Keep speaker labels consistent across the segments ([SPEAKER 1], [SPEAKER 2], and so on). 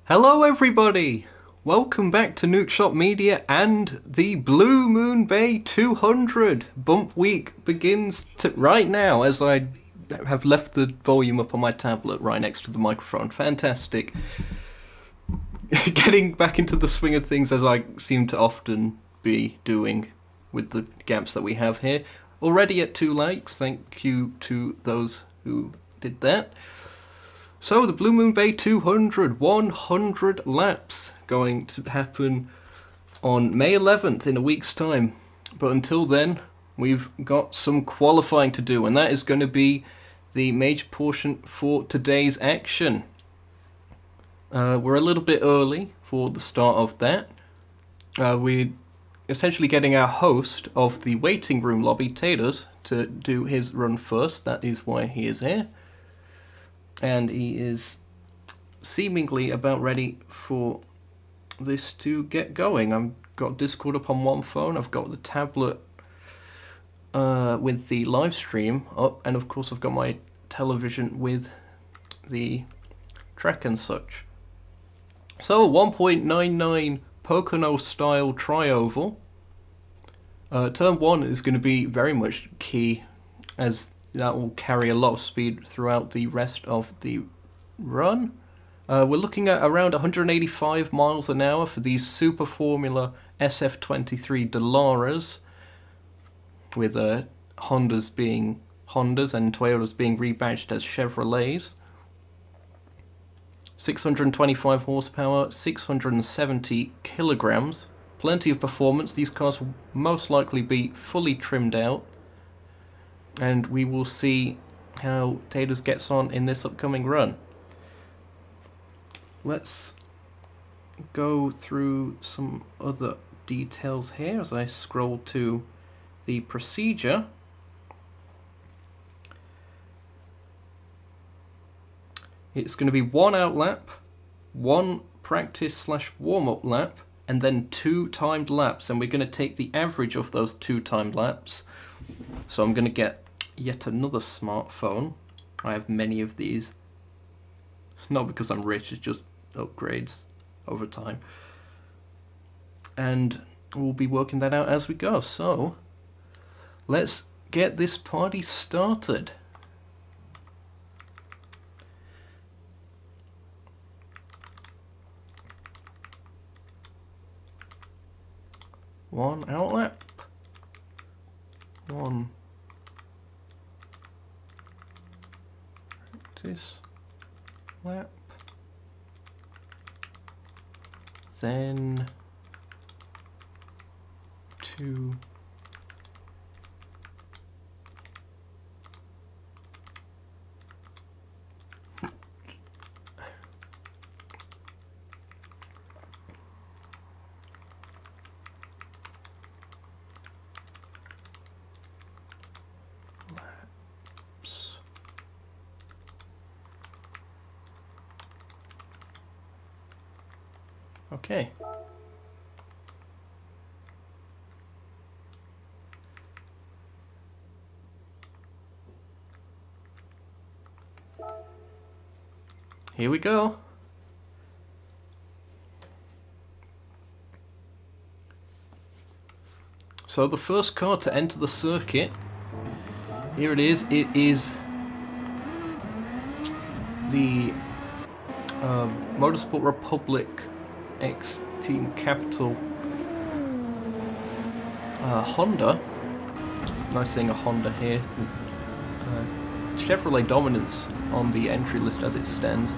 [SPEAKER 1] Hello everybody! Welcome back to Nukeshot Media and the Blue Moon Bay 200 bump week begins right now as I have left the volume up on my tablet right next to the microphone. Fantastic. Getting back into the swing of things as I seem to often be doing with the gaps that we have here. Already at 2 likes, thank you to those who did that. So the Blue Moon Bay 200, 100 laps, going to happen on May 11th in a week's time. But until then, we've got some qualifying to do, and that is going to be the major portion for today's action. We're a little bit early for the start of that. We're essentially getting our host of the waiting room lobby, Taters, to do his run first. That is why he is here. And he is seemingly about ready for this to get going. I've got Discord up on one phone, I've got the tablet with the live stream up, and of course I've got my television with the track and such. So 1.99 Pocono style tri-oval. Turn 1 is going to be very much key, as that will carry a lot of speed throughout the rest of the run. We're looking at around 185 miles an hour for these Super Formula SF23 Delaras with Hondas being Hondas and Toyotas being rebadged as Chevrolets. 625 horsepower, 670 kilograms. Plenty of performance. These cars will most likely be fully trimmed out. And we will see how Taters gets on in this upcoming run. Let's go through some other details here as I scroll to the procedure. It's going to be one outlap, one practice/warm-up lap, and then 2 timed laps, and we're going to take the average of those 2 timed laps. So I'm going to get yet another smartphone. I have many of these. It's not because I'm rich, it's just upgrades over time. And we'll be working that out as we go. So let's get this party started. One outlap, one practice lap, then 2 laps. Okay. Here we go. So the first car to enter the circuit, here it is. It is the Motorsport Republic X Team Capital Honda. It's nice seeing a Honda here. There's Chevrolet dominance on the entry list as it stands.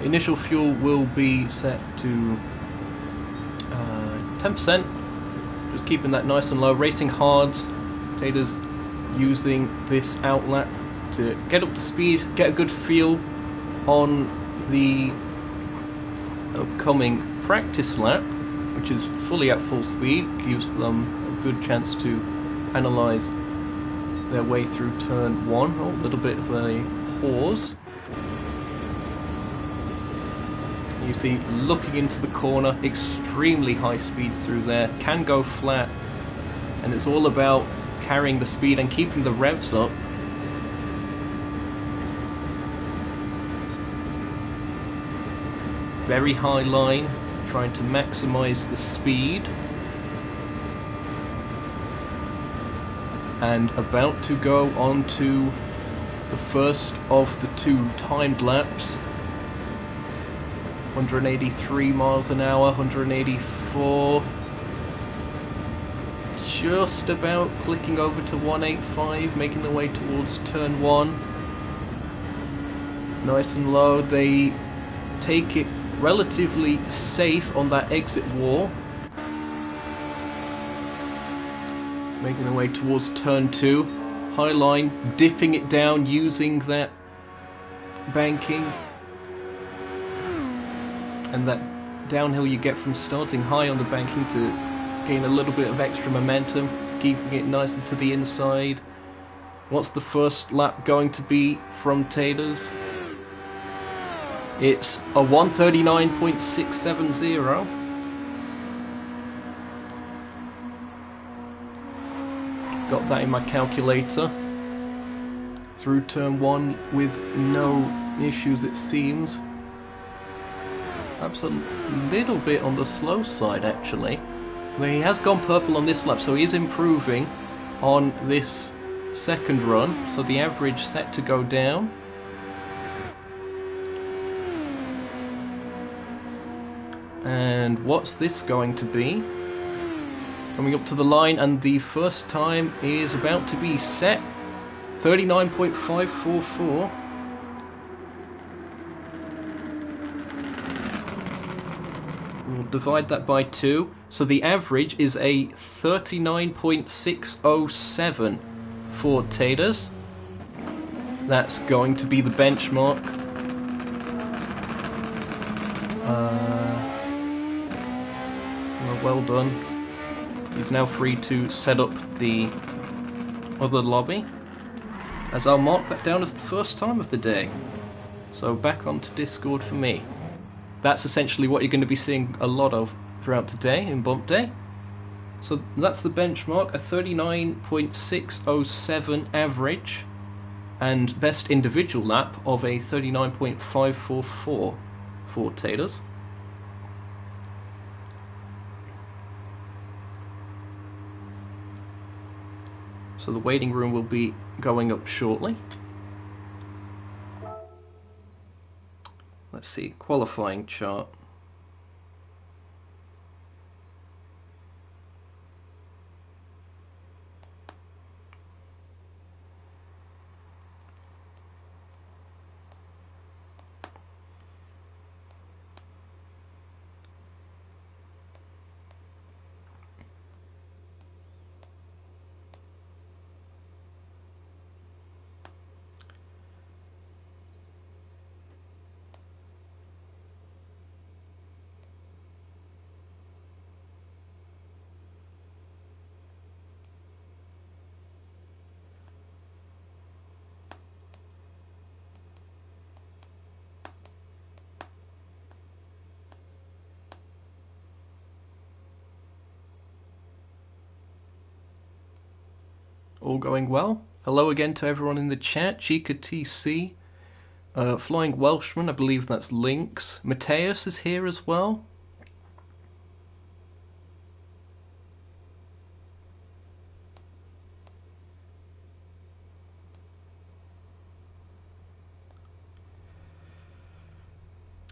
[SPEAKER 1] Initial fuel will be set to 10%, just keeping that nice and low. Racing hards, Taters using this outlap to get up to speed, get a good feel on the upcoming practice lap, which is fully at full speed, gives them a good chance to analyse their way through turn 1. Oh, a little bit of a pause. You see, looking into the corner, extremely high speed through there, can go flat, and it's all about carrying the speed and keeping the revs up. Very high line, trying to maximize the speed. And about to go on to the first of the 2 timed laps. 183 miles an hour, 184. Just about clicking over to 185, making their way towards turn 1. Nice and low. They take it relatively safe on that exit wall. Making their way towards turn 2. High line, dipping it down using that banking. And that downhill you get from starting high on the banking to gain a little bit of extra momentum, keeping it nice and to the inside. What's the first lap going to be from Taters? It's a 139.670. Got that in my calculator. Through turn 1 with no issues, it seems. Perhaps a little bit on the slow side, actually. But he has gone purple on this lap, so he is improving on this second run. So the average set to go down. And what's this going to be? Coming up to the line, and the first time is about to be set. 39.544. We'll divide that by 2. So the average is a 39.607 for Taters. That's going to be the benchmark. Well done. He's now free to set up the other lobby, as I'll mark that down as the first time of the day. So back onto Discord for me. That's essentially what you're going to be seeing a lot of throughout today in Bump Day. So that's the benchmark, a 39.607 average, and best individual lap of a 39.544 for Taters. So the waiting room will be going up shortly. Let's see, qualifying chart. All going well. Hello again to everyone in the chat. Chica TC, Flying Welshman, I believe that's Lynx. Mateus is here as well.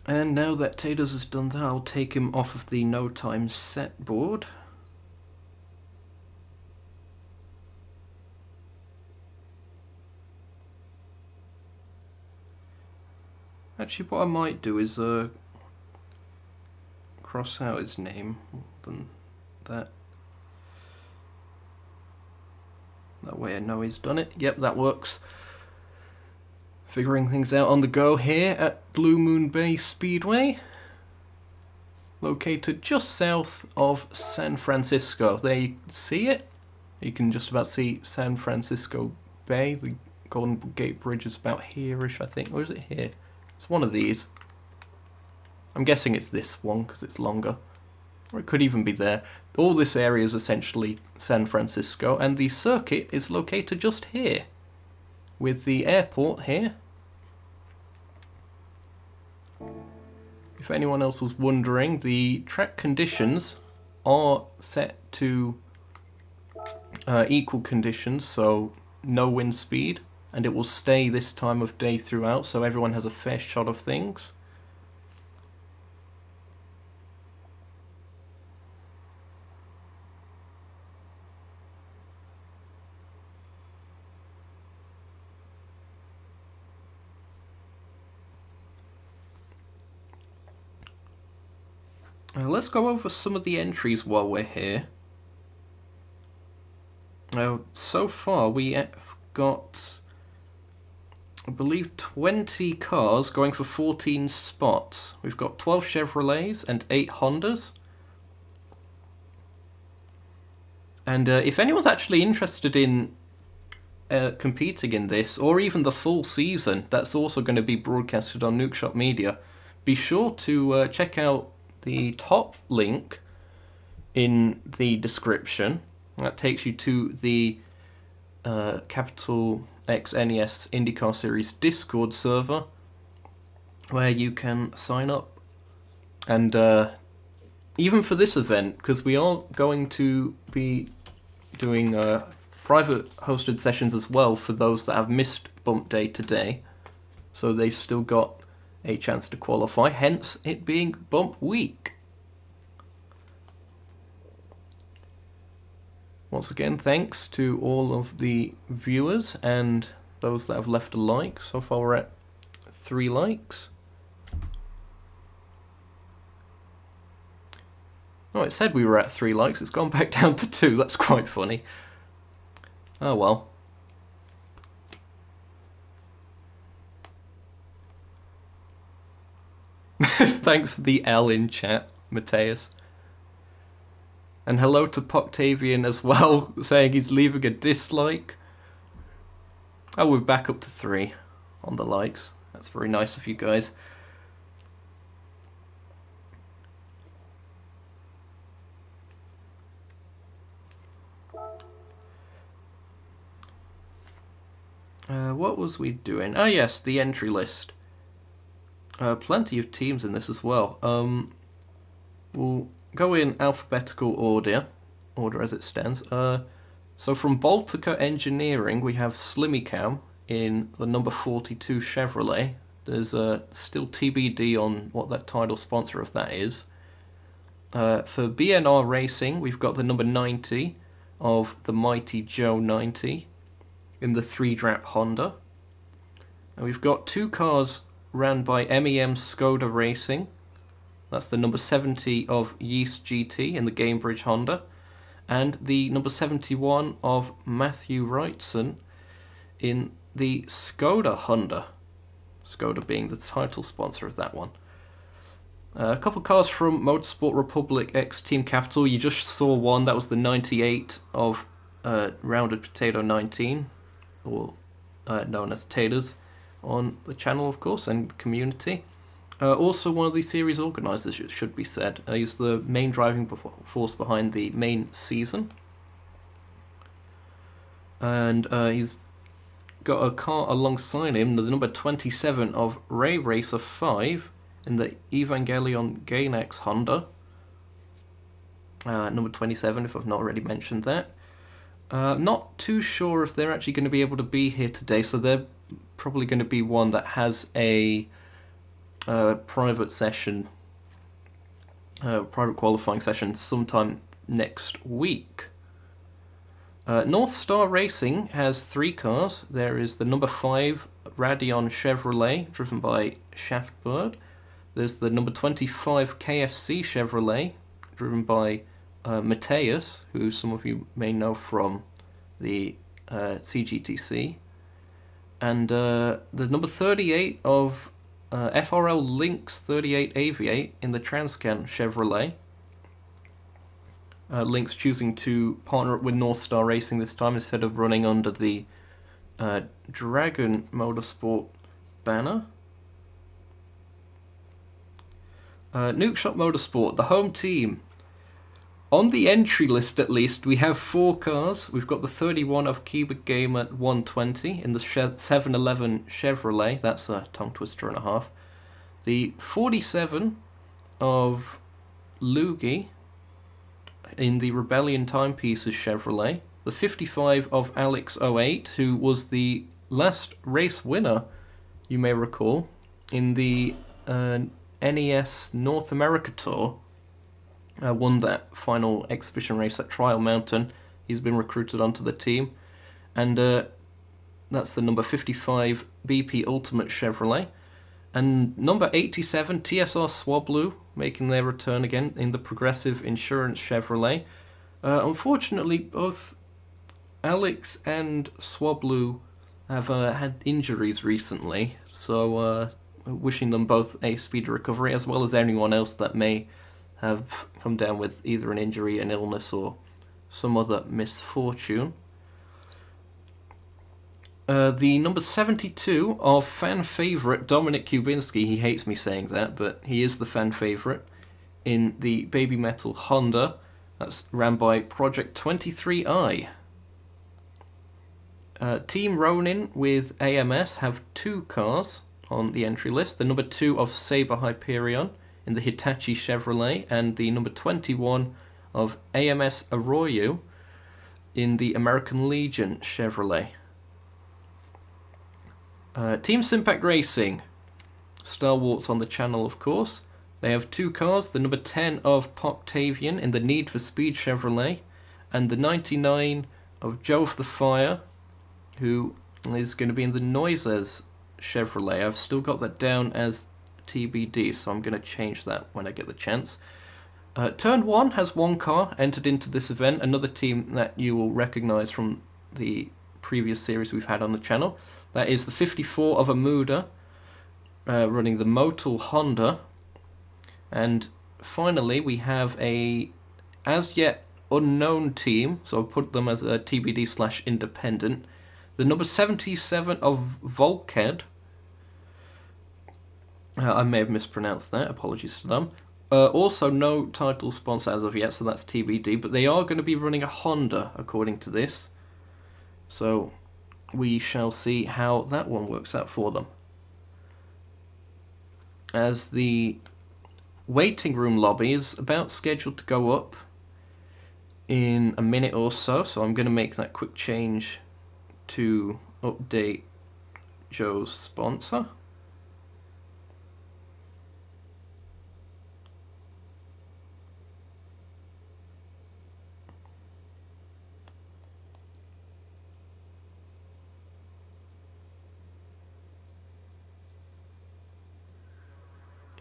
[SPEAKER 1] And now that Taters has done that, I'll take him off of the no time set board. Actually, what I might do is cross out his name than that. That way I know he's done it. Yep, that works. Figuring things out on the go here at Blue Moon Bay Speedway, located just south of San Francisco. There you see it. You can just about see San Francisco Bay. The Golden Gate Bridge is about here-ish, I think. Or is it here? It's one of these. I'm guessing it's this one because it's longer. Or it could even be there. All this area is essentially San Francisco, and the circuit is located just here, with the airport here. If anyone else was wondering, the track conditions are set to equal conditions, so no wind speed, and it will stay this time of day throughout, so everyone has a fair shot of things. Let's go over some of the entries while we're here. So far we have got, I believe, 20 cars going for 14 spots. We've got 12 Chevrolets and 8 Hondas. And if anyone's actually interested in competing in this, or even the full season, that's also going to be broadcasted on Nukeshot Media, be sure to check out the top link in the description. That takes you to the Capital X NES IndyCar Series Discord server, where you can sign up. And even for this event, because we are going to be doing private hosted sessions as well for those that have missed Bump Day today, so they've still got a chance to qualify, hence it being Bump Week. Once again, thanks to all of the viewers and those that have left a like. So far we're at 3 likes. Oh, it said we were at 3 likes. It's gone back down to 2. That's quite funny. Oh well. Thanks for the L in chat, Mateus. And hello to Poctavian as well, saying he's leaving a dislike. Oh, we're back up to 3 on the likes. That's very nice of you guys. What was we doing? Oh yes, the entry list. Plenty of teams in this as well. We'll go in alphabetical order as it stands. So from Baltica Engineering, we have Slimmycam in the number 42 Chevrolet. There's still TBD on what that title sponsor of that is. For BNR Racing, we've got the number 90 of the mighty Joe 90 in the 3-drap Honda. And we've got 2 cars ran by MEM Skoda Racing. That's the number 70 of Yeast GT in the Gamebridge Honda, and the number 71 of Matthew Wrightson in the Skoda Honda. Skoda being the title sponsor of that one. A couple cars from Motorsport Republic X Team Capital. You just saw one, that was the 98 of Rounded Potato 19, or known as Taters, on the channel, of course, and community. Also one of the series organisers, it should be said. He's the main driving force behind the main season. And he's got a car alongside him, the number 27 of Ray Racer 5 in the Evangelion Gainax Honda. Number 27, if I've not already mentioned that. Not too sure if they're actually going to be able to be here today, so they're probably going to be one that has a private session, private qualifying session sometime next week. North Star Racing has 3 cars. There is the number 5 Radeon Chevrolet, driven by Shaftbird. There's the number 25 KFC Chevrolet, driven by Mateus, who some of you may know from the CGTC. And the number 38 of FRL Lynx 38 Aviate in the Transcan Chevrolet. Lynx choosing to partner up with North Star Racing this time instead of running under the Dragon Motorsport banner. Nukeshot Motorsport, the home team. On the entry list, at least, we have 4 cars. We've got the 31 of Cubic Game at 120 in the 711 Chevrolet. That's a tongue twister and a half. The 47 of Loogie in the Rebellion Timepieces Chevrolet. The 55 of Alex 08, who was the last race winner, you may recall, in the NES North America Tour. Won that final exhibition race at Trial Mountain. He's been recruited onto the team. And that's the number 55 BP Ultimate Chevrolet. And number 87 TSR Swablu making their return again in the Progressive Insurance Chevrolet. Unfortunately, both Alex and Swablu have had injuries recently, so wishing them both a speedy recovery, as well as anyone else that may have come down with either an injury, an illness, or some other misfortune. The number 72 of fan favourite Dominic Kubinski, he hates me saying that, but he is the fan favourite, in the Baby Metal Honda. That's ran by Project 23i. Team Ronin with AMS have 2 cars on the entry list. The number 2 of Sabre Hyperion in the Hitachi Chevrolet, and the number 21 of AMS Arroyo in the American Legion Chevrolet. Team Simpact Racing, stalwarts on the channel, of course. They have 2 cars, the number 10 of Poctavian in the Need for Speed Chevrolet, and the 99 of Joe of the Fire, who is going to be in the Noises Chevrolet. I've still got that down as TBD, so I'm going to change that when I get the chance. Turn 1 has one car entered into this event, another team that you will recognise from the previous series we've had on the channel. That is the 54 of Amuda, running the Motul Honda. And finally we have a as yet unknown team, so I'll put them as a TBD / independent. The number 77 of Volked. I may have mispronounced that, apologies to them. Also no title sponsor as of yet, so that's TBD, but they are going to be running a Honda according to this. So we shall see how that one works out for them. As the waiting room lobby is about scheduled to go up in a minute or so, so I'm going to make that quick change to update Joe's sponsor.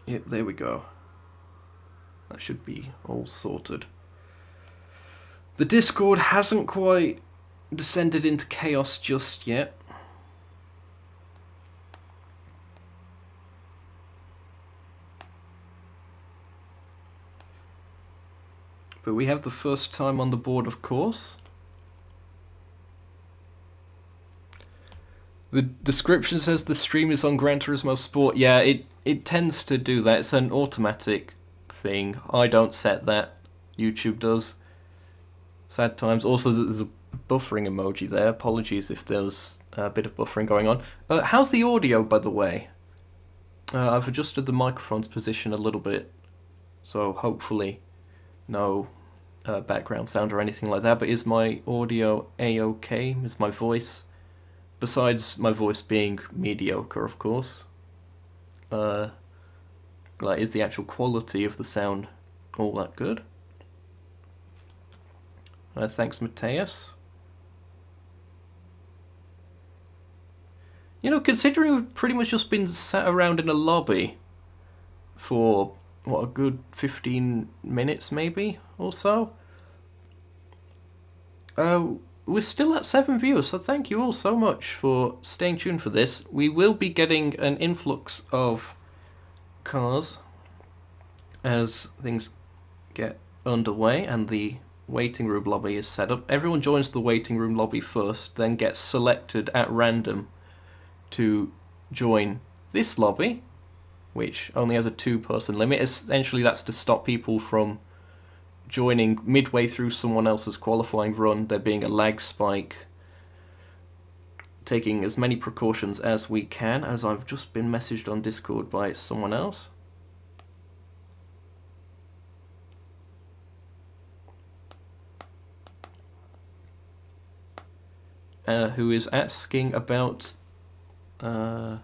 [SPEAKER 1] Yep, there we go. That should be all sorted. The Discord hasn't quite descended into chaos just yet. But we have the first time on the board, of course. The description says the stream is on Gran Turismo Sport. Yeah, it tends to do that. It's an automatic thing. I don't set that. YouTube does. Sad times. Also, there's a buffering emoji there. Apologies if there's a bit of buffering going on. How's the audio, by the way? I've adjusted the microphone's position a little bit, so hopefully no background sound or anything like that. But is my audio A-okay? Is my voice, besides my voice being mediocre, of course, like, is the actual quality of the sound all that good? Thanks, Mateus. You know, considering we've pretty much just been sat around in a lobby for, what, a good 15 minutes maybe, or so? We're still at 7 viewers, so thank you all so much for staying tuned for this. We will be getting an influx of cars as things get underway and the waiting room lobby is set up. Everyone joins the waiting room lobby first, then gets selected at random to join this lobby, which only has a 2-person limit. Essentially, that's to stop people from joining midway through someone else's qualifying run, there being a lag spike. Taking as many precautions as we can, as I've just been messaged on Discord by someone else. Who is asking about the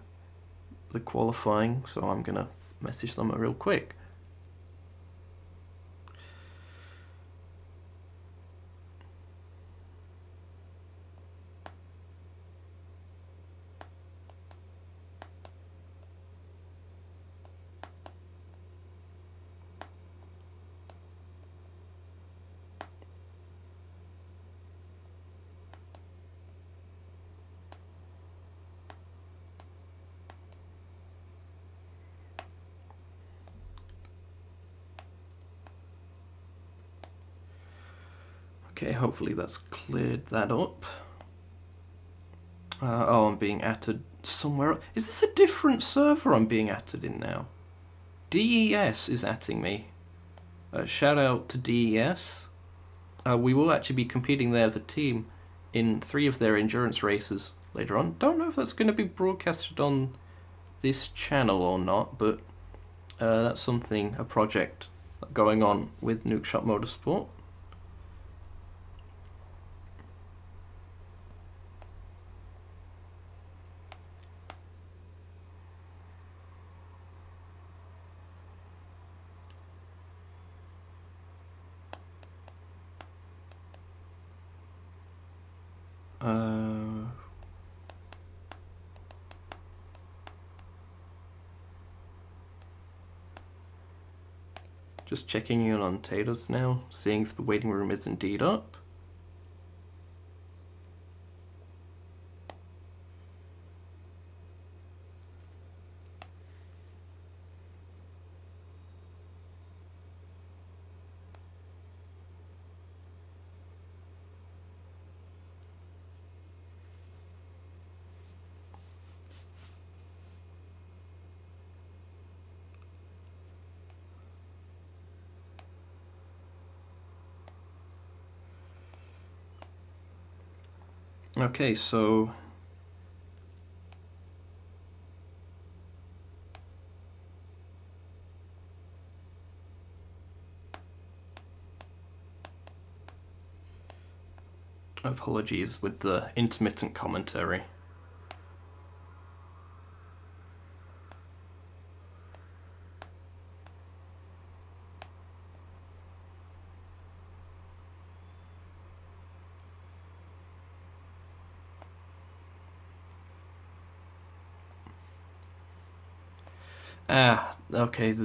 [SPEAKER 1] qualifying, so I'm going to message them real quick. Okay, hopefully that's cleared that up. Oh, I'm being added somewhere. Is this a different server I'm being added in now? DES is atting me. Shout out to DES. We will actually be competing there as a team in 3 of their endurance races later on. Don't know if that's going to be broadcasted on this channel or not, but that's something, a project going on with Nukeshot Motorsport. Just checking in on Taters now, seeing if the waiting room is indeed up. Okay, so apologies with the intermittent commentary. Okay,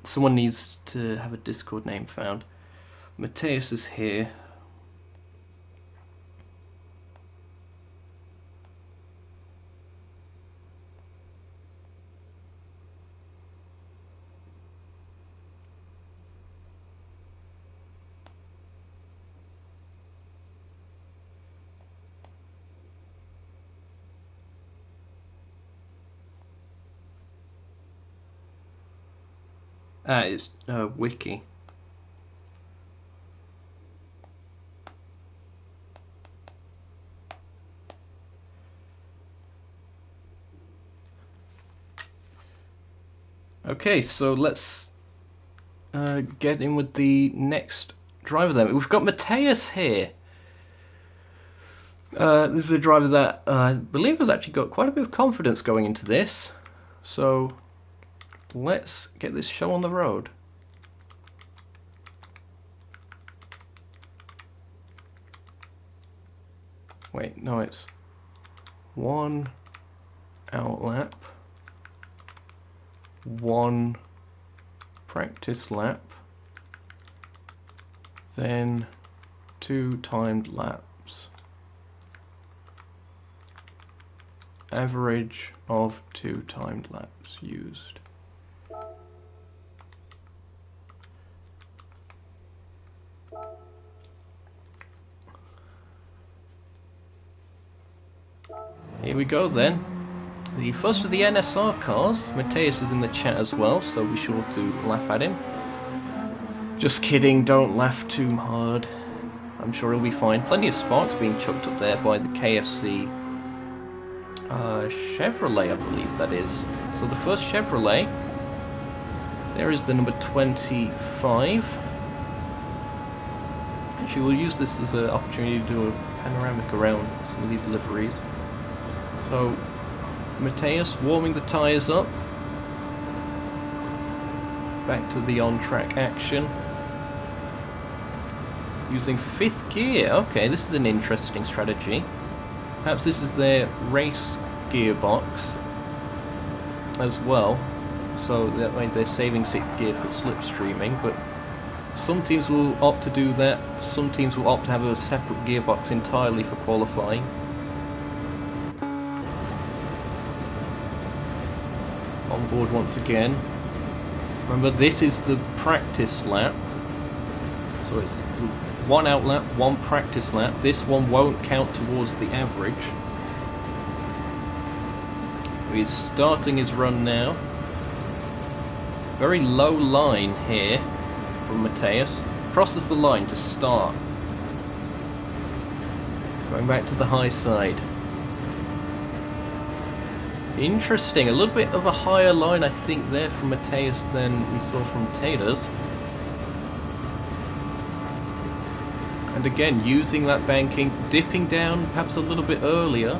[SPEAKER 1] someone needs to have a Discord name found. Mateus is here. It's Wiki. Okay, so let's get in with the next driver then. We've got Mateus here. This is a driver that I believe has actually got quite a bit of confidence going into this. So let's get this show on the road. Wait, no, it's one out lap, one practice lap, then 2 timed laps. Average of 2 timed laps used. Here we go then. The first of the NSR cars. Mateus is in the chat as well, so be sure to laugh at him. Just kidding, don't laugh too hard. I'm sure he'll be fine. Plenty of sparks being chucked up there by the KFC Chevrolet, I believe that is. So the first Chevrolet, there is the number 25. Actually, we'll use this as an opportunity to do a panoramic around some of these liveries. So, Mateus warming the tyres up. Back to the on-track action. Using 5th gear. Okay, this is an interesting strategy. Perhaps this is their race gearbox as well. So that way they're saving 6th gear for slipstreaming, but some teams will opt to do that. Some teams will opt to have a separate gearbox entirely for qualifying. On board once again. Remember, this is the practice lap. So it's 1 out lap, 1 practice lap. This one won't count towards the average. He's starting his run now. Very low line here from Mateus. Crosses the line to start. Going back to the high side. Interesting, a little bit of a higher line I think there from Mateus than we saw from Taters. And again, using that banking, dipping down perhaps a little bit earlier.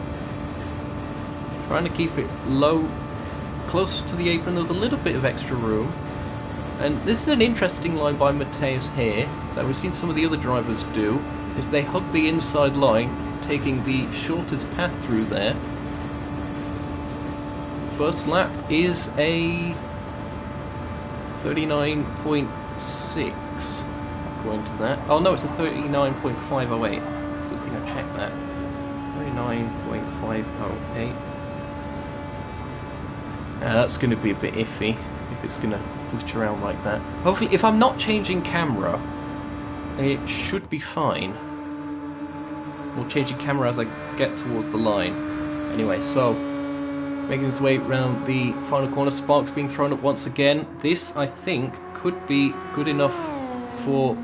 [SPEAKER 1] Trying to keep it low, close to the apron. There's a little bit of extra room. And this is an interesting line by Mateus here, that we've seen some of the other drivers do, is they hug the inside line, taking the shortest path through there. First lap is a 39.6 according to that. Oh no, it's a 39.508. Good thing I checked that. 39.508. That's going to be a bit iffy if it's going to glitch around like that. Hopefully, if I'm not changing camera, it should be fine. We'll change the camera as I get towards the line. Anyway, so making his way around the final corner, sparks being thrown up once again. This, I think, could be good enough for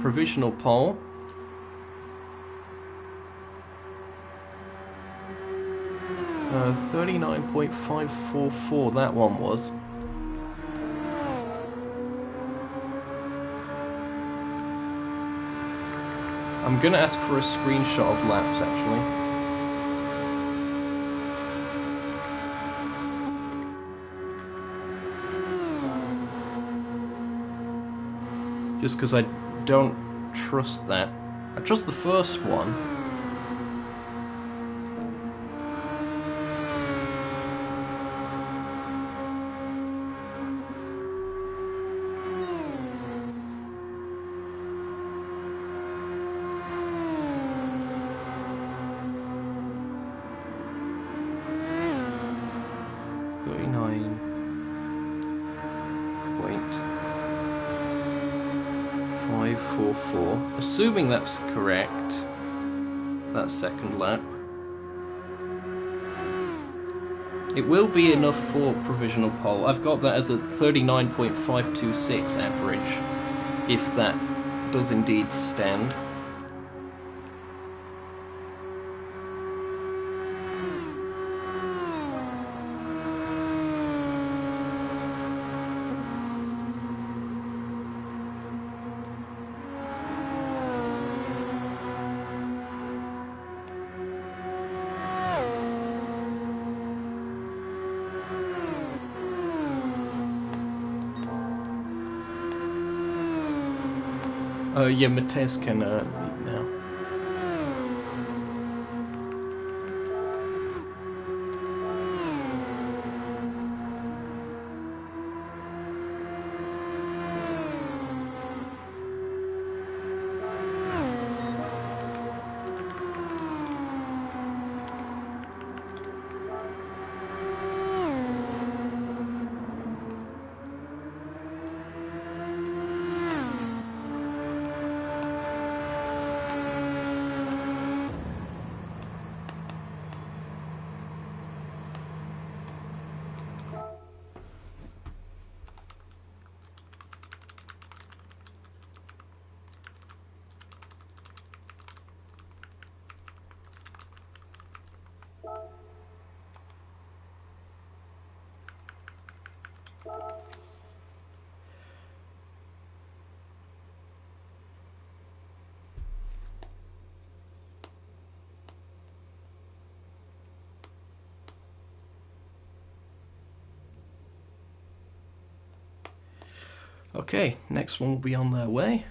[SPEAKER 1] provisional pole. Uh, 39.544 that one was. I'm gonna ask for a screenshot of laps actually. Just because I don't trust that. I trust the first one. Assuming that's correct, that second lap. It will be enough for provisional pole. I've got that as a 39.526 average, if that does indeed stand. Yeah, Matez can lead now. Okay, next one will be on their way.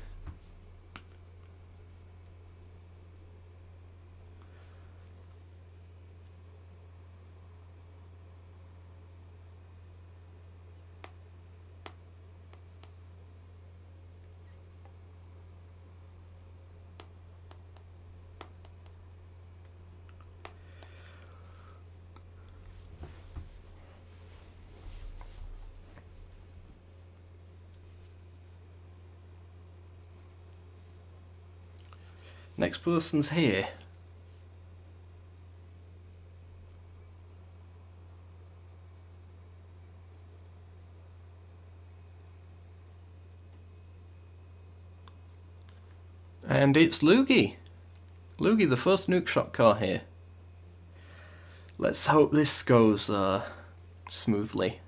[SPEAKER 1] Next person's here. And it's Loogie. Loogie, the first Nukeshot car here. Let's hope this goes smoothly.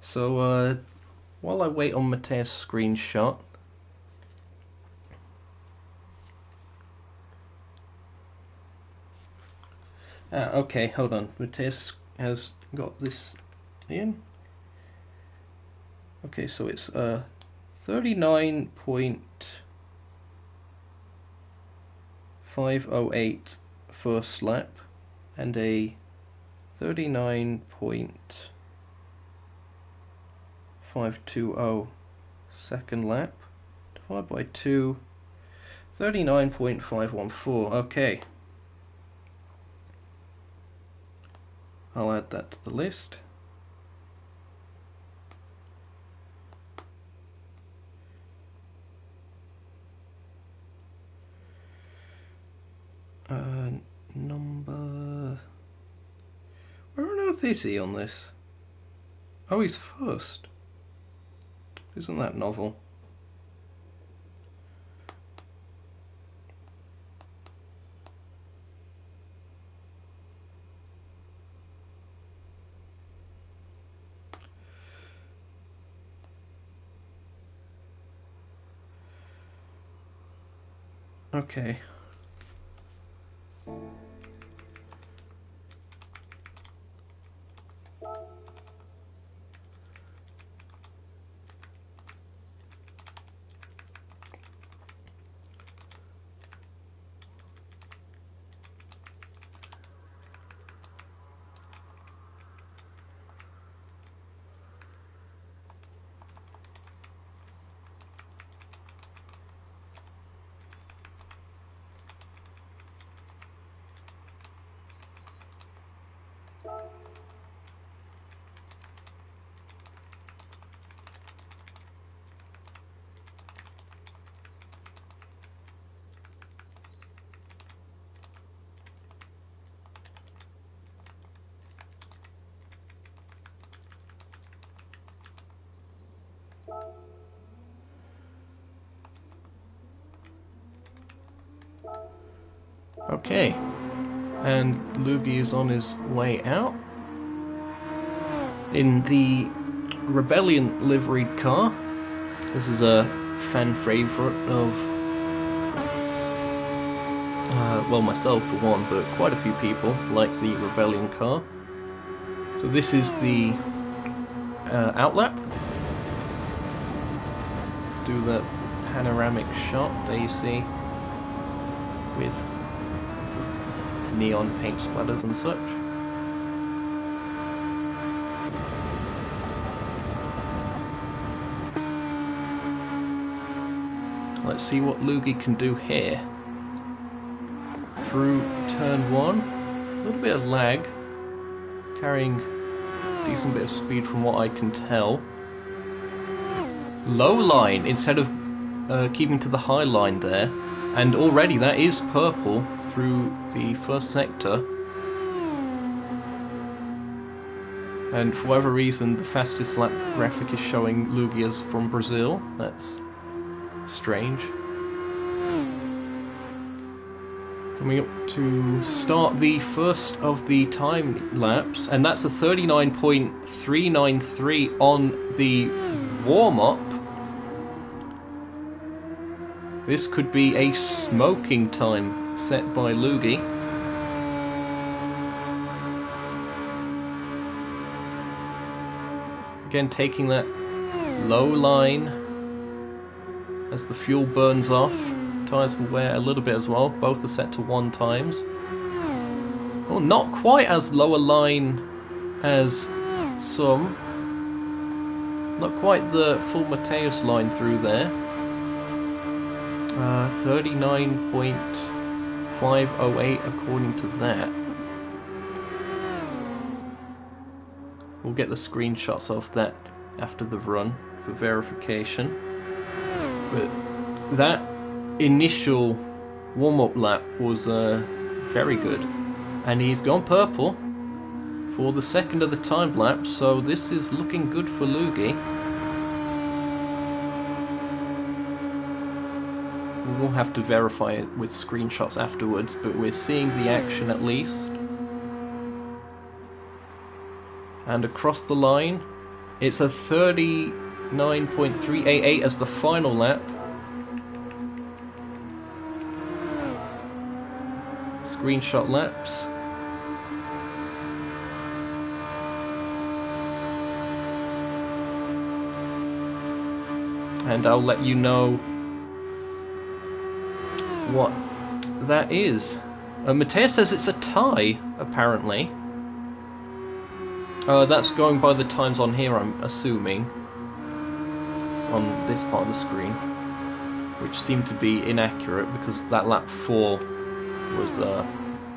[SPEAKER 1] So while I wait on Mateus' screenshot, okay, hold on. Mateus has got this in. Okay, so it's 39.508 first lap and a 39.5 520 second lap. Divided by 2, 39.514. Okay. I'll add that to the list. Number... Where on earth is he on this? Oh, he's first. Isn't that novel? Okay. Okay, and Lugi is on his way out in the Rebellion liveried car. This is a fan favourite of, well, myself for one, but quite a few people like the Rebellion car. So this is the outlap. Let's do that panoramic shot that you see with neon paint splatters and such. Let's see what Lugi can do here. Through turn 1, a little bit of lag, carrying a decent bit of speed from what I can tell. Low line instead of keeping to the high line there, and already that is purple through the first sector, and for whatever reason the fastest lap graphic is showing Lugi as from Brazil. That's strange. Coming up to start the first of the time laps, and that's a 39.393 on the warm-up. This could be a smoking time set by Lugi. Again, taking that low line as the fuel burns off. Tyres will wear a little bit as well. Both are set to 1 times. Oh, not quite as low a line as some. Not quite the full Mateus line through there. 39.508 according to that. We'll get the screenshots of that after the run for verification. But that initial warm-up lap was very good. And he's gone purple for the second of the time lap, so this is looking good for Lugi. We'll have to verify it with screenshots afterwards, but we're seeing the action at least. And across the line, it's a 39.388 as the final lap. Screenshot laps. And I'll let you know what that is. Mateus says it's a tie, apparently. That's going by the times on here, I'm assuming. on this part of the screen, which seemed to be inaccurate because that lap 4 was a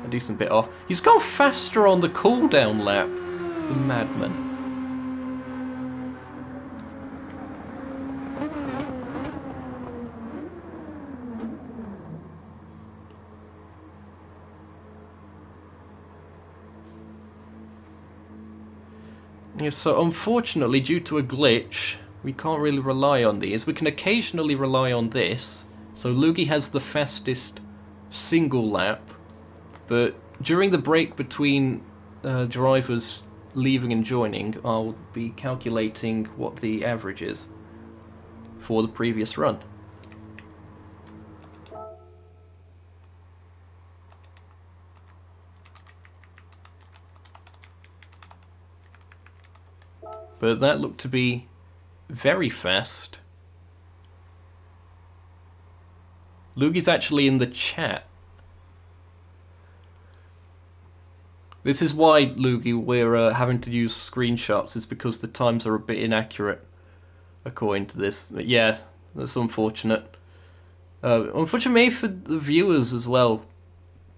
[SPEAKER 1] decent bit off. He's gone faster on the cooldown lap, the madman. Yeah, so unfortunately, due to a glitch, we can't really rely on these. We can occasionally rely on this. So Luigi has the fastest single lap, but during the break between drivers leaving and joining, I'll be calculating what the average is for the previous run. But that looked to be very fast. Luigi's actually in the chat. This is why, Luigi, we're having to use screenshots, is because the times are a bit inaccurate, according to this. But yeah, that's unfortunate. Unfortunately for the viewers as well,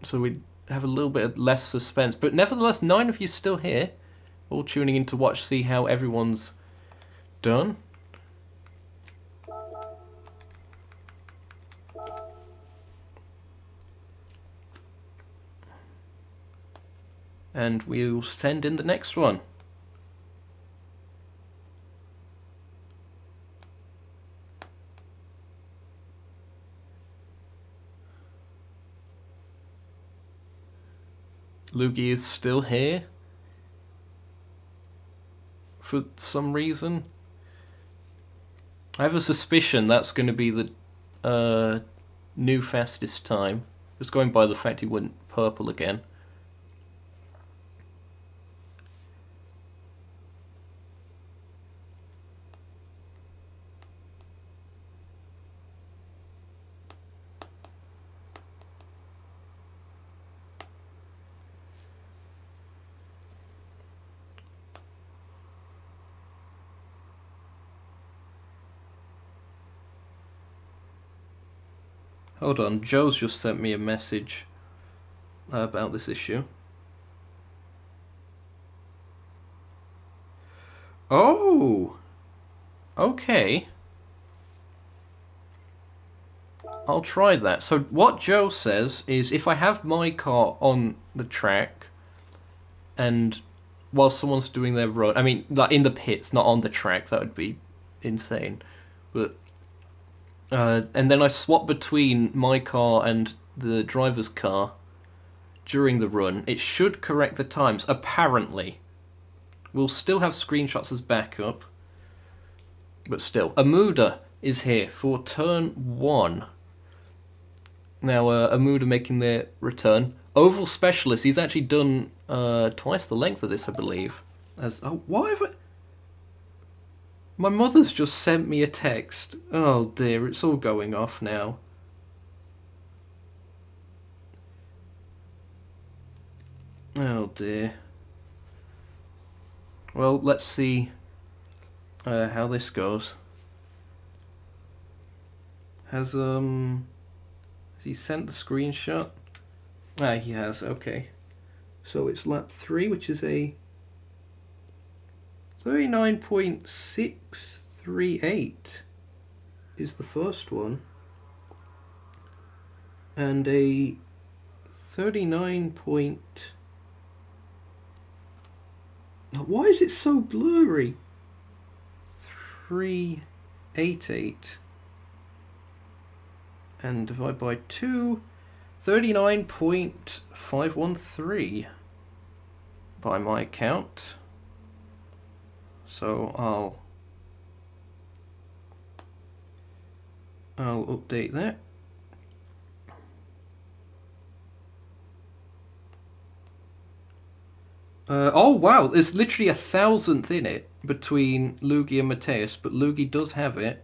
[SPEAKER 1] so we have a little bit less suspense. But nevertheless, 9 of you still here, all tuning in to watch, see how everyone's done. And we'll send in the next one. Luigi is still here for some reason. I have a suspicion that's going to be the new fastest time. Just going by the fact he went purple again. Hold on, Joe's just sent me a message about this issue. Oh! Okay. I'll try that. So what Joe says is if I have my car on the track and while someone's doing their run, I mean, like in the pits, not on the track, that would be insane. But and then I swap between my car and the driver's car during the run, it should correct the times, apparently. We'll still have screenshots as backup, but still. Amuda is here for turn 1. Now, Amuda making their return. Oval Specialist, he's actually done twice the length of this, I believe. Why have I... My mother's just sent me a text. Oh dear, it's all going off now. Oh dear. Well, let's see how this goes. Has he sent the screenshot? Ah, he has. Okay. So it's lap 3, which is a 39.638 is the first one, and a 39. Why is it so blurry? 388 and divide by 2, 39.513 by my count. So I'll update that. Oh wow, there's literally 1,000th in it between Luigi and Mateus, but Luigi does have it.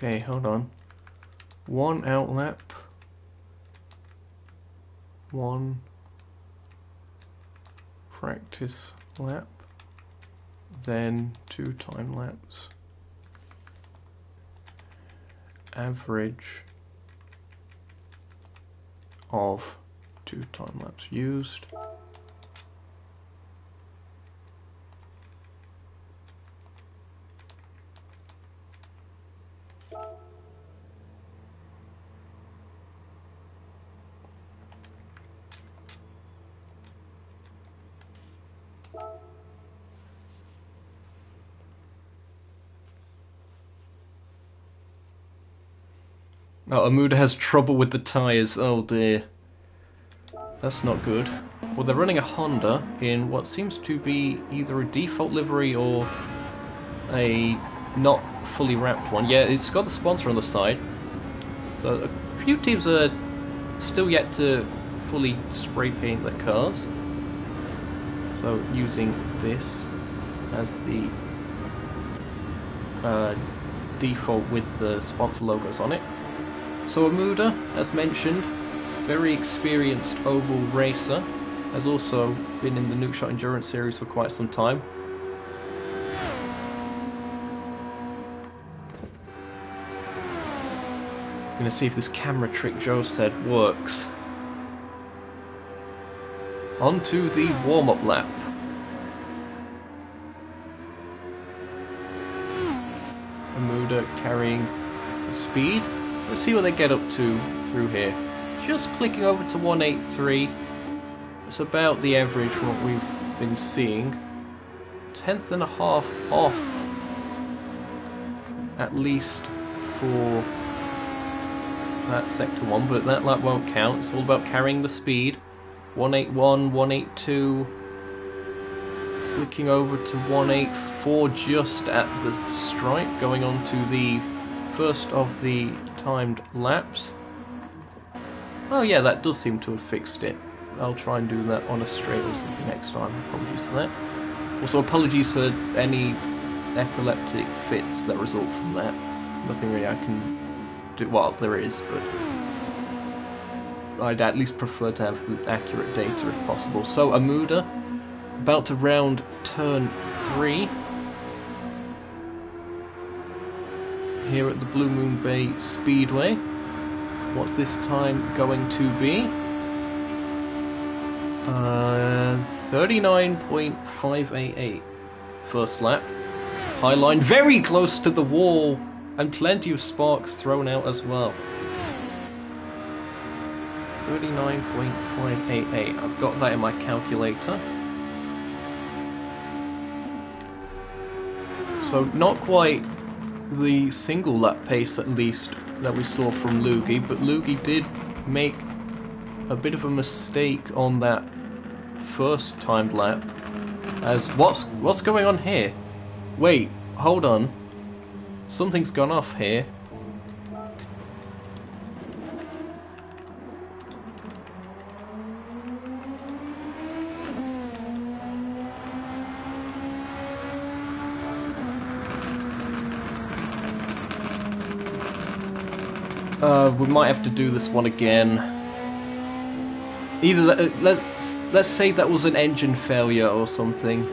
[SPEAKER 1] Okay, hold on. 1 outlap. 1 practice lap. Then 2 time laps. Average of 2 time laps used. Oh, Amuda has trouble with the tyres. Oh dear. That's not good. Well, they're running a Honda in what seems to be either a default livery or a not fully wrapped one. Yeah, it's got the sponsor on the side. So a few teams are still yet to fully spray paint their cars. So using this as the default with the sponsor logos on it. So Amuda, as mentioned, very experienced oval racer, has also been in the Nukeshot Endurance Series for quite some time. Gonna see if this camera trick Joe said works. On to the warm-up lap. Amuda carrying speed. Let's see what they get up to through here. Just clicking over to 183. It's about the average what we've been seeing. 1/10 and a half off, at least for that sector 1, but that lap won't count. It's all about carrying the speed. 181, 182. Clicking over to 184 just at the stripe, going on to the first of the timed laps. Oh yeah, that does seem to have fixed it. I'll try and do that on a straight or something next time. Apologies for that. Also, apologies for any epileptic fits that result from that. Nothing really I can do. Well, there is, but I'd at least prefer to have the accurate data if possible. So, Amuda, about to round turn 3. Here at the Blue Moon Bay Speedway. What's this time going to be? 39.588 first lap. High line very close to the wall, and plenty of sparks thrown out as well. 39.588. I've got that in my calculator. So not quite the single lap pace, at least, that we saw from Loogie, but Loogie did make a bit of a mistake on that first timed lap. As what's going on here? Wait, hold on. Something's gone off here. We might have to do this one again. Either let's say that was an engine failure or something.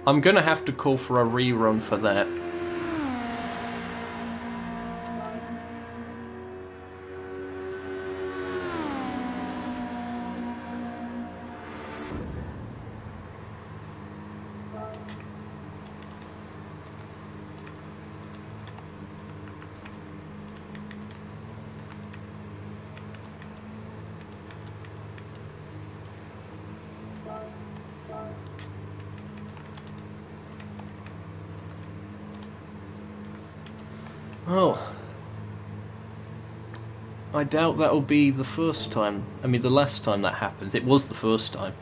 [SPEAKER 1] I'm gonna have to call for a rerun for that. Oh, I doubt that'll be the first time. I mean, the last time that happens. It was the first time.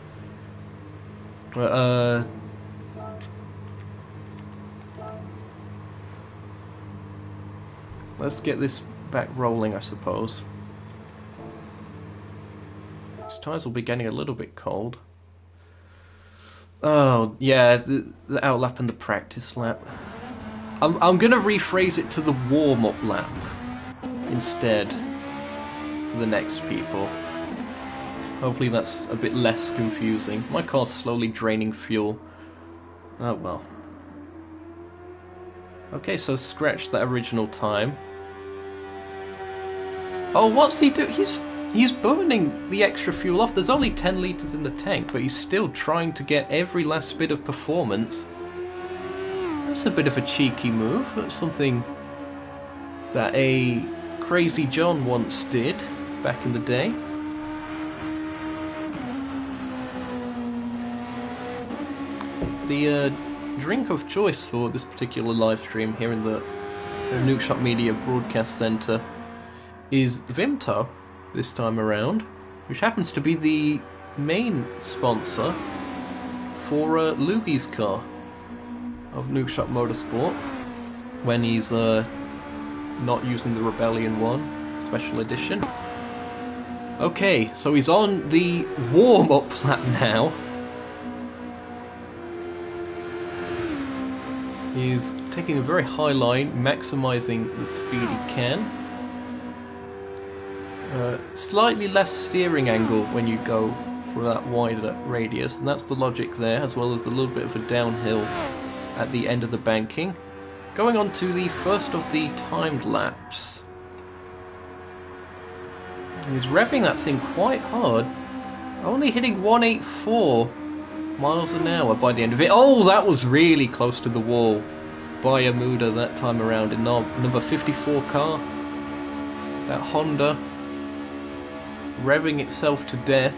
[SPEAKER 1] Let's get this back rolling, I suppose. These tyres will be getting a little bit cold. Oh, yeah, the outlap and the practice lap. I'm gonna rephrase it to the warm-up lap instead for the next people. Hopefully that's a bit less confusing. My car's slowly draining fuel. Oh well. Okay, so scratch that original time. Oh, what's he doing? He's burning the extra fuel off. There's only 10 litres in the tank, but he's still trying to get every last bit of performance. That's a bit of a cheeky move. That's something that a Crazy John once did back in the day. The drink of choice for this particular live stream here in the Nukeshot Media Broadcast Centre is Vimto this time around, which happens to be the main sponsor for Lugi's car of Nukeshot Motorsport when he's not using the Rebellion 1 Special Edition. Okay, so he's on the warm-up lap now. He's taking a very high line, maximising the speed he can. Slightly less steering angle when you go for that wider radius, and that's the logic there, as well as a little bit of a downhill at the end of the banking. Going on to the first of the timed laps. He's revving that thing quite hard, only hitting 184 miles an hour by the end of it. Oh, that was really close to the wall by Amuda that time around in number 54 car. That Honda revving itself to death.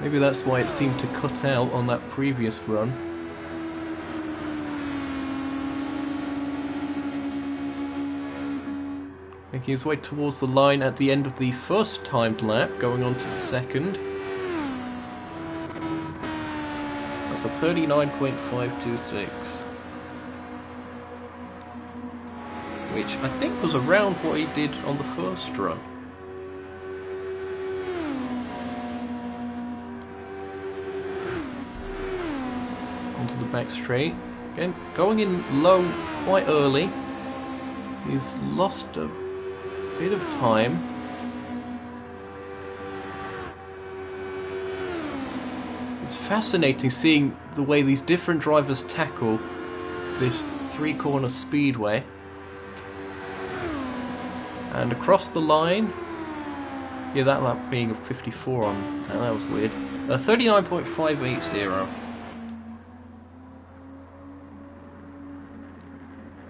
[SPEAKER 1] Maybe that's why it seemed to cut out on that previous run. Making his way towards the line at the end of the first timed lap, going on to the second. That's a 39.526. Which I think was around what he did on the first run. Onto the back straight. Again, going in low quite early. He's lost a bit of time. It's fascinating seeing the way these different drivers tackle this three-corner speedway. And across the line, yeah, that lap being a 54 on, that was weird. 39.580.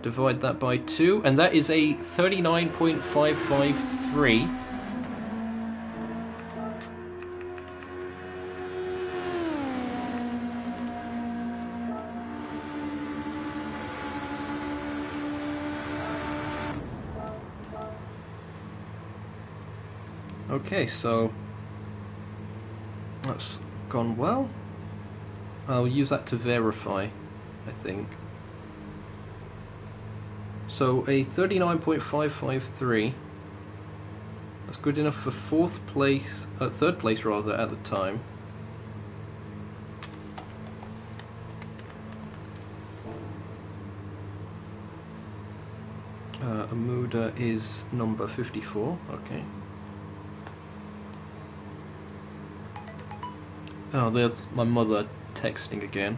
[SPEAKER 1] Divide that by 2, and that is a 39.553. Okay, so that's gone well. I'll use that to verify, I think. So a 39.553. That's good enough for third place rather at the time. Amuda is number 54. Okay. Oh, there's my mother texting again.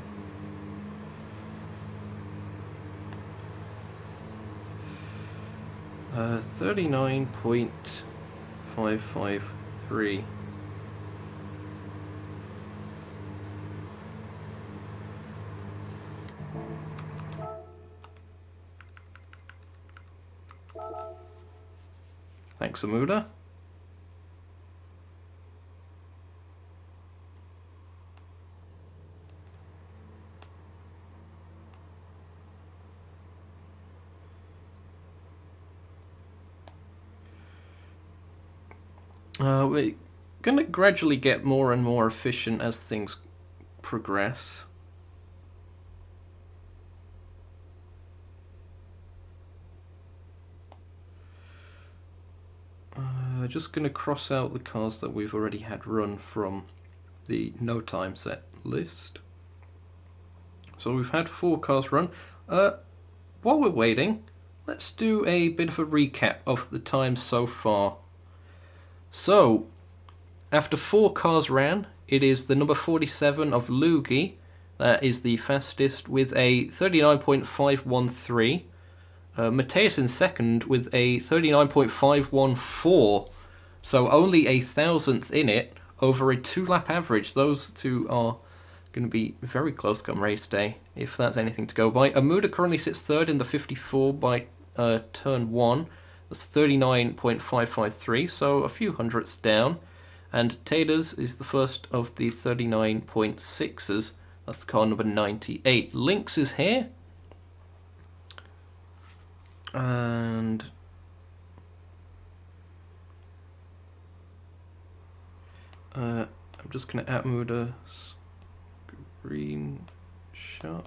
[SPEAKER 1] Uh, 39.553. Thanks, Amuda. We're going to gradually get more and more efficient as things progress. Just going to cross out the cars that we've already had run from the no time set list. So we've had 4 cars run. While we're waiting, let's do a bit of a recap of the times so far. So, after 4 cars ran, it is the number 47 of Lugi that is the fastest with a 39.513. Mateus in second with a 39.514. So only a thousandth in it over a 2-lap average. Those two are going to be very close come race day, if that's anything to go by. Amuda currently sits third in the 54 by turn 1. That's 39.553, so a few hundredths down. And Taders is the first of the 39.6s. That's the car number 98. Lynx is here. And I'm just going to move a screenshot.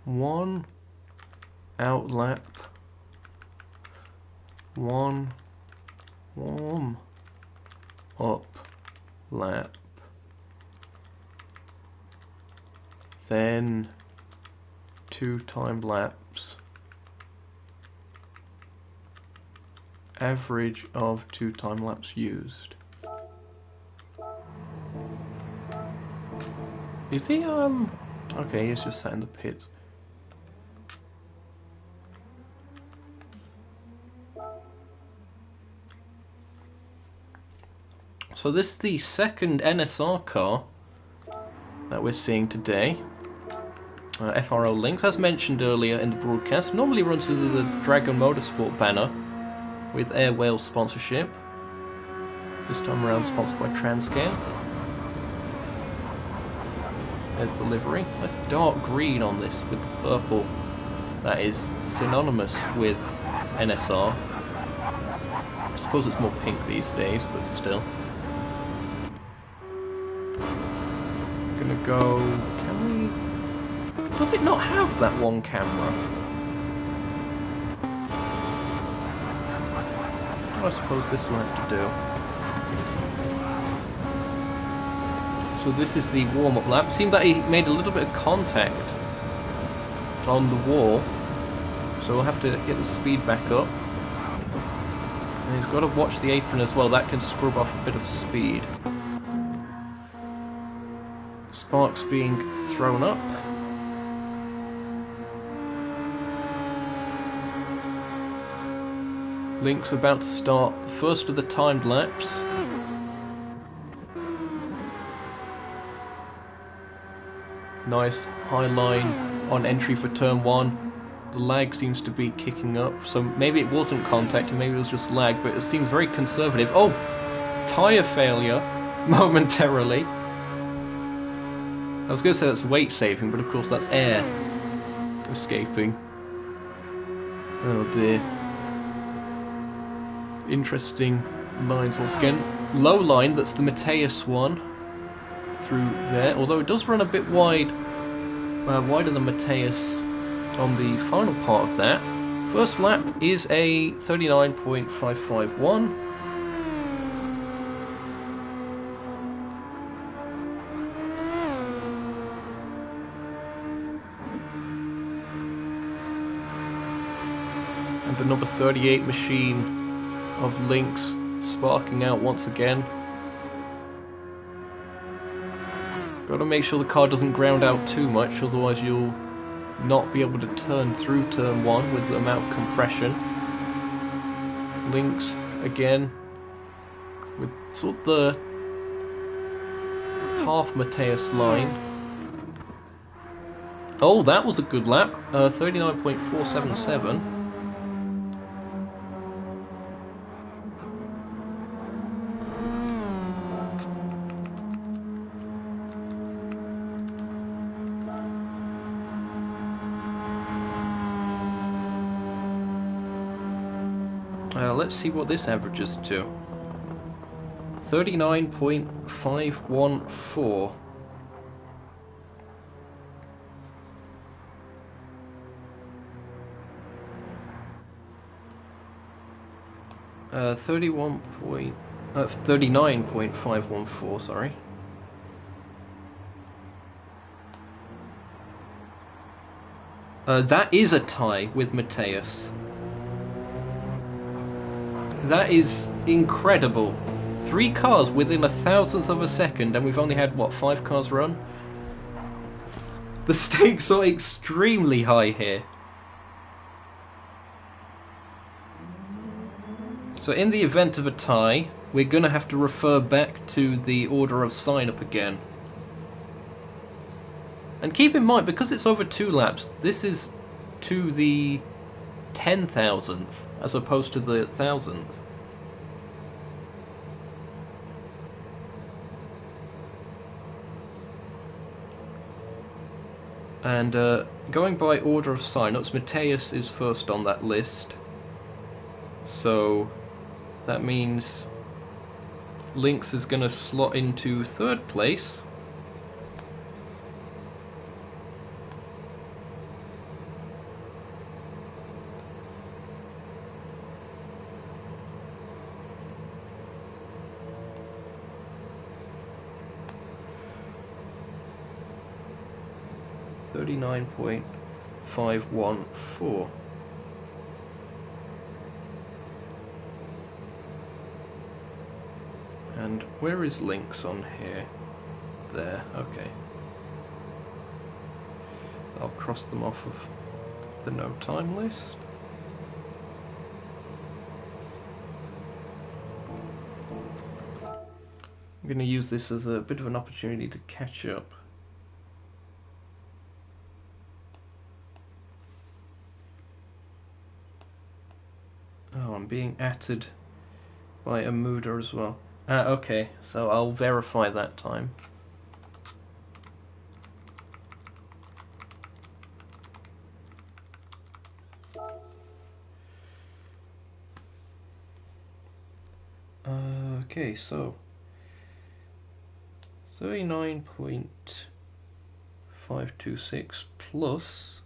[SPEAKER 1] One outlap, one warm up lap, then 2 time laps, average of 2 time laps used. Is he okay, he's just sat in the pits. So this is the second NSR car that we're seeing today. FRO Lynx, as mentioned earlier in the broadcast, normally runs under the Dragon Motorsport banner with Air Wales sponsorship. This time around sponsored by Transcam. There's the livery. That's dark green on this with purple. That is synonymous with NSR. I suppose it's more pink these days, but still. Gonna go... Can we... Does it not have that one camera? I suppose this will have to do. So this is the warm-up lap. It seemed that he made a little bit of contact on the wall. So we'll have to get the speed back up. And he's got to watch the apron as well. That can scrub off a bit of speed. Sparks being thrown up. Lynx about to start the first of the timed laps. Nice high line on entry for turn 1. The lag seems to be kicking up, so maybe it wasn't contact, maybe it was just lag, but it seems very conservative. Oh! Tyre failure momentarily. I was going to say that's weight saving, but of course that's air escaping. Oh dear. Interesting lines once again. Low line, that's the Mateus one through there, although it does run a bit wide, wider than Mateus on the final part of that. First lap is a 39.551. And the number 38 machine of Lynx sparking out once again. Got to make sure the car doesn't ground out too much, otherwise you'll not be able to turn through turn 1 with the amount of compression. Lynx again with sort of the half Mateus line. Oh, that was a good lap. 39.477. Let's see what this averages to. 39.514. 39.514, sorry. That is a tie with Mateus. That is incredible. 3 cars within a thousandth of a second, and we've only had, what, 5 cars run? The stakes are extremely high here. So in the event of a tie, we're going to have to refer back to the order of sign-up again. And keep in mind, because it's over 2 laps, this is to the 10,000th as opposed to the 1,000th. And going by order of sign-ups, Mateus is first on that list. So that means Lynx is going to slot into 3rd place. $39.514. And where is Lynx on here? There, okay. I'll cross them off of the no time list. I'm going to use this as a bit of an opportunity to catch up. Oh, I'm being atted by a mooder as well. Okay, so I'll verify that time. Okay, so 39.526 plus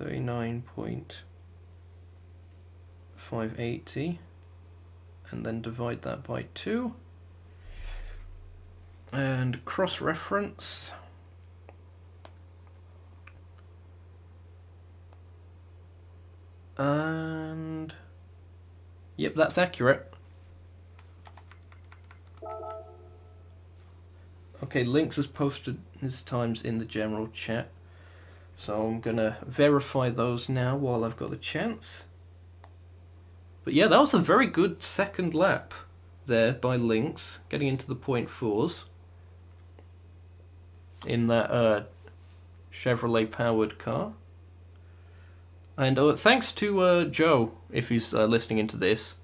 [SPEAKER 1] 39.580, and then divide that by 2 and cross-reference. And yep, that's accurate. Okay, Lynx has posted his times in the general chat, so I'm gonna verify those now while I've got the chance. But yeah, that was a very good second lap there by Lynx, getting into the .4s in that Chevrolet powered car. And thanks to Joe, if he's listening into this,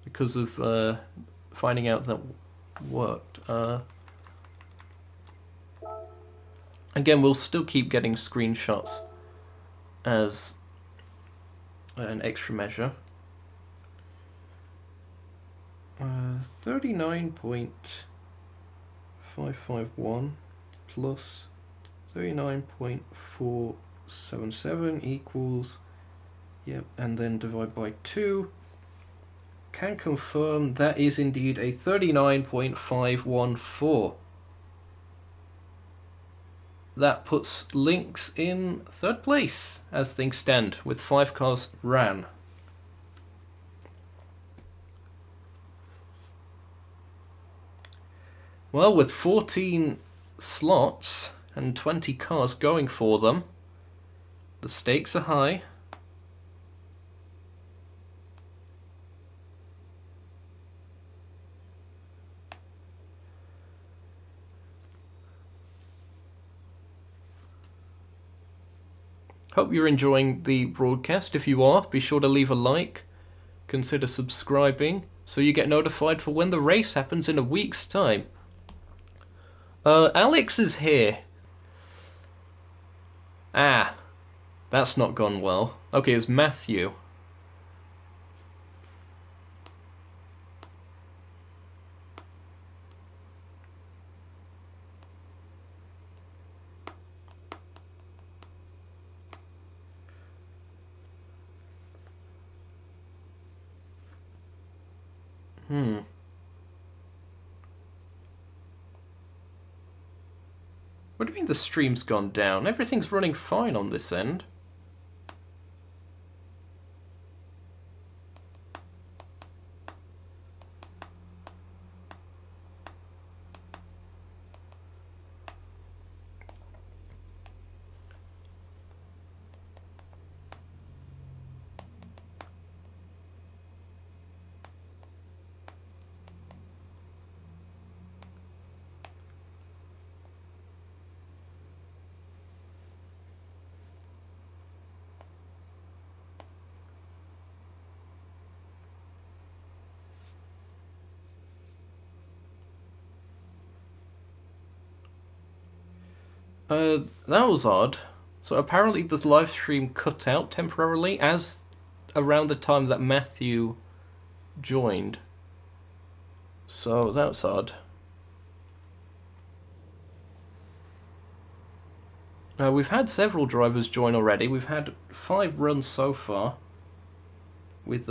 [SPEAKER 1] because of finding out that worked. Again, we'll still keep getting screenshots as an extra measure. 39.551 plus 39.477 equals, yep, and then divide by 2. Can confirm that is indeed a 39.514. That puts Lynx in 3rd place as things stand, with 5 cars ran. Well, with 14 slots and 20 cars going for them, the stakes are high. Hope you're enjoying the broadcast. If you are, be sure to leave a like, consider subscribing, so you get notified for when the race happens in a week's time. Alex is here. Ah, that's not gone well. Okay, it's Matthew. Hmm. What do you mean the stream's gone down? Everything's running fine on this end. That was odd. So apparently the live stream cut out temporarily as around the time that Matthew joined. So that's odd. We've had several drivers join already. We've had 5 runs so far, with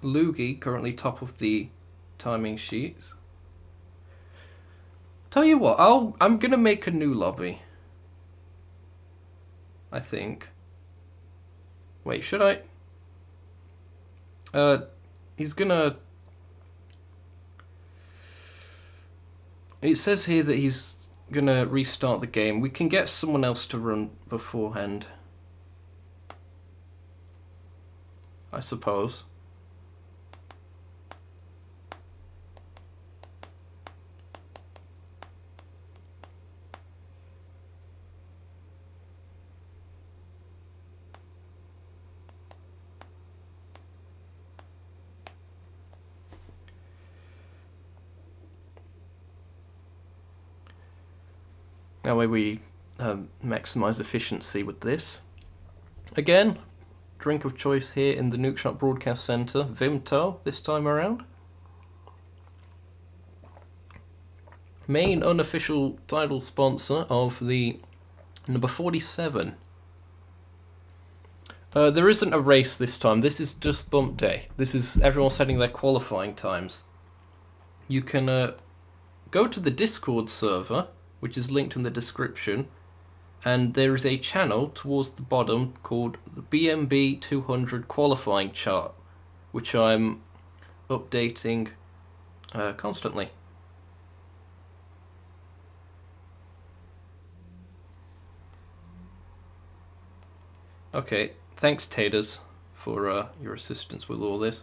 [SPEAKER 1] Loogie currently top of the timing sheets. Tell you what, I'm gonna make a new lobby. I think. Wait, should I? He's gonna. It says here that he's gonna restart the game. We can get someone else to run beforehand, I suppose. That way we maximise efficiency with this. Again, drink of choice here in the Nukeshot Broadcast Centre, Vimto this time around. Main unofficial title sponsor of the number 47. There isn't a race this time, this is just bump day. This is everyone setting their qualifying times. You can go to the Discord server, which is linked in the description, and there is a channel towards the bottom called the BMB 200 qualifying chart, which I'm updating constantly. Okay, thanks Taters for your assistance with all this.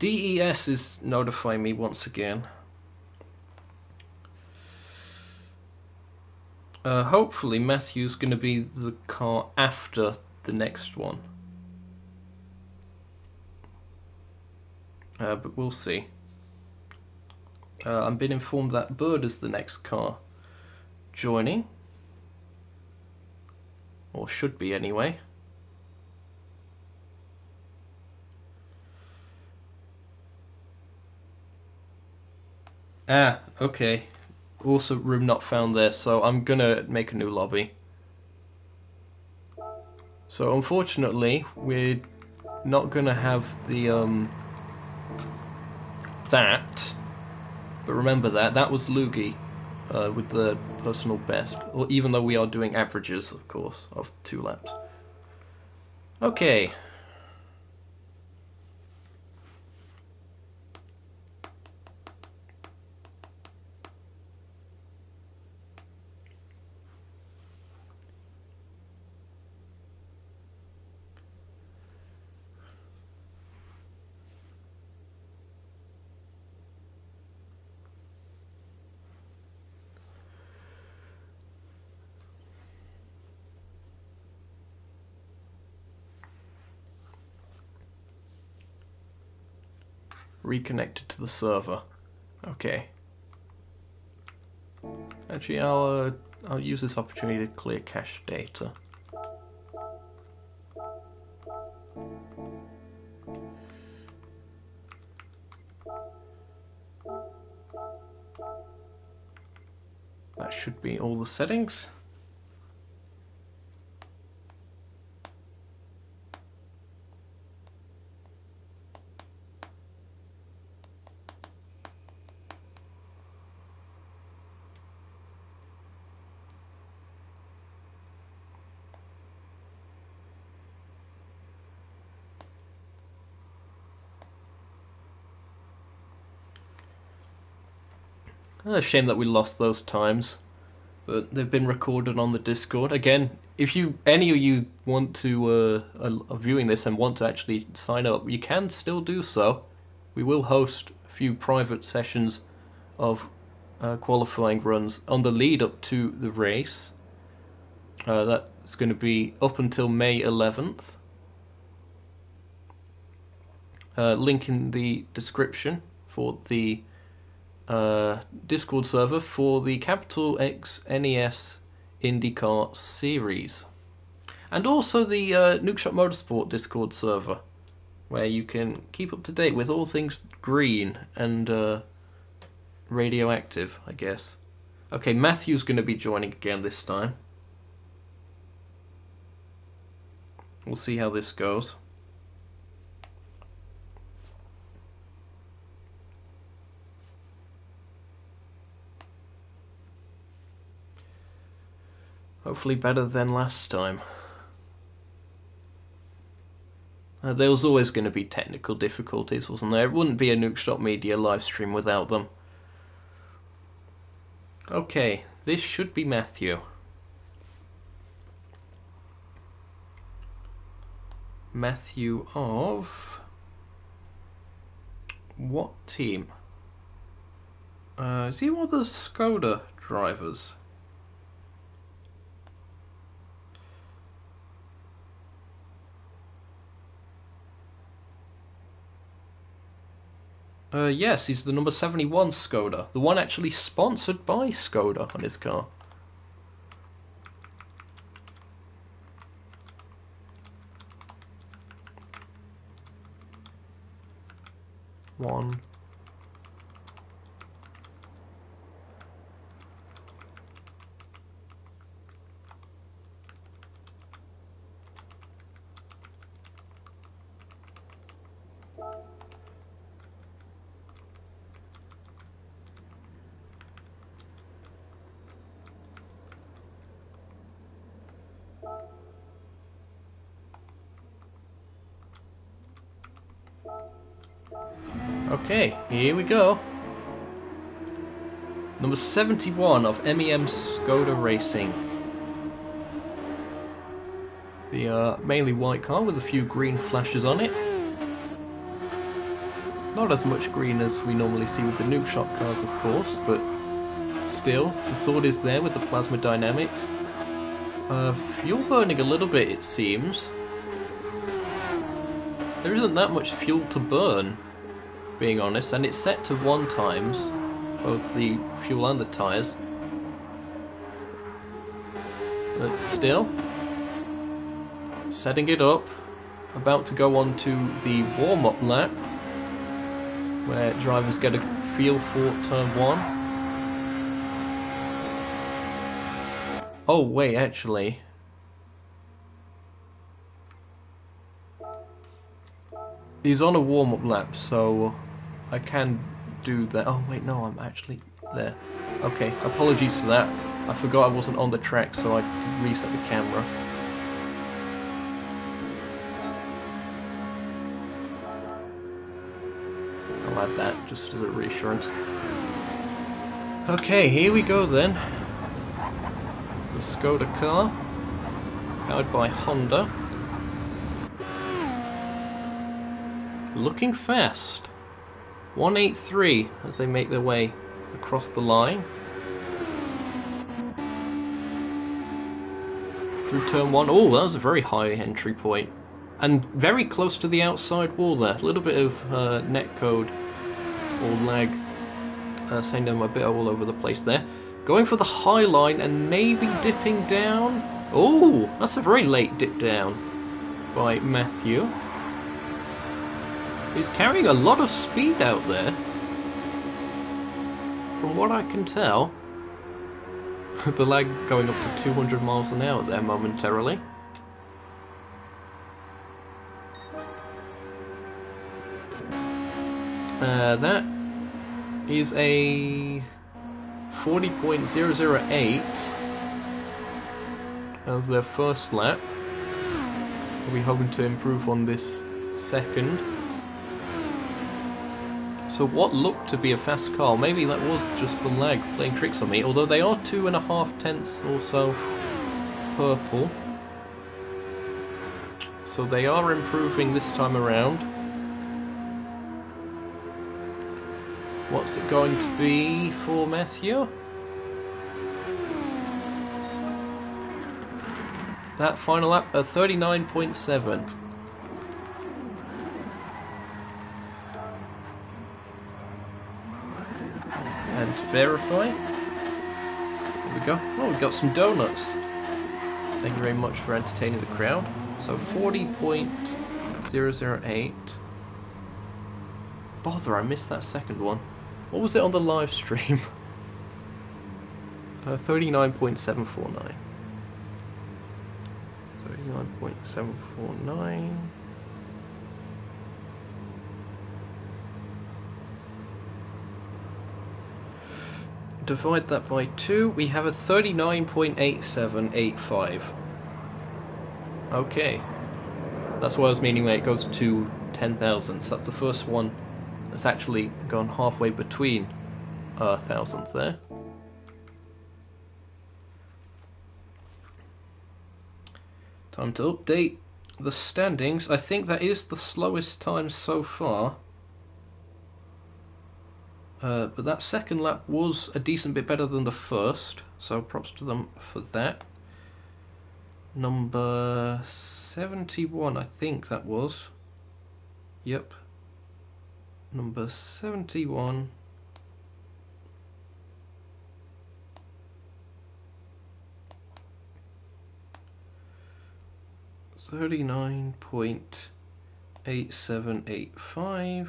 [SPEAKER 1] DES is notifying me once again. Hopefully Matthew's going to be the car after the next one. But we'll see. I've been informed that Bird is the next car joining. Or should be anyway. Ah, okay. Also room not found there, so I'm gonna make a new lobby. So unfortunately, we're not gonna have the that. But remember that was Loogie with the personal best. Or even though we are doing averages, of course, of 2 laps. Okay. Reconnected to the server. Okay. Actually, I'll use this opportunity to clear cache data. That should be all the settings. A shame that we lost those times, but they've been recorded on the Discord. Again, if any of you want to are viewing this and want to actually sign up, you can still do so. We will host a few private sessions of qualifying runs on the lead up to the race. That's going to be up until May 11th. Link in the description for the Discord server for the Capital X NES IndyCar series, and also the Nukeshot Motorsport Discord server, where you can keep up to date with all things green and radioactive, I guess. Okay, Matthew's going to be joining again this time. We'll see how this goes. Hopefully better than last time. There was always going to be technical difficulties, wasn't there? It wouldn't be a Nukeshot Media livestream without them. Okay, this should be Matthew. Matthew of... what team? Is he one of the Skoda drivers? Yes, he's the number 71 Skoda. The one actually sponsored by Skoda on his car. One. Okay, here we go. Number 71 of MEM Skoda Racing. The mainly white car with a few green flashes on it. Not as much green as we normally see with the Nukeshot cars, of course, but still, the thought is there with the plasma dynamics. Fuel burning a little bit, it seems. There isn't that much fuel to burn, being honest, and it's set to 1 times, both the fuel and the tyres. But still, setting it up, about to go on to the warm-up lap, where drivers get a feel for turn 1. Oh wait, actually... he's on a warm-up lap, so I can do that. Oh wait, no, I'm actually there. Okay, apologies for that. I forgot I wasn't on the track, so I could reset the camera. I'll add that just as a reassurance. Okay, here we go then. The Skoda car, powered by Honda. Looking fast. 183 as they make their way across the line. Through turn 1. Oh, that was a very high entry point. And very close to the outside wall there. A little bit of netcode or lag sending them a bit all over the place there. Going for the high line and maybe dipping down. Oh, that's a very late dip down by Matthew. He's carrying a lot of speed out there, from what I can tell. The lag going up to 200 miles an hour there momentarily. That is a 40.008 as their first lap. We'll be hoping to improve on this second. So what looked to be a fast car, maybe that was just the lag playing tricks on me, although they are 2.5 tenths or so purple. So they are improving this time around. What's it going to be for Matthew? That final lap, a 39.7. And to verify, here we go. Oh, we've got some donuts. Thank you very much for entertaining the crowd. So 40.008. Bother, I missed that second one. What was it on the live stream? 39.749. 39.749. Divide that by 2, we have a 39.8785. Okay. That's what I was meaning when it goes to 10,000. So that's the first one that's actually gone halfway between a thousandth there. Time to update the standings. I think that is the slowest time so far. But that second lap was a decent bit better than the first, so props to them for that. Number 71, I think that was. Yep. Number 71. $39.8785.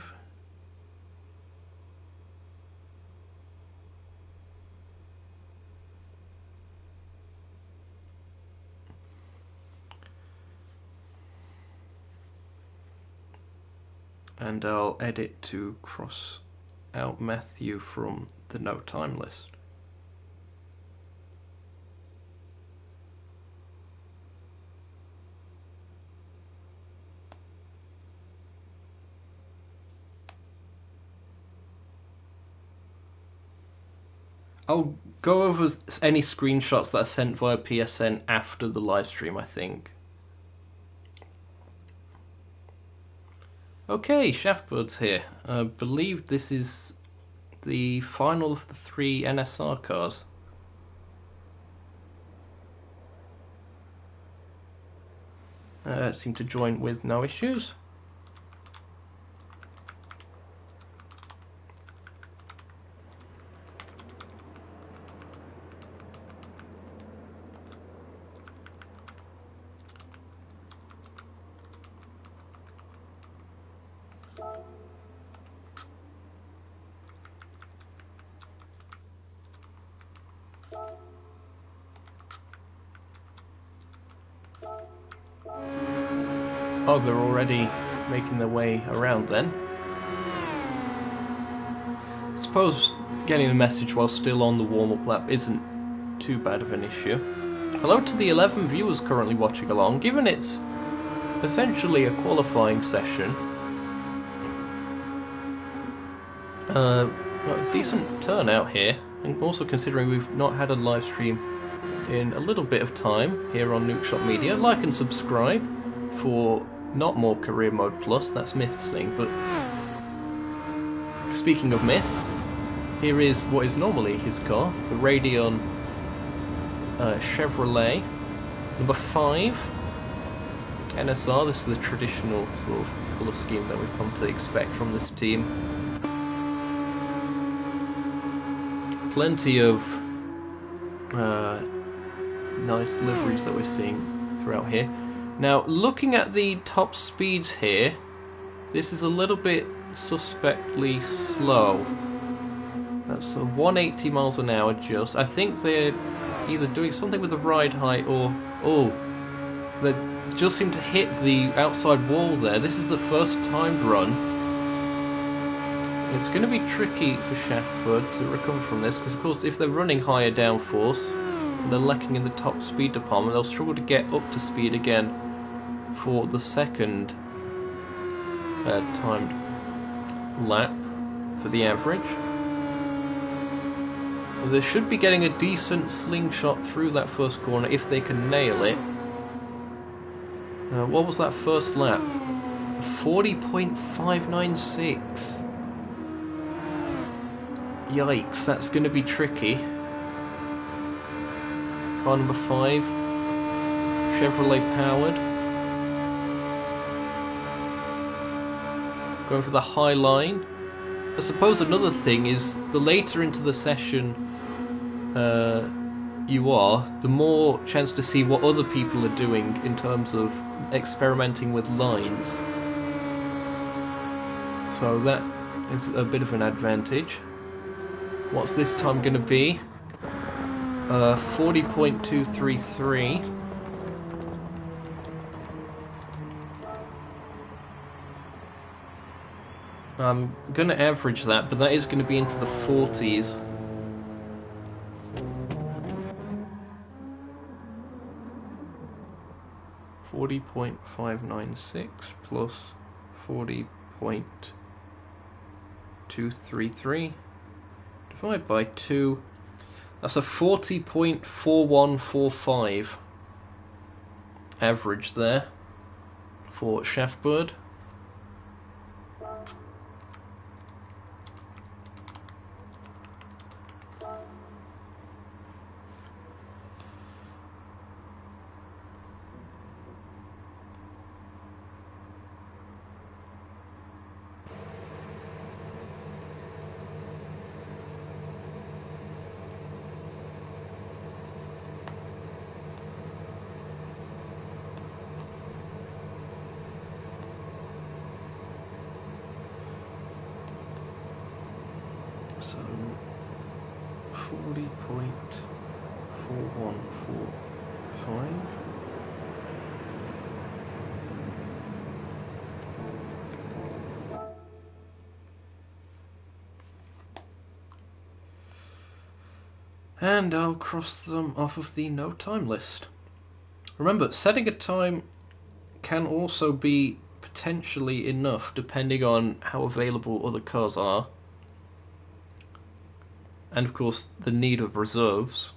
[SPEAKER 1] And I'll edit to cross out Matthew from the no time list. I'll go over any screenshots that are sent via PSN after the live stream, I think. Okay, Shaftbird's here. I believe this is the final of the 3 NSR cars. Seem to join with no issues. Oh, they're already making their way around then. I suppose getting the message while still on the warm-up lap isn't too bad of an issue. Hello to the 11 viewers currently watching along. Given it's essentially a qualifying session, a decent turnout here, and also considering we've not had a live stream in a little bit of time here on Nukeshot Media. Like and subscribe for not more Career Mode Plus, that's Myth's thing, but speaking of Myth, here is what is normally his car, the Radeon Chevrolet, number 5, NSR. This is the traditional sort of colour scheme that we've come to expect from this team. Plenty of nice liveries that we're seeing throughout here. Now, looking at the top speeds here, this is a little bit suspectly slow. That's 180 miles an hour just. I think they're either doing something with the ride height or... oh, they just seem to hit the outside wall there. This is the first timed run. It's going to be tricky for Shaftbird to recover from this, because of course if they're running higher downforce and they're lacking in the top speed department, they'll struggle to get up to speed again for the second timed lap. for the average. Well, they should be getting a decent slingshot through that first corner if they can nail it. What was that first lap? 40.596. Yikes, that's going to be tricky. Car number 5, Chevrolet powered. Going for the high line. I suppose another thing is the later into the session you are, the more chance to see what other people are doing in terms of experimenting with lines. So that is a bit of an advantage. What's this time going to be? 40.233. I'm going to average that, but that is going to be into the 40s. .596 plus 40.233 divided by 2. That's a 40.4145 average there for Shaftbird. So 40.4145. And I'll cross them off of the no time list. Remember, setting a time can also be potentially enough depending on how available other cars are. And of course the need of reserves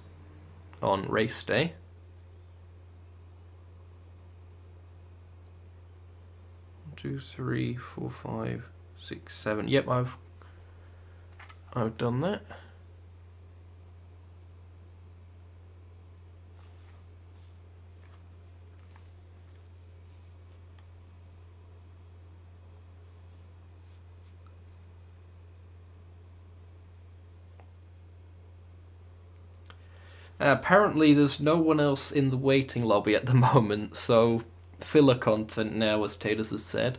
[SPEAKER 1] on race day. One, 2, 3, 4, 5, 6, 7. Yep, I've done that. Apparently there's no one else in the waiting lobby at the moment, so filler content now, as Tatus has said.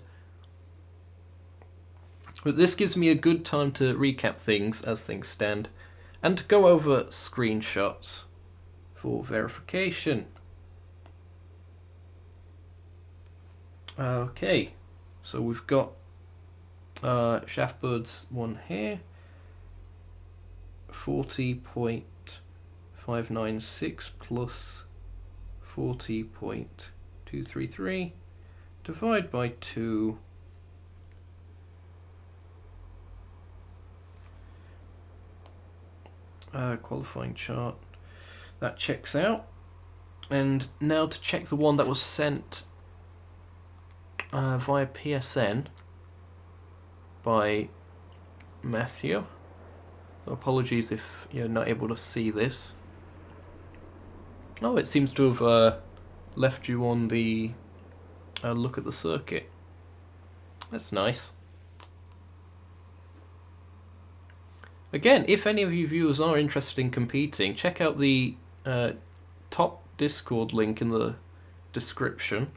[SPEAKER 1] But this gives me a good time to recap things as things stand, and to go over screenshots for verification. Okay, so we've got Shaftbird's one here, 40.596 plus 40.233 divide by 2. Qualifying chart. That checks out. And now to check the one that was sent via PSN by Matthew. Apologies if you're not able to see this. Oh, it seems to have left you on the look at the circuit. That's nice. Again, if any of you viewers are interested in competing, check out the top Discord link in the description.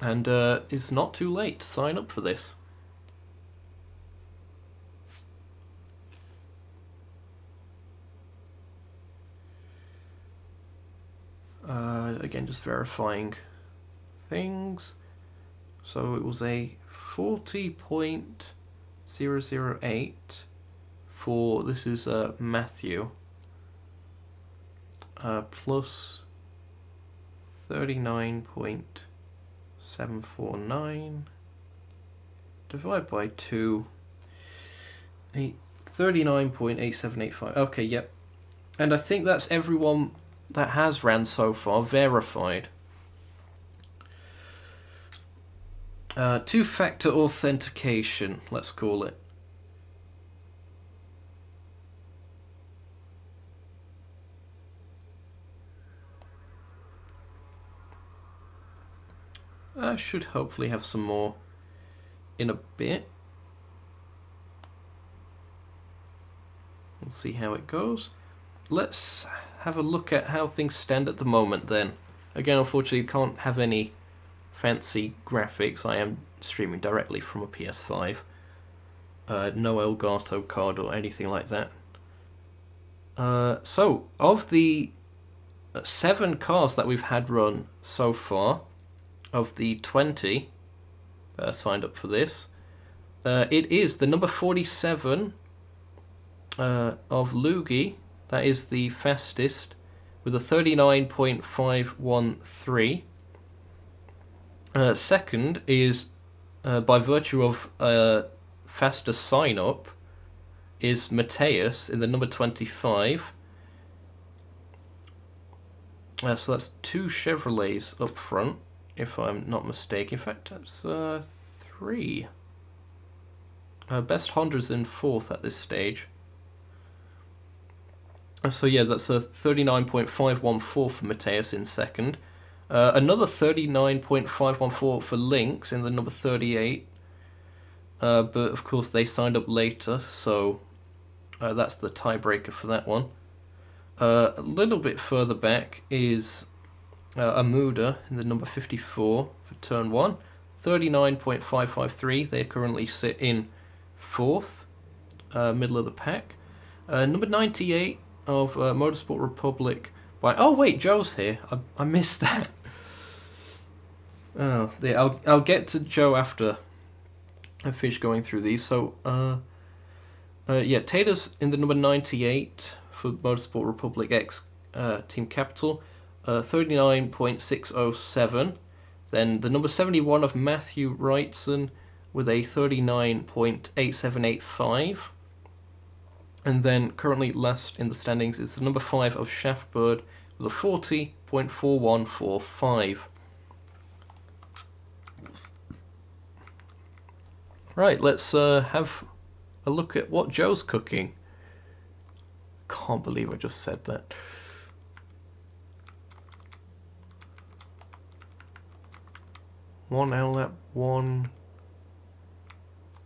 [SPEAKER 1] And it's not too late to sign up for this. Again, just verifying things. So it was a 40.008 for, this is Matthew, plus 39.7 749 divide by 2, 39.8785. Okay, yep. And I think that's everyone that has ran so far verified. Two-factor authentication, let's call it. I should hopefully have some more in a bit. We'll see how it goes. Let's have a look at how things stand at the moment then. Again, unfortunately, can't have any fancy graphics. I am streaming directly from a PS5. No Elgato card or anything like that. So, of the 7 cars that we've had run so far, of the 20 that are signed up for this, it is the number 47 of Lugi. That is the fastest with a 39.513. Second is, by virtue of faster sign up, is Mateus in the number 25. So that's 2 Chevrolets up front, if I'm not mistaken. In fact, that's 3. Best Honda's in 4th at this stage. So yeah, that's a 39.514 for Mateus in 2nd. Another 39.514 for Lynx in the number 38. But of course they signed up later, so that's the tiebreaker for that one. A little bit further back is Amuda in the number 54 for turn 1. 39.553. They currently sit in 4th, middle of the pack. Number 98 of Motorsport Republic by... Oh wait, Joe's here. I missed that. Oh, yeah, I'll get to Joe after I finish going through these. So, yeah, Taylor's in the number 98 for Motorsport Republic X Team Capital, 39.607. Then the number 71 of Matthew Wrightson with a 39.8785. And then currently last in the standings is the number 5 of Shaftbird with a 40.4145. Right, let's have a look at what Joe's cooking. Can't believe I just said that. One L lap, one...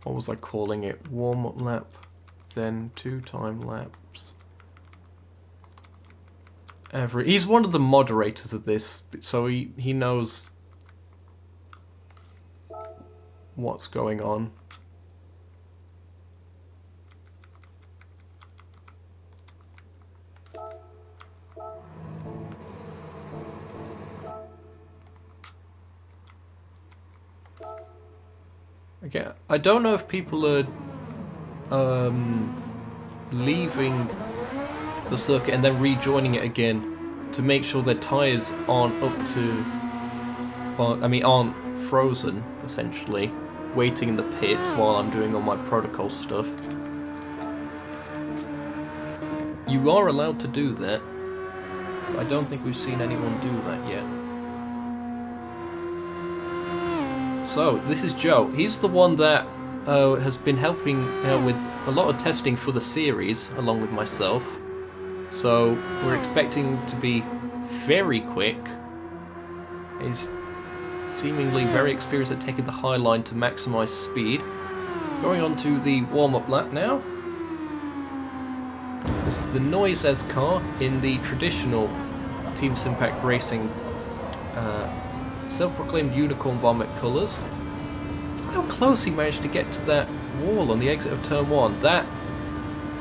[SPEAKER 1] What was I calling it? Warm-up lap, then 2 time laps. He's one of the moderators of this, so he knows what's going on. Okay, I don't know if people are leaving the circuit and then rejoining it again to make sure their tyres aren't aren't frozen, essentially, waiting in the pits while I'm doing all my protocol stuff. You are allowed to do that, but I don't think we've seen anyone do that yet. So, this is Joe. He's the one that has been helping with a lot of testing for the series, along with myself. So, we're expecting to be very quick. He's seemingly very experienced at taking the high line to maximise speed. Going on to the warm-up lap now. This is the Noise car in the traditional Team Simpac Racing self-proclaimed unicorn vomit colours. Look how close he managed to get to that wall on the exit of turn 1. That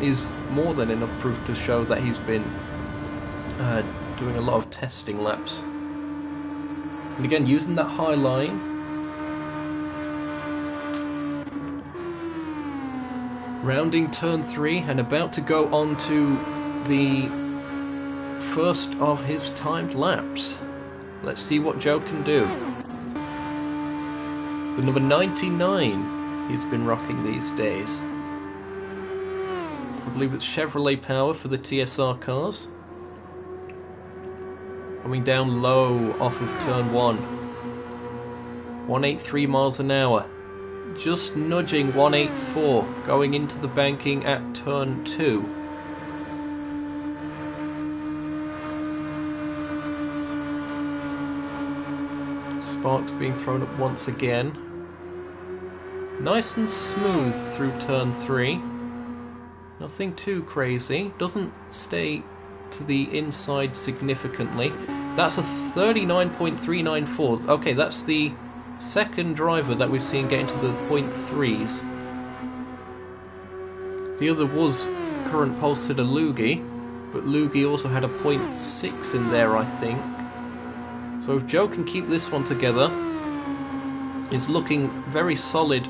[SPEAKER 1] is more than enough proof to show that he's been doing a lot of testing laps. And again, using that high line. Rounding turn 3 and about to go on to the first of his timed laps. Let's see what Joe can do. The number 99 he's been rocking these days. I believe it's Chevrolet power for the TSR cars. Coming down low off of turn 1. 183 miles an hour. Just nudging 184 going into the banking at turn 2. Sparks being thrown up once again. Nice and smooth through turn 3. Nothing too crazy. Doesn't stay to the inside significantly. That's a 39.394. Okay, that's the second driver that we've seen get into the .3s. The other was current pole sitter Loogie, but Loogie also had a .6 in there, I think. So if Joe can keep this one together, it's looking very solid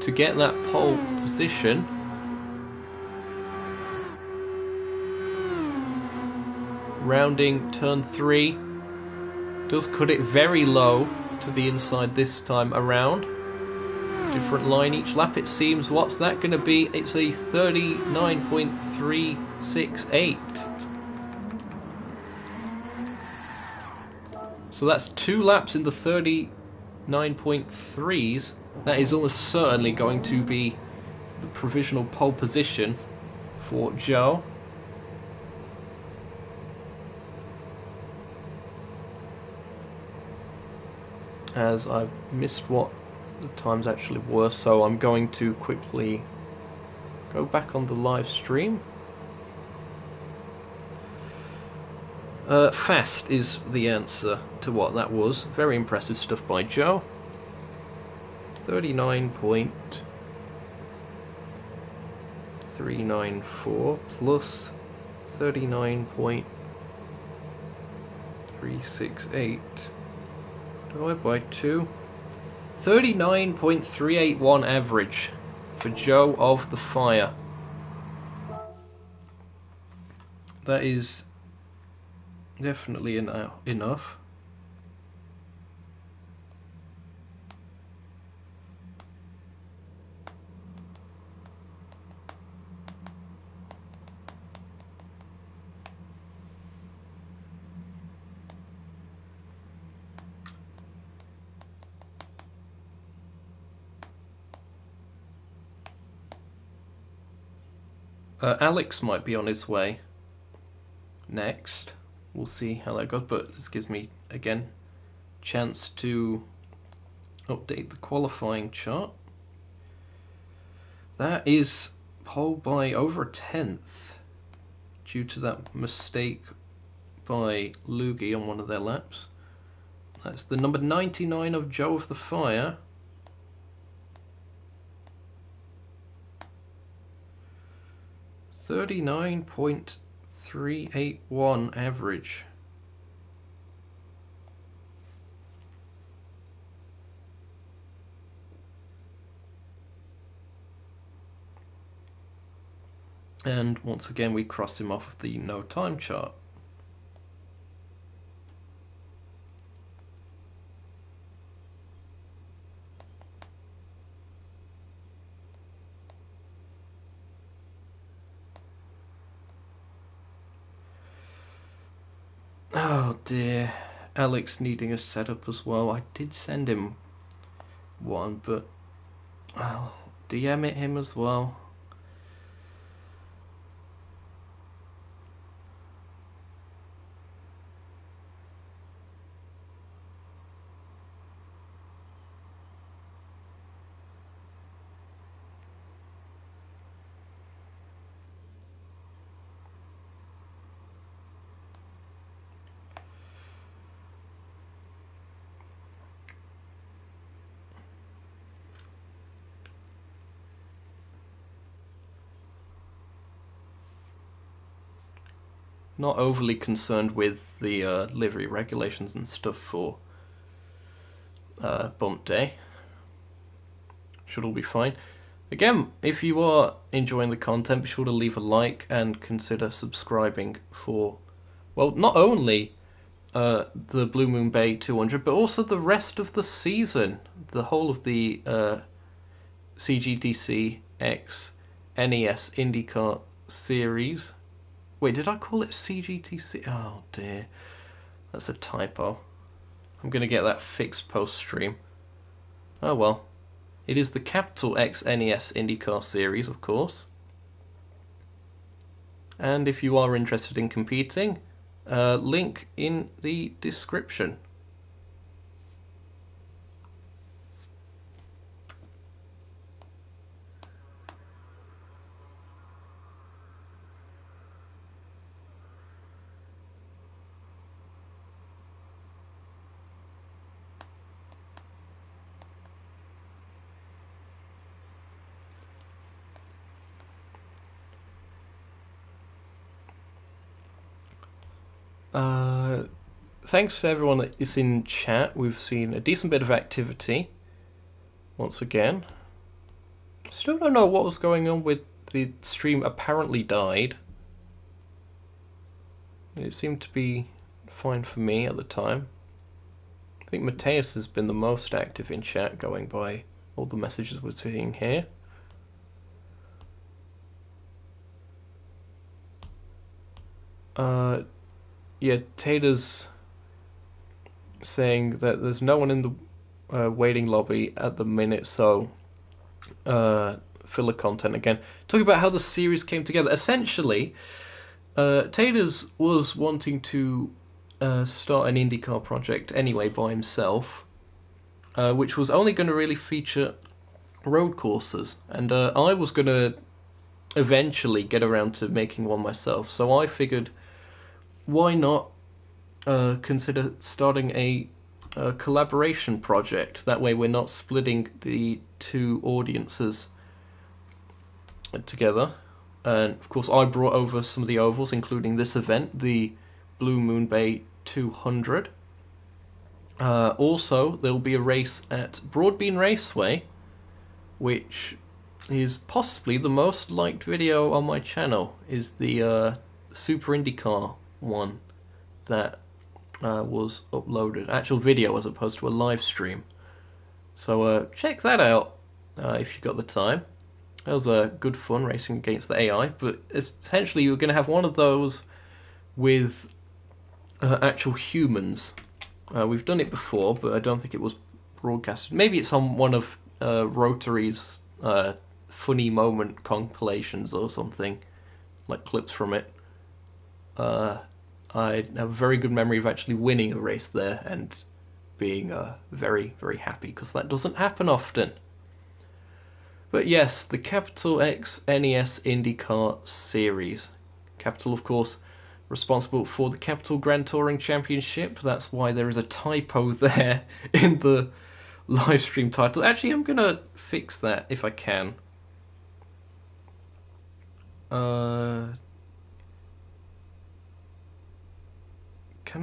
[SPEAKER 1] to get that pole position. Rounding turn 3, does cut it very low to the inside this time around. Different line each lap it seems. What's that going to be? It's a 39.368. So that's 2 laps in the 39.3s. That is almost certainly going to be the provisional pole position for Joe. As I've missed what the times actually were, so I'm going to quickly go back on the live stream. Fast is the answer to what that was. Very impressive stuff by Joe. 39.394 plus 39.368 divided by 2. 39.381 average for Joe of the Fire. That is definitely enough. Alex might be on his way next. We'll see how that goes, but this gives me, again, chance to update the qualifying chart. That is pole by over a tenth due to that mistake by Loogie on one of their laps. That's the number 99 of Joe of the Fire. .381 average. And once again we crossed him off the no time chart. Oh dear, Alex needing a setup as well. I did send him one, but I'll DM it him as well. Not overly concerned with the livery regulations and stuff for bump day. Should all be fine. Again, if you are enjoying the content, be sure to leave a like and consider subscribing for, well, not only the Blue Moon Bay 200, but also the rest of the season, the whole of the CGTC X NES IndyCar series. Wait, did I call it CGTC? Oh dear, that's a typo. I'm gonna get that fixed post stream. Oh well. It is the capital X NES IndyCar series, of course. And if you are interested in competing, link in the description. Thanks to everyone that is in chat. We've seen a decent bit of activity once again. Still don't know what was going on with the stream. Apparently died. It seemed to be fine for me at the time. I think Mateus has been the most active in chat, going by all the messages we're seeing here. Yeah, Tater's saying that there's no one in the waiting lobby at the minute, so filler content again. Talking about how the series came together. Essentially, Tater's was wanting to start an IndyCar project anyway by himself, which was only going to really feature road courses, and I was going to eventually get around to making one myself. So I figured, why not consider starting a collaboration project? That way we're not splitting the two audiences together. And of course I brought over some of the ovals, including this event, the Blue Moon Bay 200. Also, there'll be a race at Broadbean Raceway, which is possibly the most liked video on my channel, is the Super IndyCar one that was uploaded, actual video as opposed to a live stream. So check that out if you got the time. That was good fun racing against the AI, but essentially you're going to have one of those with actual humans. We've done it before, but I don't think it was broadcasted. Maybe it's on one of Rotary's funny moment compilations or something, like clips from it. I have a very good memory of actually winning a race there and being very, very happy, because that doesn't happen often. But yes, the Capital X NES IndyCar Series. Capital, of course, responsible for the Capital Grand Touring Championship. That's why there is a typo there in the live stream title. Actually, I'm going to fix that if I can. Can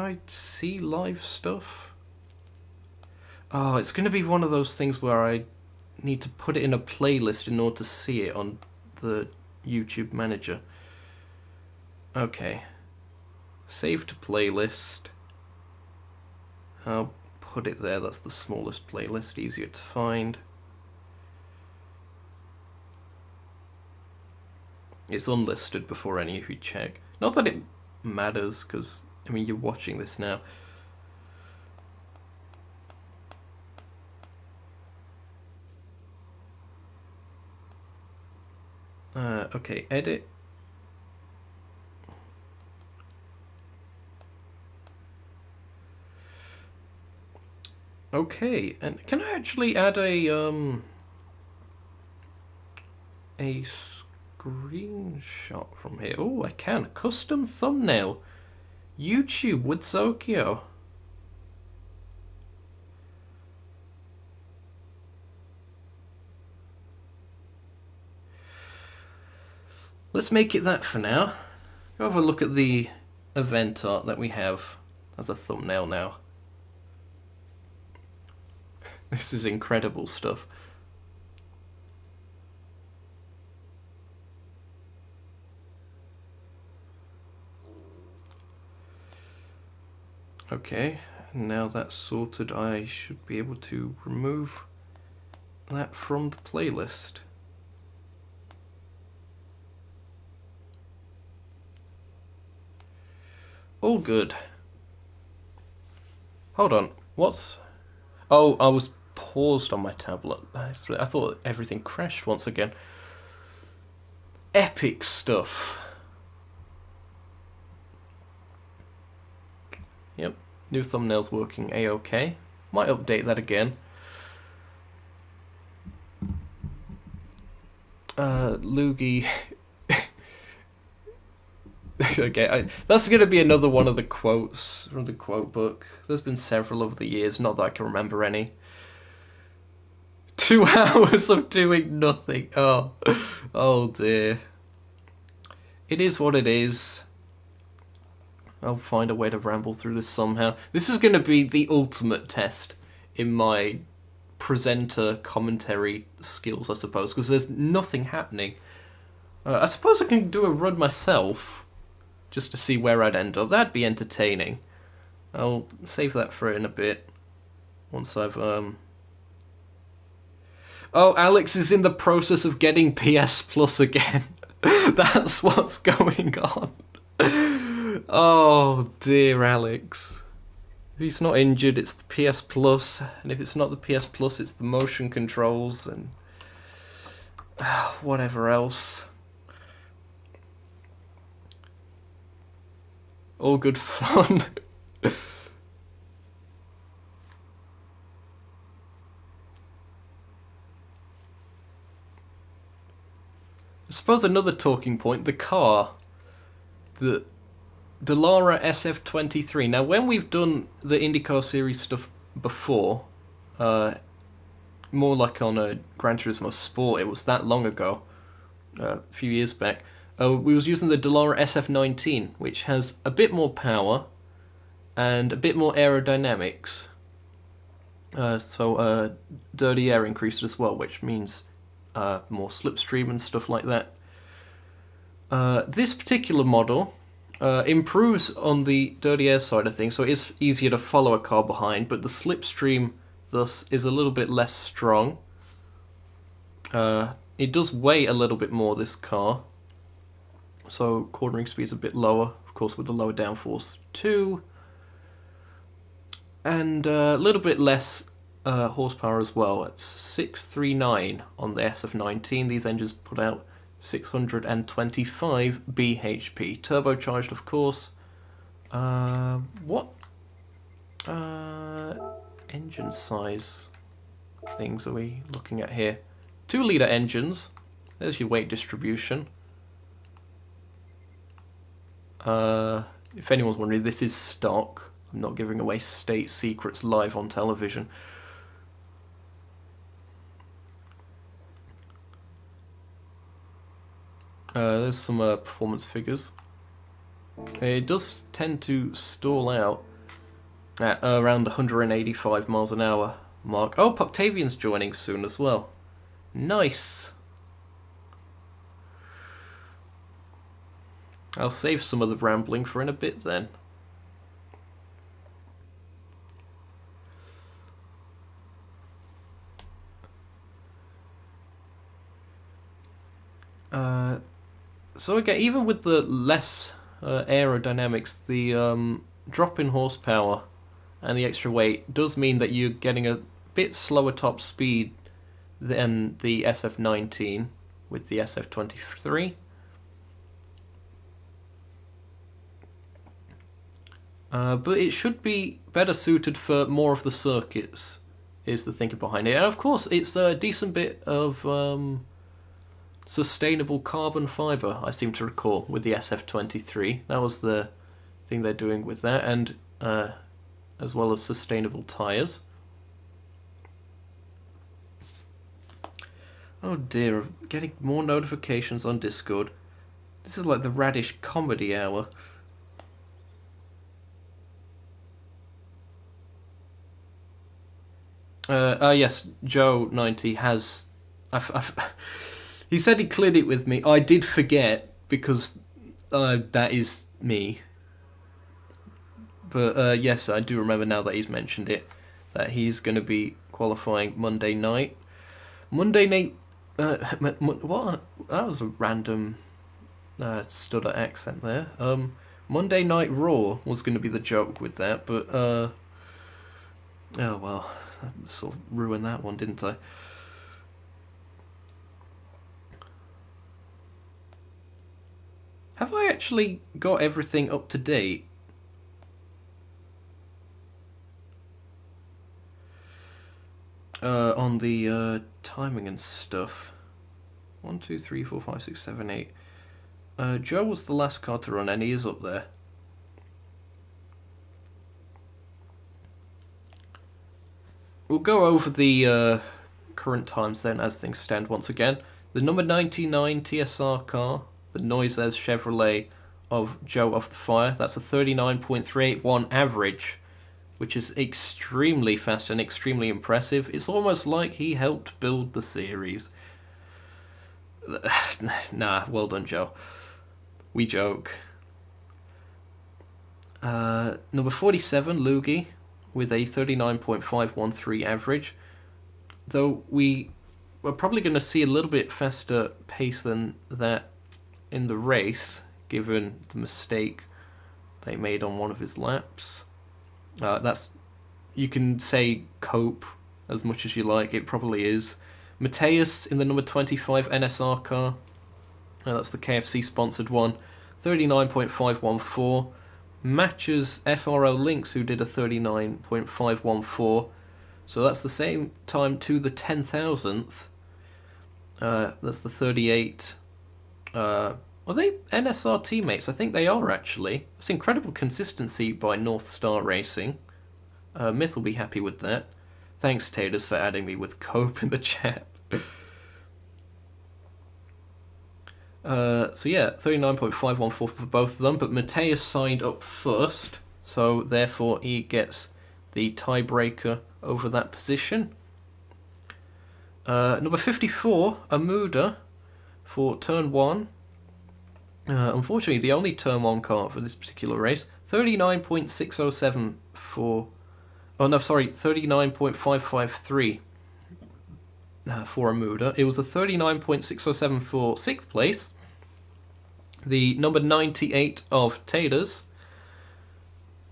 [SPEAKER 1] I see live stuff? Oh, it's going to be one of those things where I need to put it in a playlist in order to see it on the YouTube manager. Okay. Save to playlist. I'll put it there. That's the smallest playlist, easier to find. It's unlisted before any of you check. Not that it matters, because, I mean, you're watching this now. Okay, edit. Okay, and can I actually add a screenshot from here? Oh, I can. Custom thumbnail. YouTube with Zokyo. Let's make it that for now. Go have a look at the event art that we have as a thumbnail now. This is incredible stuff. Okay, now that's sorted, I should be able to remove that from the playlist. All good. Hold on, what's... Oh, I was paused on my tablet. I thought everything crashed once again. Epic stuff. Yep, new thumbnail's working a-okay. Might update that again. Loogie. Okay, that's going to be another one of the quotes from the quote book. There's been several over the years, not that I can remember any. 2 hours of doing nothing. Oh dear. It is what it is. I'll find a way to ramble through this somehow. This is going to be the ultimate test in my presenter commentary skills, I suppose, because there's nothing happening. I suppose I can do a run myself, just to see where I'd end up. That'd be entertaining. I'll save that for in a bit. Once I've, Oh, Alex is in the process of getting PS Plus again. That's what's going on. Oh, dear Alex. If he's not injured, it's the PS Plus. And if it's not the PS Plus, it's the motion controls and... whatever else. All good fun. I suppose another talking point, the car. The Dallara SF23. Now, when we've done the IndyCar series stuff before, more like on a Gran Turismo Sport, it was that long ago, a few years back, we was using the Dallara SF19, which has a bit more power and a bit more aerodynamics. So dirty air increased as well, which means more slipstream and stuff like that. This particular model improves on the dirty air side of things, so it is easier to follow a car behind, but the slipstream thus is a little bit less strong. It does weigh a little bit more, this car, so cornering speed's a bit lower, of course with the lower downforce too, and a little bit less horsepower as well. It's 639 on the SF19. These engines put out 625 bhp, turbocharged of course. What engine size things are we looking at here? 2-litre engines. There's your weight distribution. If anyone's wondering, this is stock. I'm not giving away state secrets live on television. There's some performance figures. It does tend to stall out at around 185 miles an hour mark. Oh, Octavian's joining soon as well. Nice. I'll save some of the rambling for in a bit then. So again, even with the less aerodynamics, the drop in horsepower and the extra weight does mean that you're getting a bit slower top speed than the SF19 with the SF23. But it should be better suited for more of the circuits, is the thinking behind it. And of course, it's a decent bit of sustainable carbon fibre, I seem to recall, with the SF23. That was the thing they're doing with that, and as well as sustainable tyres. Oh dear, I'm getting more notifications on Discord. This is like the Radish comedy hour. Yes, Joe90 has... he said he cleared it with me. I did forget, because that is me. But yes, I do remember now that he's mentioned it, that he's going to be qualifying Monday night. Monday night. What? That was a random stutter accent there. Monday Night Raw was going to be the joke with that, but oh well, I sort of ruined that one, didn't I? Have I actually got everything up to date? On the timing and stuff. 1, 2, 3, 4, 5, 6, 7, 8. Joe was the last car to run, and he is up there. We'll go over the current times then as things stand once again. The number 99 TSR car, the Noises Chevrolet of Joe of the Fire, that's a 39.381 average, which is extremely fast and extremely impressive. It's almost like he helped build the series. Nah, well done, Joe. We joke. Number 47, Loogie, with a 39.513 average. Though we're probably going to see a little bit faster pace than that in the race, given the mistake they made on one of his laps. You can say cope as much as you like, it probably is. Mateus in the number 25 NSR car, that's the KFC sponsored one, 39.514. Matches FRO Lynx, who did a 39.514. So that's the same time to the 10,000th. That's the 38. Are they NSR teammates? I think they are, actually. It's incredible consistency by North Star Racing. Myth will be happy with that. Thanks, Taters, for adding me with Cope in the chat. So yeah, 39.514 for both of them, but Mateus signed up first, so therefore he gets the tiebreaker over that position. Number 54, Amuda, for turn 1. Unfortunately, the only turn 1 car for this particular race, 39.607 for... Oh no, sorry, 39.553 for Amuda. It was a 39.607 for 6th place. The number 98 of Taters,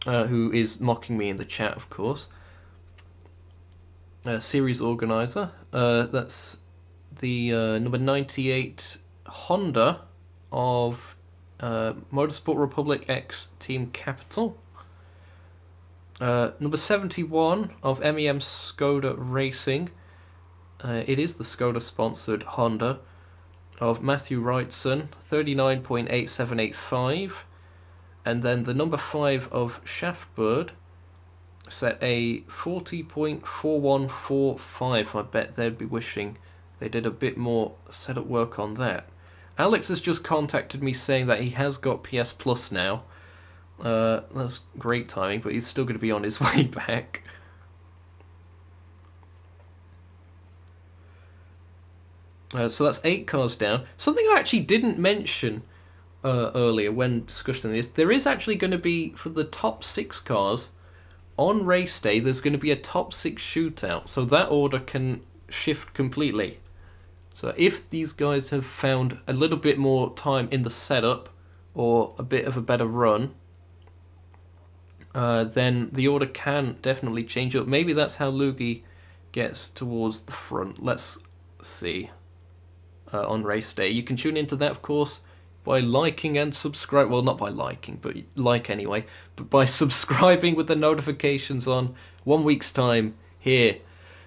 [SPEAKER 1] who is mocking me in the chat, of course. Series organizer. That's the number 98 Honda of Motorsport Republic X Team Capital. Number 71 of MEM Skoda Racing. It is the Skoda sponsored Honda of Matthew Wrightson, 39.8785. And then the number 5 of Shaftbird set a 40.4145. I bet they'd be wishing they did a bit more setup work on that. Alex has just contacted me saying that he has got PS Plus now. That's great timing, but he's still going to be on his way back. So that's 8 cars down. Something I actually didn't mention earlier when discussing this, there is actually going to be, for the top 6 cars, on race day, there's going to be a top 6 shootout. So that order can shift completely. So if these guys have found a little bit more time in the setup, or a bit of a better run, then the order can definitely change up. Maybe that's how Lugi gets towards the front. Let's see. On race day, you can tune into that, of course, by liking and subscribe. Well, not by liking, but like anyway. But by subscribing with the notifications on 1 week's time here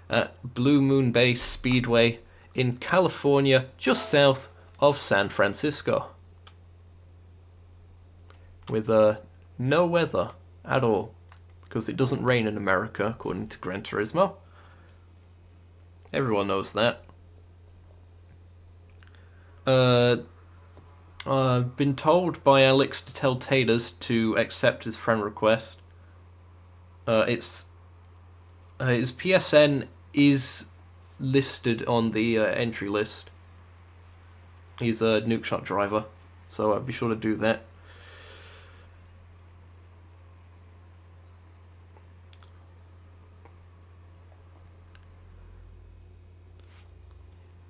[SPEAKER 1] at Blue Moon Base Speedway in California, just south of San Francisco, with no weather at all, because it doesn't rain in America, according to Gran Turismo. Everyone knows that. I've been told by Alex to tell Taters to accept his friend request. His PSN is listed on the entry list. He's a Nukeshot driver, so I'll be sure to do that.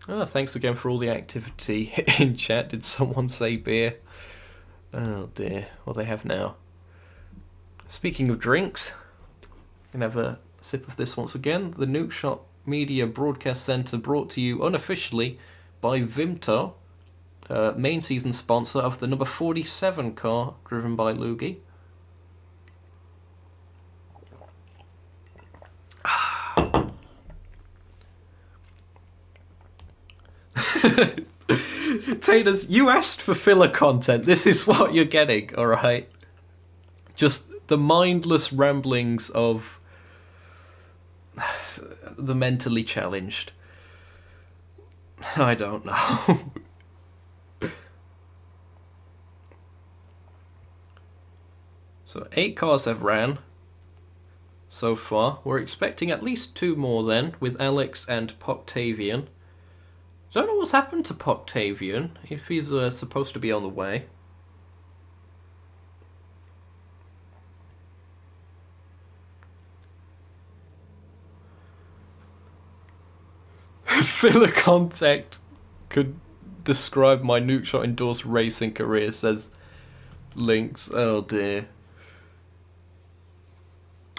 [SPEAKER 1] Oh, thanks again for all the activity in chat. Did someone say beer? Oh dear, what they have now. Speaking of drinks, can have a sip of this once again. The Nukeshot Media Broadcast Centre brought to you unofficially by Vimto, main season sponsor of the number 47 car driven by Loogie. Taters, you asked for filler content. This is what you're getting, alright? Just the mindless ramblings of the mentally challenged. I don't know. So 8 cars have ran so far. We're expecting at least 2 more then, with Alex and Poctavian. Don't know what's happened to Poctavian, if he's supposed to be on the way. Filler contact could describe my Nukeshot endorsed racing career, says Lynx. Oh dear.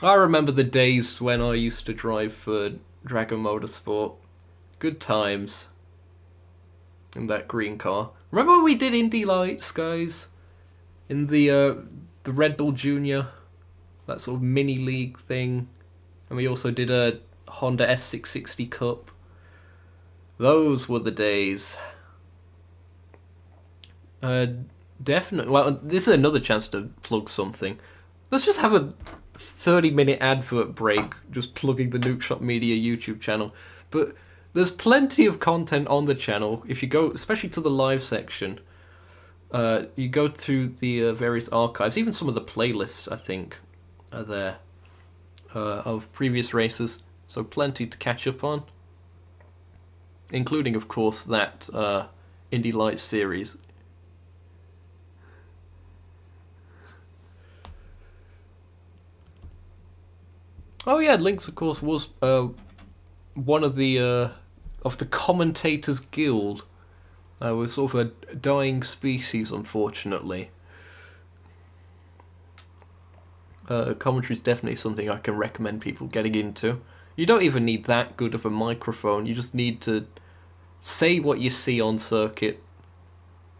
[SPEAKER 1] I remember the days when I used to drive for Dragon Motorsport. Good times. In that green car. Remember when we did Indy Lights, guys? In the Red Bull Junior, that sort of mini league thing, and we also did a Honda S660 Cup. Those were the days. Definitely. Well, this is another chance to plug something. Let's just have a 30-minute advert break, just plugging the Nukeshot Media YouTube channel. But there's plenty of content on the channel. If you go, especially to the live section, you go through the various archives, even some of the playlists, I think, are there, of previous races. So plenty to catch up on. Including, of course, that Indy Lights series. Oh yeah, Lynx, of course, was one of the Commentators Guild. We're sort of a dying species, unfortunately. Commentary is definitely something I can recommend people getting into. You don't even need that good of a microphone. You just need to say what you see on circuit,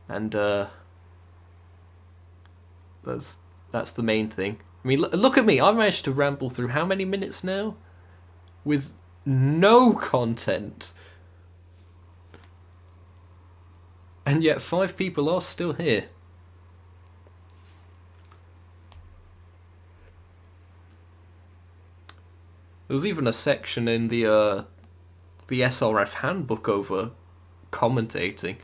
[SPEAKER 1] and that's the main thing. I mean, look at me. I managed to ramble through how many minutes now? With no content. And yet 5 people are still here. There was even a section in the SRF handbook over commentating.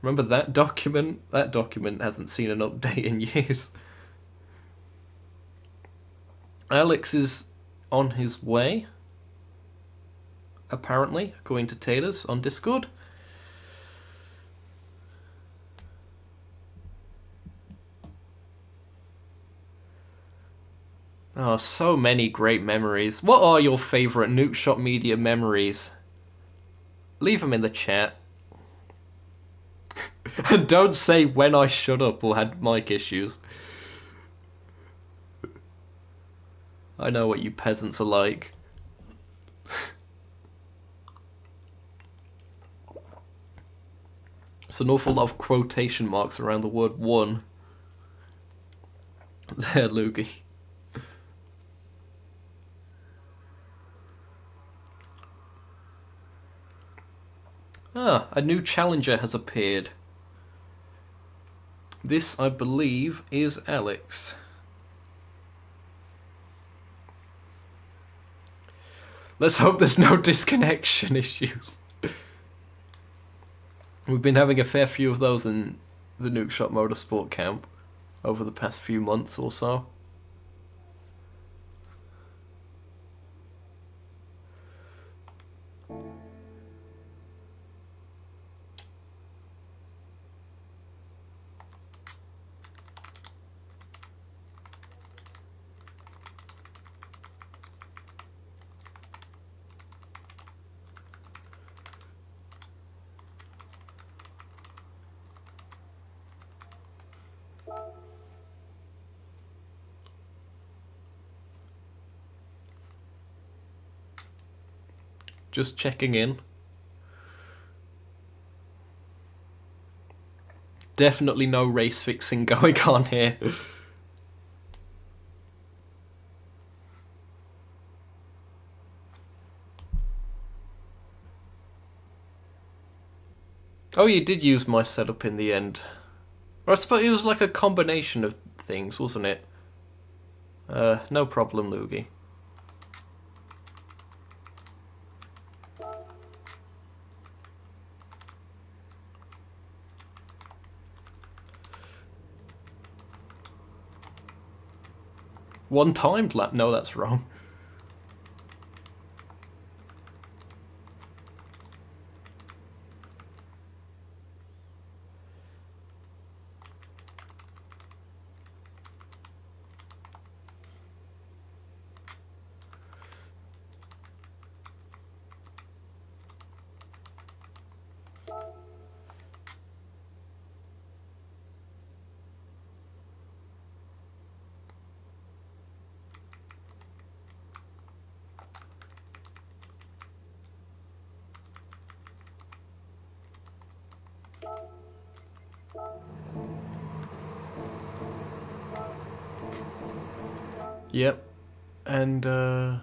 [SPEAKER 1] Remember that document? That document hasn't seen an update in years. Alex is on his way, apparently, according to Taters on Discord. Oh, so many great memories. What are your favourite Nukeshot Media memories? Leave them in the chat. And don't say when I shut up or had mic issues. I know what you peasants are like. There's an awful lot of quotation marks around the word one. There, Loogie. Ah, a new challenger has appeared. This, I believe, is Alex. Let's hope there's no disconnection issues. We've been having a fair few of those in the Nukeshot Motorsport camp over the past few months or so. Just checking in. Definitely no race fixing going on here. Oh, you did use my setup in the end. Or I suppose it was like a combination of things, wasn't it? No problem, Loogie. One timed lap? No, that's wrong. Yep. And, no,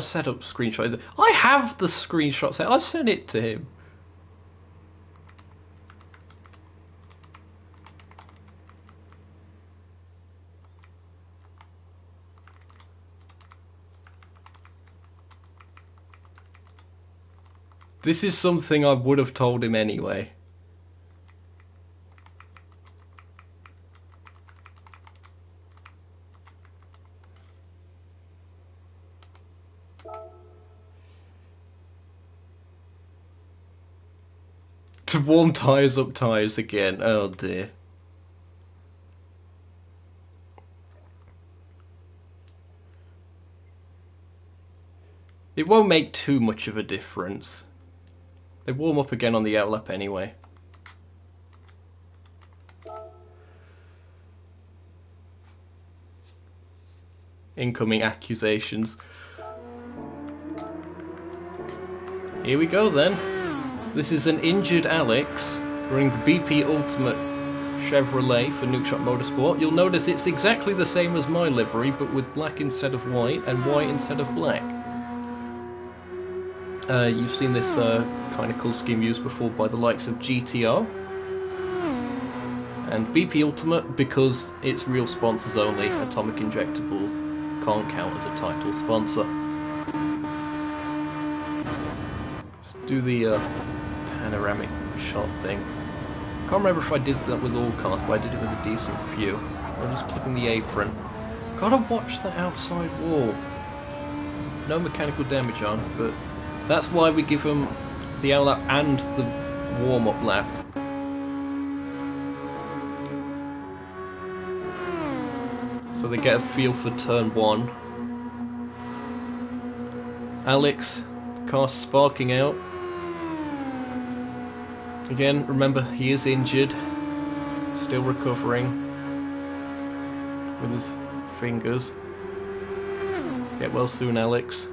[SPEAKER 1] setup screenshot. I have the screenshot set. I sent it to him. This is something I would have told him anyway. To warm tyres up tyres again. Oh dear. It won't make too much of a difference. They warm up again on the outlap anyway. Incoming accusations. Here we go then. This is an injured Alex running the BP Ultimate Chevrolet for Nukeshot Motorsport. You'll notice it's exactly the same as my livery, but with black instead of white and white instead of black. You've seen this kind of cool scheme used before by the likes of GTO. And BP Ultimate, because it's real sponsors only, Atomic Injectables can't count as a title sponsor. Let's do the panoramic shot thing. Can't remember if I did that with all cars, but I did it with a decent few. I'm just clipping the apron. Gotta watch the outside wall. No mechanical damage on, but that's why we give them the outlap and the warm-up lap. So they get a feel for turn one. Alex, car sparking out. Again, remember, he is injured. Still recovering with his fingers. Get well soon, Alex.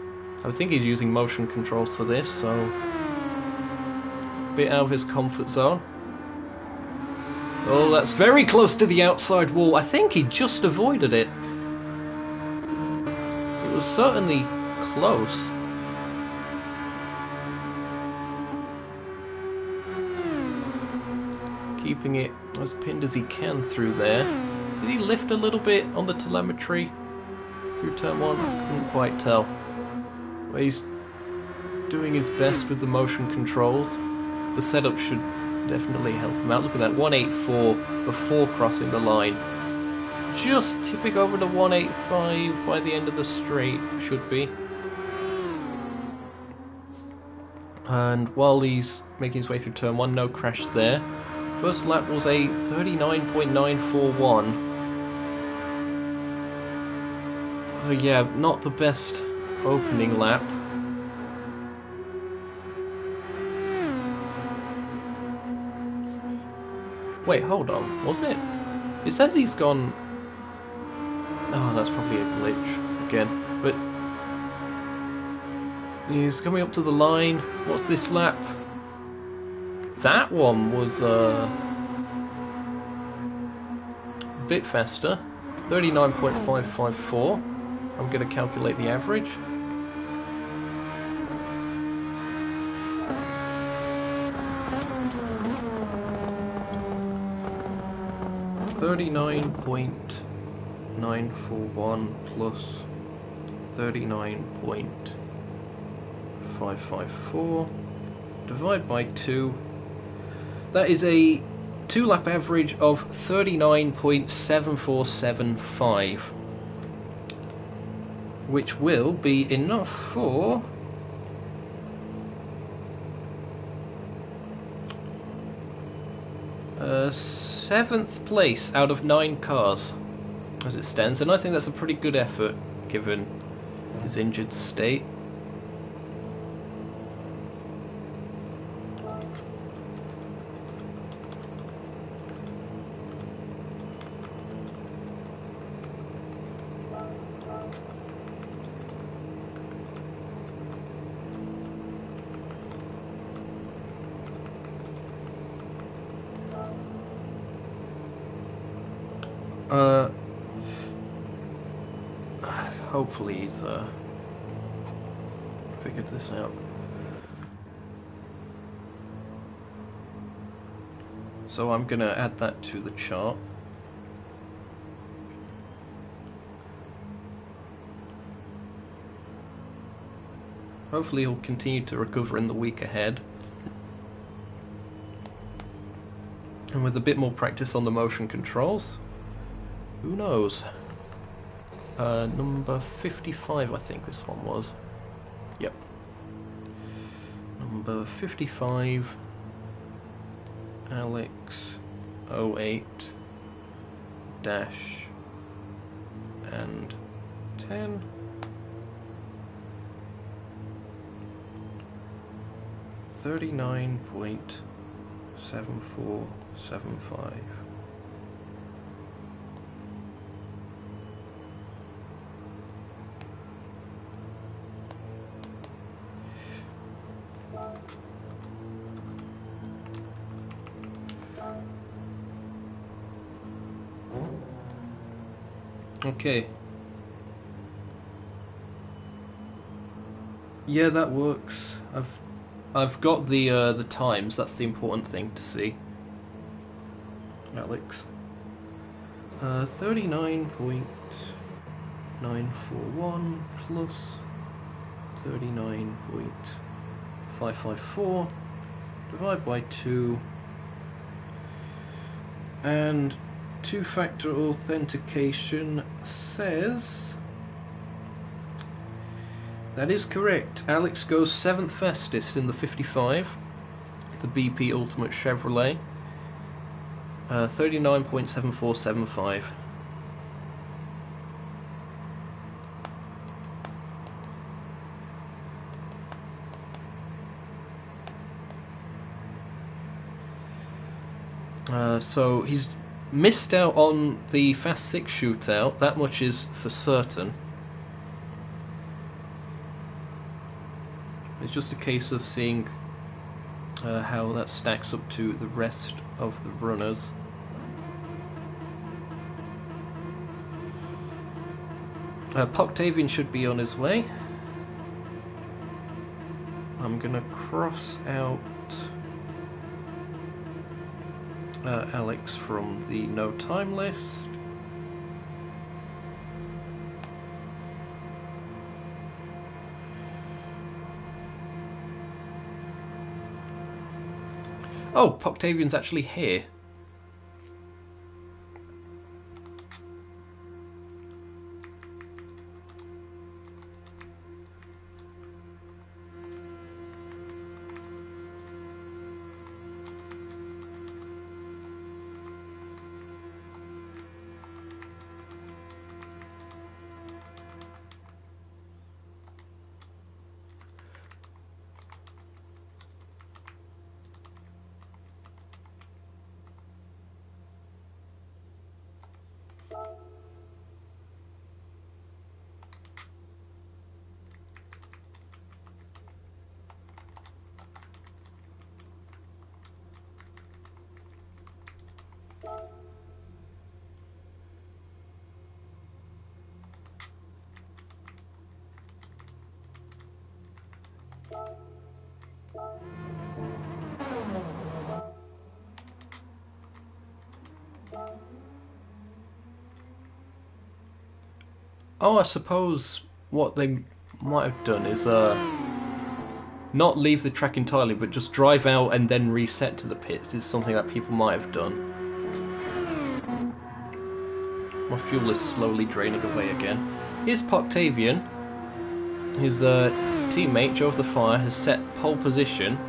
[SPEAKER 1] I think he's using motion controls for this, so a bit out of his comfort zone. Oh, that's very close to the outside wall. I think he just avoided it. It was certainly close. Keeping it as pinned as he can through there. Did he lift a little bit on the telemetry through turn one? I couldn't quite tell. Well, he's doing his best with the motion controls. The setup should definitely help him out. Look at that, 184 before crossing the line. Just tipping over to 185 by the end of the straight, should be. And while he's making his way through turn one, no crash there. First lap was a 39.941. So yeah, not the best opening lap. Wait, hold on. Was it? It says he's gone. Oh, that's probably a glitch again. But he's coming up to the line. What's this lap? That one was a bit faster. 39.554. I'm going to calculate the average. 39.941 plus 39.554 divide by 2. That is a 2-lap average of 39.7475, which will be enough for seventh place out of 9 cars as it stands, and I think that's a pretty good effort given his injured state. Hopefully he's figured this out. So I'm gonna add that to the chart. Hopefully he'll continue to recover in the week ahead. And with a bit more practice on the motion controls, who knows? Number 55, I think this one was. Yep. Number 55, Alex 08 dash and 10. $39.7475. Okay. Yeah, that works. I've got the times. That's the important thing to see. Alex. 39.941 plus 39.554 divide by 2, and two-factor authentication says that is correct. Alex goes 7th fastest in the 55, the BP Ultimate Chevrolet. 39.7475. So he's missed out on the Fast 6 shootout, that much is for certain. It's just a case of seeing how that stacks up to the rest of the runners. Poctavian should be on his way. I'm gonna cross out Alex from the no time list. Oh, Poctavian's actually here. Oh, I suppose what they might have done is not leave the track entirely, but just drive out and then reset to the pits is something that people might have done. My fuel is slowly draining away again. Here's Octavian. His teammate, Joe of the Fire, has set pole position,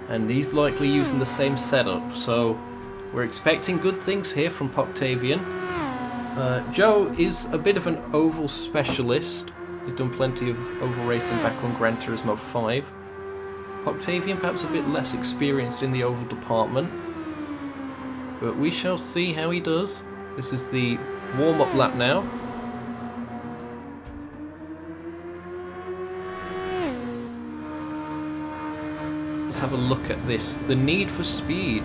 [SPEAKER 1] and he's likely using the same setup, so we're expecting good things here from Octavian. Joe is a bit of an oval specialist. He's done plenty of oval racing back on Gran Turismo 5. Octavian perhaps a bit less experienced in the oval department, but we shall see how he does. This is the warm-up lap now. Let's have a look at this. The Need for Speed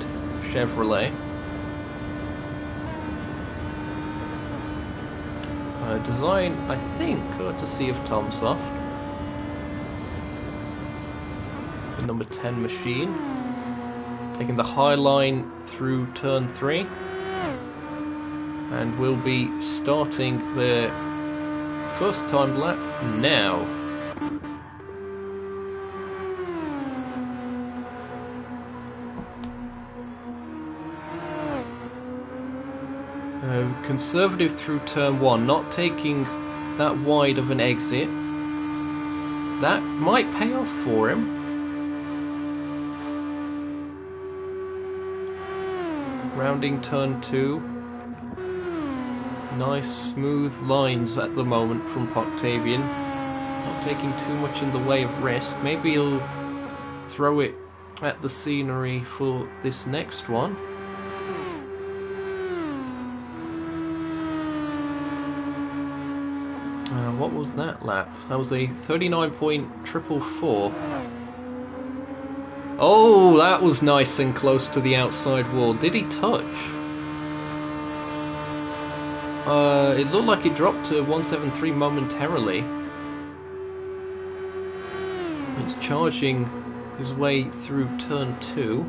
[SPEAKER 1] Chevrolet. Design, I think, courtesy of Tom Soft. The number 10 machine. Taking the high line through turn 3. And we'll be starting the first time lap now. Conservative through turn 1, not taking that wide of an exit. That might pay off for him. Rounding turn 2. Nice smooth lines at the moment from Octavian. Not taking too much in the way of risk. Maybe he'll throw it at the scenery for this next one. What was that lap? That was a 39.444. Oh, that was nice and close to the outside wall. Did he touch? It looked like it dropped to 173 momentarily. It's charging his way through turn 2.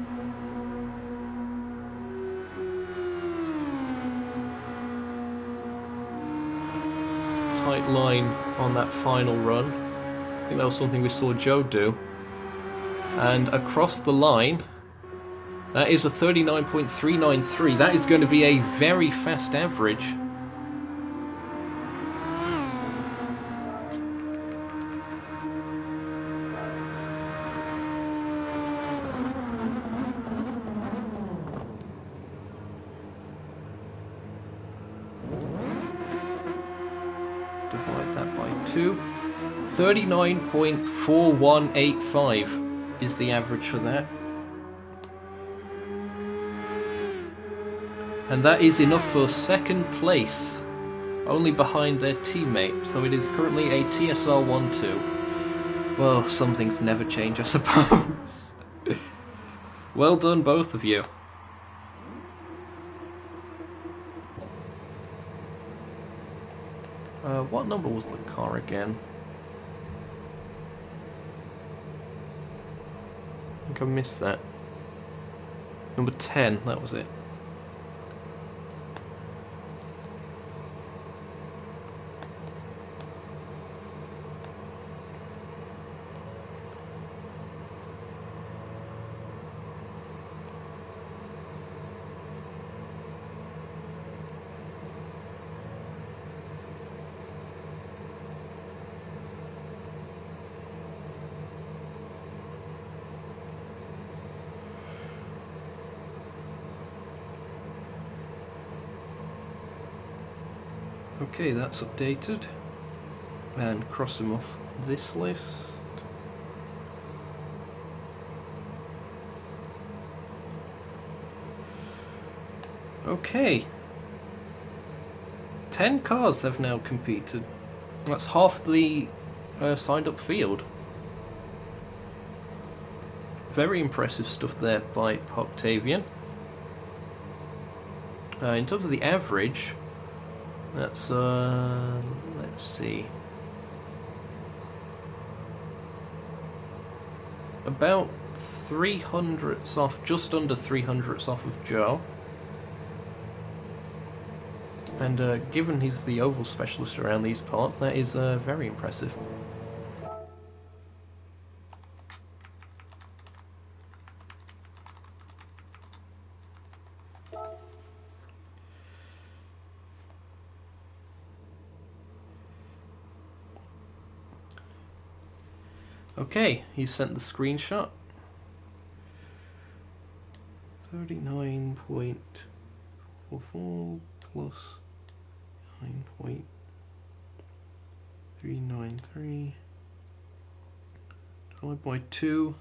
[SPEAKER 1] Tight line on that final run. I think that was something we saw Joe do. And across the line, that is a 39.393. That is going to be a very fast average. Divide that by 2. 39.4185 is the average for that. And that is enough for second place, only behind their teammate. So it is currently a TSR 1-2. Well, some things never change, I suppose. Well done, both of you. What number was the car again? I think I missed that. Number 10, that was it. Okay, that's updated, and cross them off this list. Okay, 10 cars have now competed. That's half the signed up field. Very impressive stuff there by Octavian. In terms of the average, that's, let's see, about 300ths off, just under 300ths off of Joe. And given he's the oval specialist around these parts, that is very impressive. Okay, he sent the screenshot. 39.44 plus 9.393 divided by 2.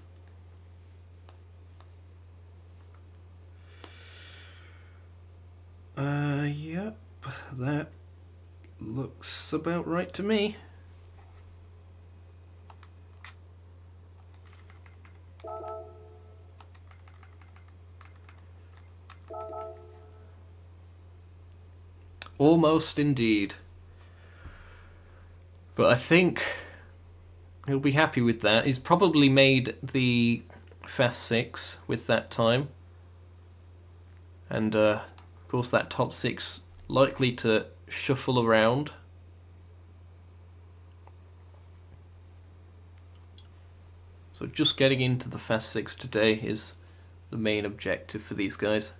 [SPEAKER 1] Yep, that looks about right to me. Almost indeed. But I think he'll be happy with that. He's probably made the Fast 6 with that time. And of course that top 6 likely to shuffle around. So just getting into the Fast 6 today is the main objective for these guys.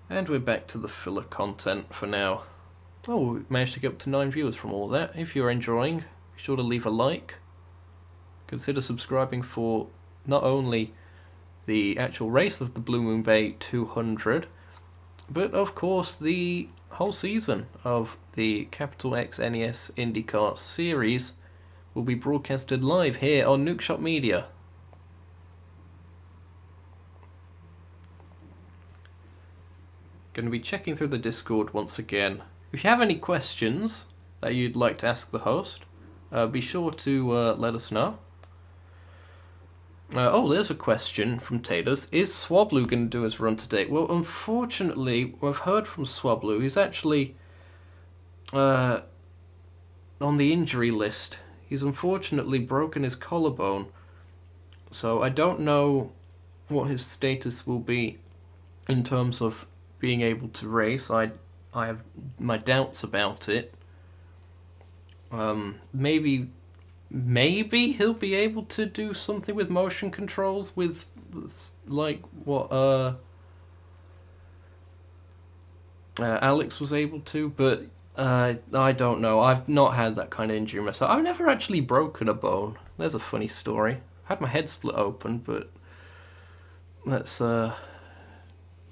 [SPEAKER 1] And we're back to the filler content for now. Oh, we managed to get up to 9 viewers from all that. If you're enjoying, be sure to leave a like. Consider subscribing for not only the actual race of the Blue Moon Bay 200, but of course the whole season of the Capital X NES IndyCar series will be broadcasted live here on Nukeshot Media. Going to be checking through the Discord once again. If you have any questions that you'd like to ask the host, be sure to let us know. Oh, there's a question from Tatus. Is Swablu going to do his run today? Well, unfortunately, I've heard from Swablu. He's actually on the injury list. He's unfortunately broken his collarbone. So I don't know what his status will be in terms of being able to race. I have my doubts about it. Maybe he'll be able to do something with motion controls with like what Alex was able to, but I don't know. I've not had that kind of injury myself. I've never actually broken a bone. There's a funny story. I had my head split open, but that's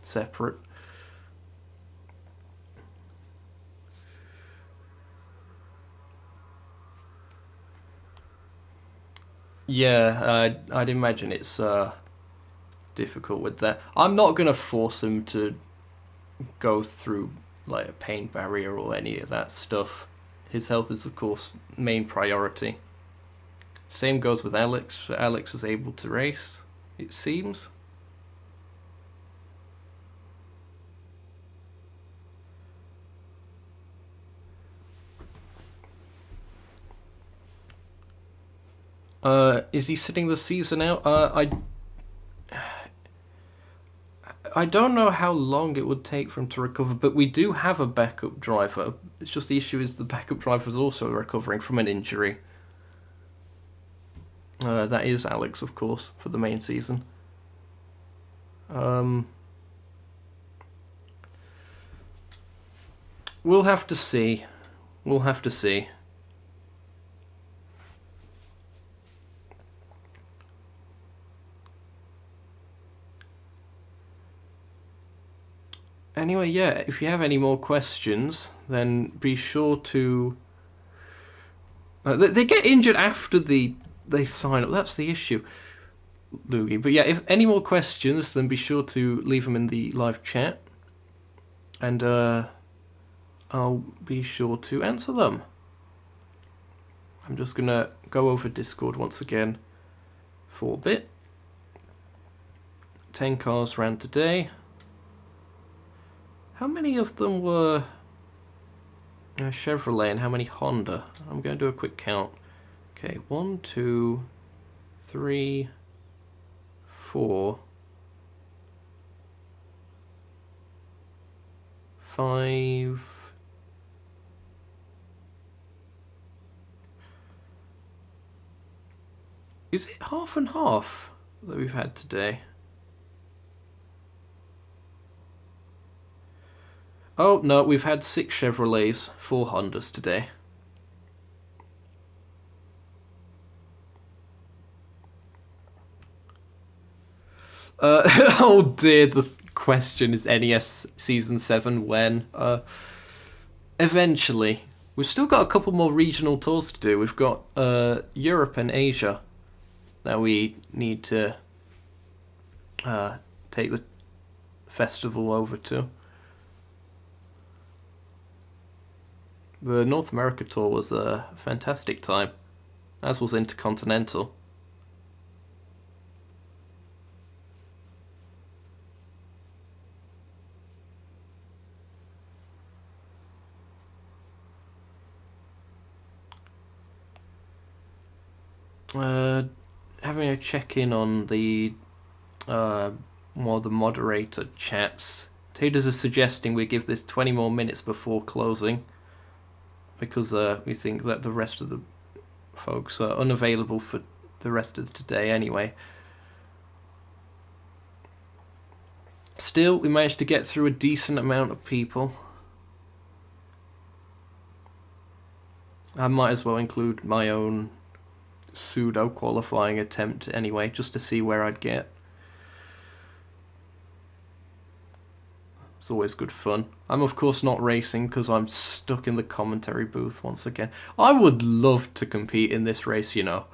[SPEAKER 1] separate. Yeah, I'd imagine it's difficult with that. I'm not gonna force him to go through like a pain barrier or any of that stuff. His health is of course main priority. Same goes with Alex. Alex was able to race, it seems. Is he sitting the season out? I don't know how long it would take for him to recover, but we do have a backup driver. It's just the issue is the backup driver is also recovering from an injury. That is Alex, of course, for the main season. We'll have to see. We'll have to see. Anyway, yeah, if you have any more questions, then be sure to... they get injured after they sign up. That's the issue, Loogie. But yeah, if any more questions, then be sure to leave them in the live chat. And I'll be sure to answer them. I'm just going to go over Discord once again for a bit. 10 cars ran today. How many of them were Chevrolet and how many Honda? I'm going to do a quick count. Okay, 1, 2, 3, 4, 5. Is it half and half that we've had today? Oh no, we've had 6 Chevrolets, 4 Hondas today. Oh dear, the question is NES Season 7 when? Eventually. We've still got a couple more regional tours to do. We've got Europe and Asia that we need to take the festival over to. The North America tour was a fantastic time, as was Intercontinental. Having a check-in on the more the moderator chats. Taters are suggesting we give this 20 more minutes before closing because we think that the rest of the folks are unavailable for the rest of today anyway. Still, we managed to get through a decent amount of people. I might as well include my own pseudo qualifying attempt anyway, just to see where I'd get. It's always good fun. I'm of course not racing because I'm stuck in the commentary booth once again. I would love to compete in this race, you know.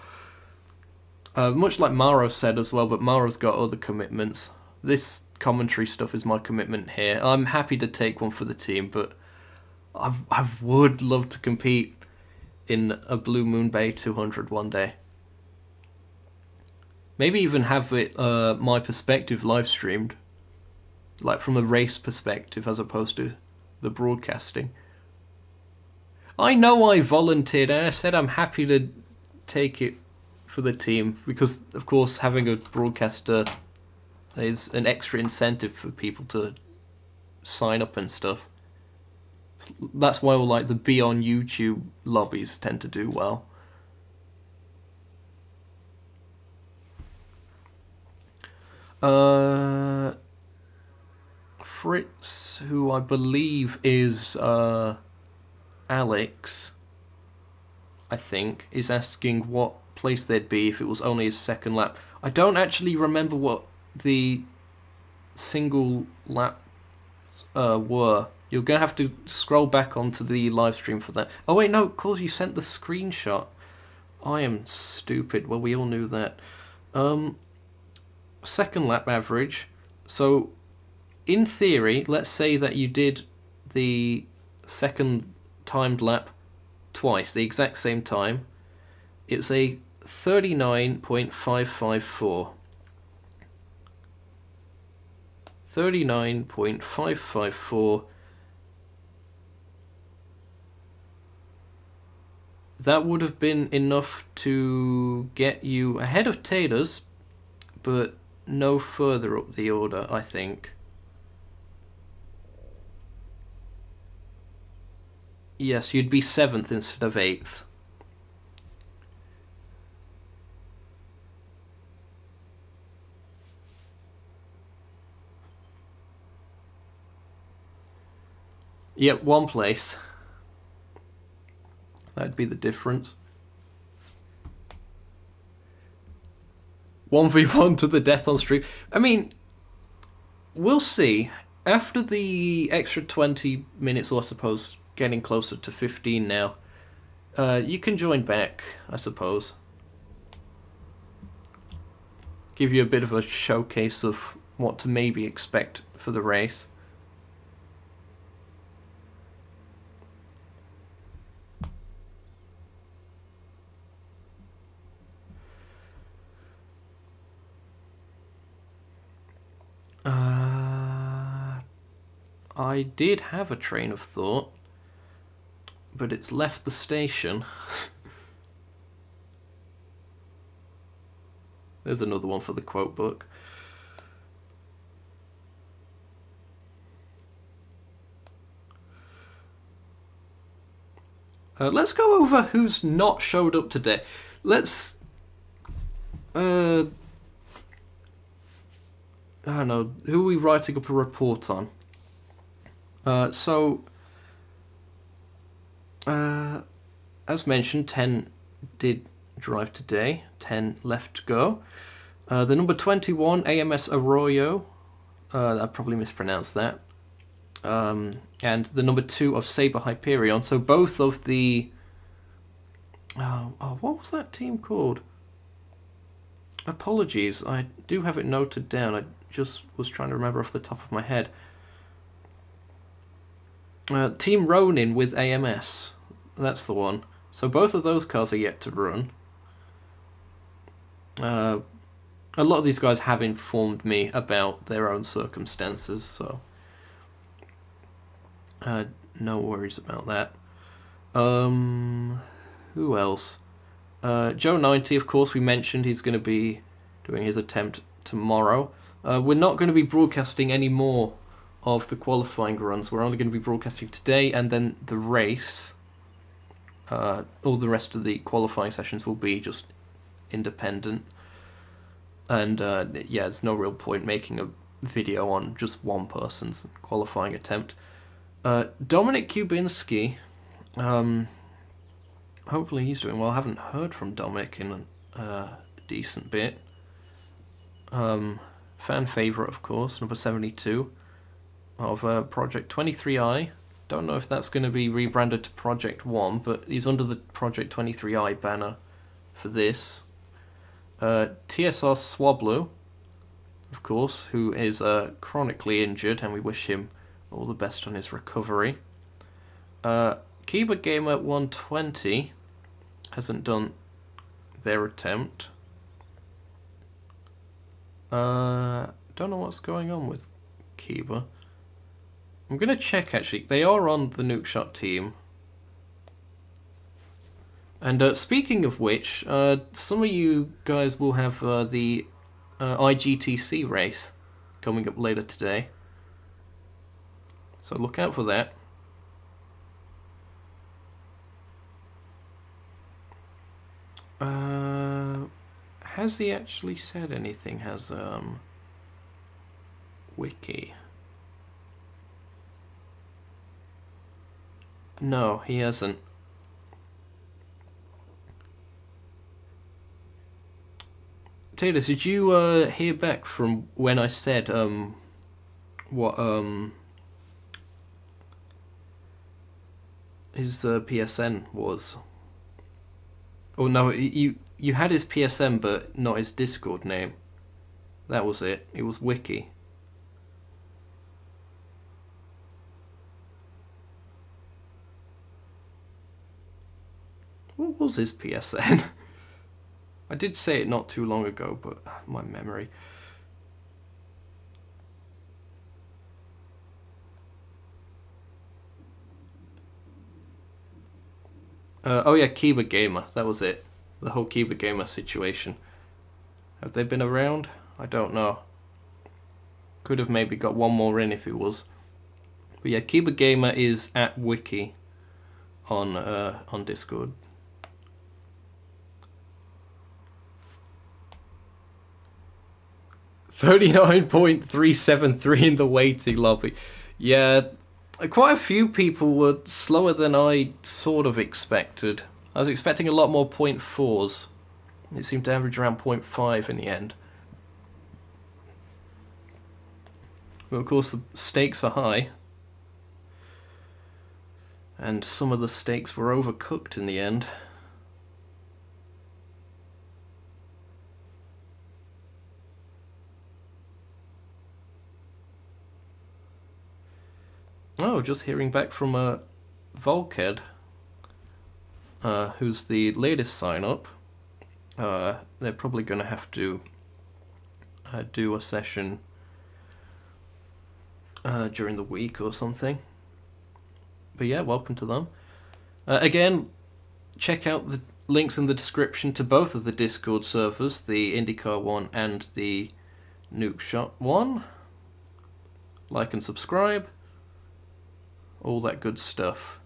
[SPEAKER 1] Much like Maro said as well, but Maro's got other commitments. This commentary stuff is my commitment here. I'm happy to take one for the team, but I would love to compete in a Blue Moon Bay 200 one day. Maybe even have it my perspective live streamed, like from a race perspective as opposed to the broadcasting. I know I volunteered and I said I'm happy to take it for the team because, of course, having a broadcaster is an extra incentive for people to sign up and stuff. That's why all like the Be on YouTube lobbies tend to do well. Fritz, who I believe is Alex, I think, is asking what place they'd be if it was only his second lap. I don't actually remember what the single lap were. You're going to have to scroll back onto the live stream for that. Oh wait, no, of course you sent the screenshot. I am stupid. Well, we all knew that. Second lap average. So, in theory, let's say that you did the second timed lap twice, the exact same time. It's a 39.554. 39.554. That would have been enough to get you ahead of Taters, but no further up the order, I think. Yes, you'd be 7th instead of 8th. Yep, one place. That'd be the difference. 1v1 to the death on stream. I mean, we'll see. After the extra 20 minutes, or I suppose getting closer to 15 now, you can join back, I suppose. Give you a bit of a showcase of what to maybe expect for the race. I did have a train of thought, but it's left the station. There's another one for the quote book. Let's go over who's not showed up today. Let's... I don't know. Who are we writing up a report on? As mentioned, 10 did drive today. 10 left to go. The number 21, AMS Arroyo. I probably mispronounced that. And the number 2 of Saber Hyperion. So both of the... what was that team called? Apologies, I do have it noted down. I just was trying to remember off the top of my head. Team Ronin with AMS. That's the one. So both of those cars are yet to run. A lot of these guys have informed me about their own circumstances, so no worries about that. Who else? Joe 90, of course, we mentioned he's going to be doing his attempt tomorrow. We're not going to be broadcasting any more of the qualifying runs. We're only going to be broadcasting today, and then the race. All the rest of the qualifying sessions will be just independent. And yeah, there's no real point making a video on just one person's qualifying attempt. Dominic Kubinski, hopefully he's doing well. I haven't heard from Dominic in a decent bit. Fan favourite, of course, number 72 of Project 23i. Don't know if that's going to be rebranded to Project 1, but he's under the Project 23i banner for this. TSR Swablu, of course, who is chronically injured, and we wish him all the best on his recovery. Kiba Gamer 120 hasn't done their attempt. Don't know what's going on with Kiba. I'm going to check, actually. They are on the Nukeshot team. And speaking of which, some of you guys will have the IGTC race coming up later today. So look out for that. Has he actually said anything? Has Wiki? No, he hasn't. Taylor, did you hear back from when I said what his PSN was? Oh no, you had his PSN but not his Discord name. That was it. It was Wiki. What was his PSN? I did say it not too long ago, but my memory. Oh yeah, Kiba Gamer. That was it. The whole Kiba Gamer situation. Have they been around? I don't know. Could have maybe got one more in if it was. But yeah, Kiba Gamer is at Wiki on Discord. $39.373 in the waiting lobby. Yeah, quite a few people were slower than I sort of expected. I was expecting a lot more .4s. It seemed to average around .5 in the end. But of course the stakes are high. And some of the stakes were overcooked in the end. Oh, just hearing back from Volked, who's the latest sign-up. They're probably going to have to do a session during the week or something. But yeah, welcome to them. Again, check out the links in the description to both of the Discord servers, the IndyCar one and the Nukeshot one. Like and subscribe. All that good stuff.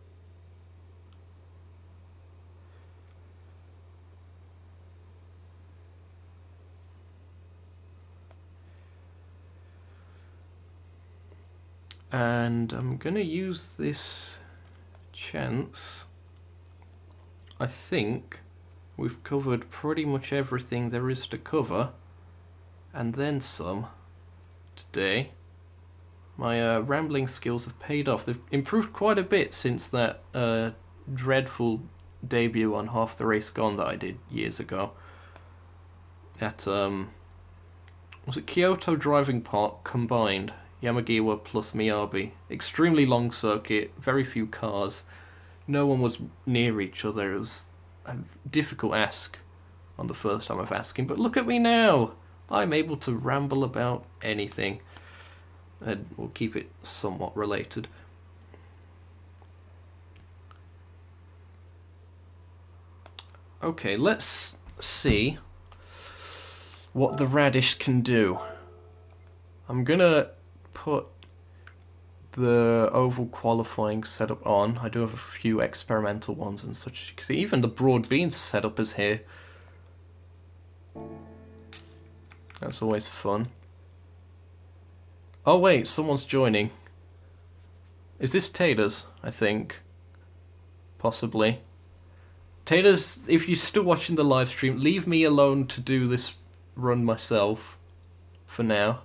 [SPEAKER 1] And I'm gonna use this chance. I think we've covered pretty much everything there is to cover, and then some, today. My rambling skills have paid off. They've improved quite a bit since that dreadful debut on Half the Race Gone that I did years ago. At, was it Kyoto Driving Park combined? Yamagiwa plus Miyabi. Extremely long circuit, very few cars. No one was near each other. It was a difficult ask on the first time of asking, but look at me now! I'm able to ramble about anything. And we'll keep it somewhat related. Okay, let's see what the radish can do. I'm gonna put the oval qualifying setup on. I do have a few experimental ones and such. You can see even the broad beans setup is here. That's always fun. Oh wait, someone's joining. Is this Taters? I think. Possibly. Taters, if you're still watching the live stream, leave me alone to do this run myself for now.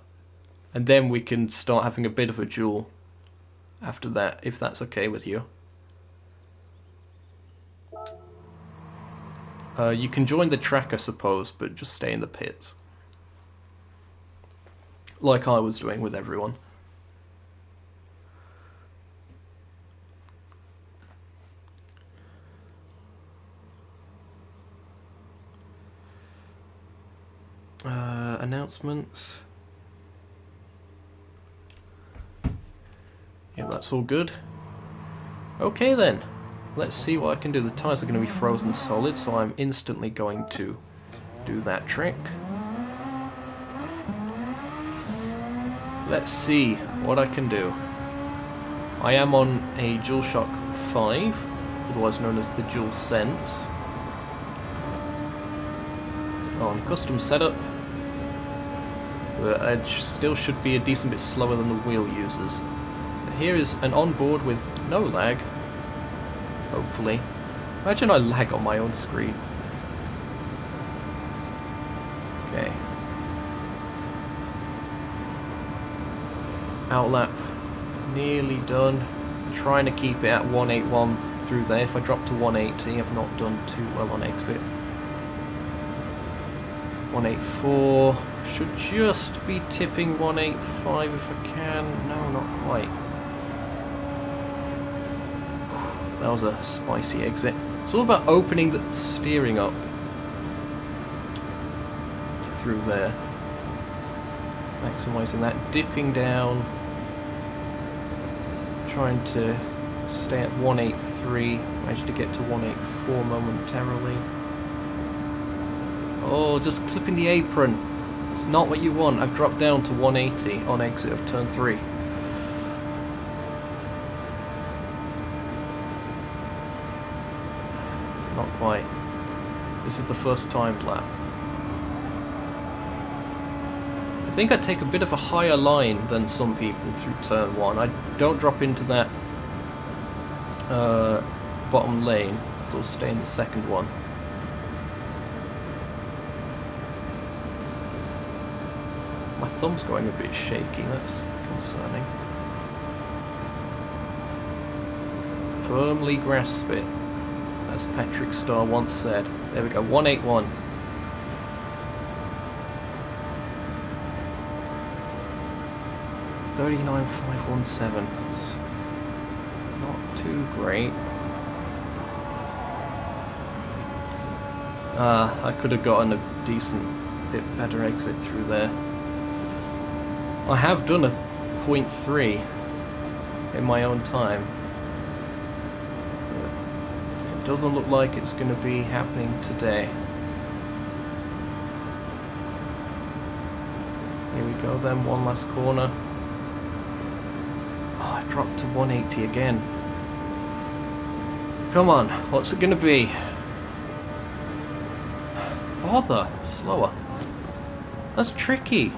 [SPEAKER 1] And then we can start having a bit of a duel after that, if that's okay with you. You can join the track, I suppose, but just stay in the pits. Like I was doing with everyone. Announcements. Yeah, that's all good. Okay then, let's see what I can do. The tyres are going to be frozen solid, so I'm instantly going to do that trick. Let's see what I can do. I am on a DualShock 5, otherwise known as the DualSense. On custom setup, the edge still should be a decent bit slower than the wheel users. Here is an onboard with no lag, hopefully. Imagine I lag on my own screen. Okay. Outlap nearly done. Trying to keep it at 181 through there. If I drop to 180, I've not done too well on exit. 184. Should just be tipping 185 if I can. No, not quite. That was a spicy exit. It's all about opening the steering up through there. Maximising that. Dipping down. Trying to stay at 183. Managed to get to 184 momentarily. Oh, just clipping the apron. It's not what you want. I've dropped down to 180 on exit of turn 3. Not quite. This is the first timed lap. I think I take a bit of a higher line than some people through turn 1. I don't drop into that bottom lane, so I'll stay in the second one. My thumb's going a bit shaky, that's concerning. Firmly grasp it, as Patrick Starr once said. There we go, 181. $39,517. That's not too great. I could have gotten a decent bit better exit through there. I have done a 39.3 in my own time. It doesn't look like it's going to be happening today. Here we go then, one last corner. Oh, I dropped to 180 again. Come on, what's it going to be? Bother, slower. That's tricky.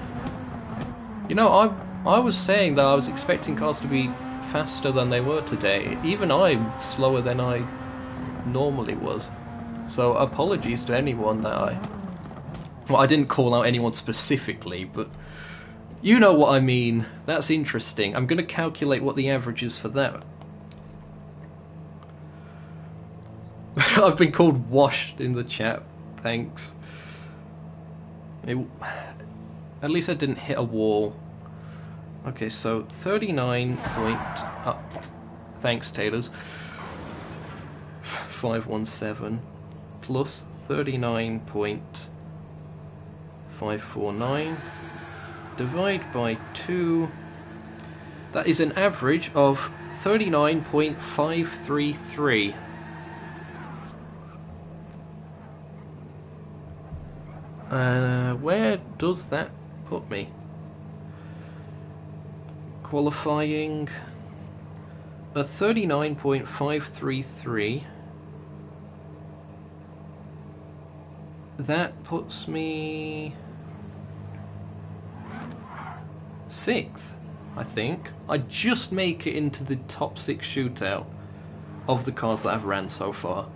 [SPEAKER 1] You know, I was saying that I was expecting cars to be faster than they were today. Even I'm slower than I normally was. So apologies to anyone that I didn't call out anyone specifically, but you know what I mean. That's interesting. I'm going to calculate what the average is for that. I've been called washed in the chat. Thanks. At least I didn't hit a wall. Okay, so 39 point... thanks, Taters. 517 plus 39.549 divide by 2. That is an average of 39.533. Where does that put me? Qualifying a 39.533. That puts me 6th, I think. I just make it into the top 6 shootout of the cars that I've ran so far.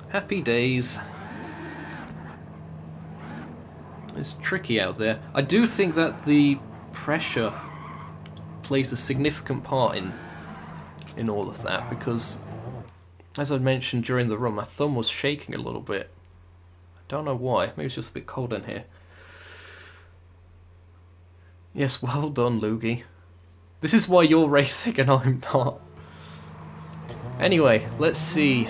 [SPEAKER 1] Happy days. It's tricky out there. I do think that the pressure plays a significant part in all of that, because as I mentioned during the run, my thumb was shaking a little bit. I don't know why. Maybe it's just a bit cold in here. Yes, well done, Loogie. This is why you're racing and I'm not. Anyway, let's see.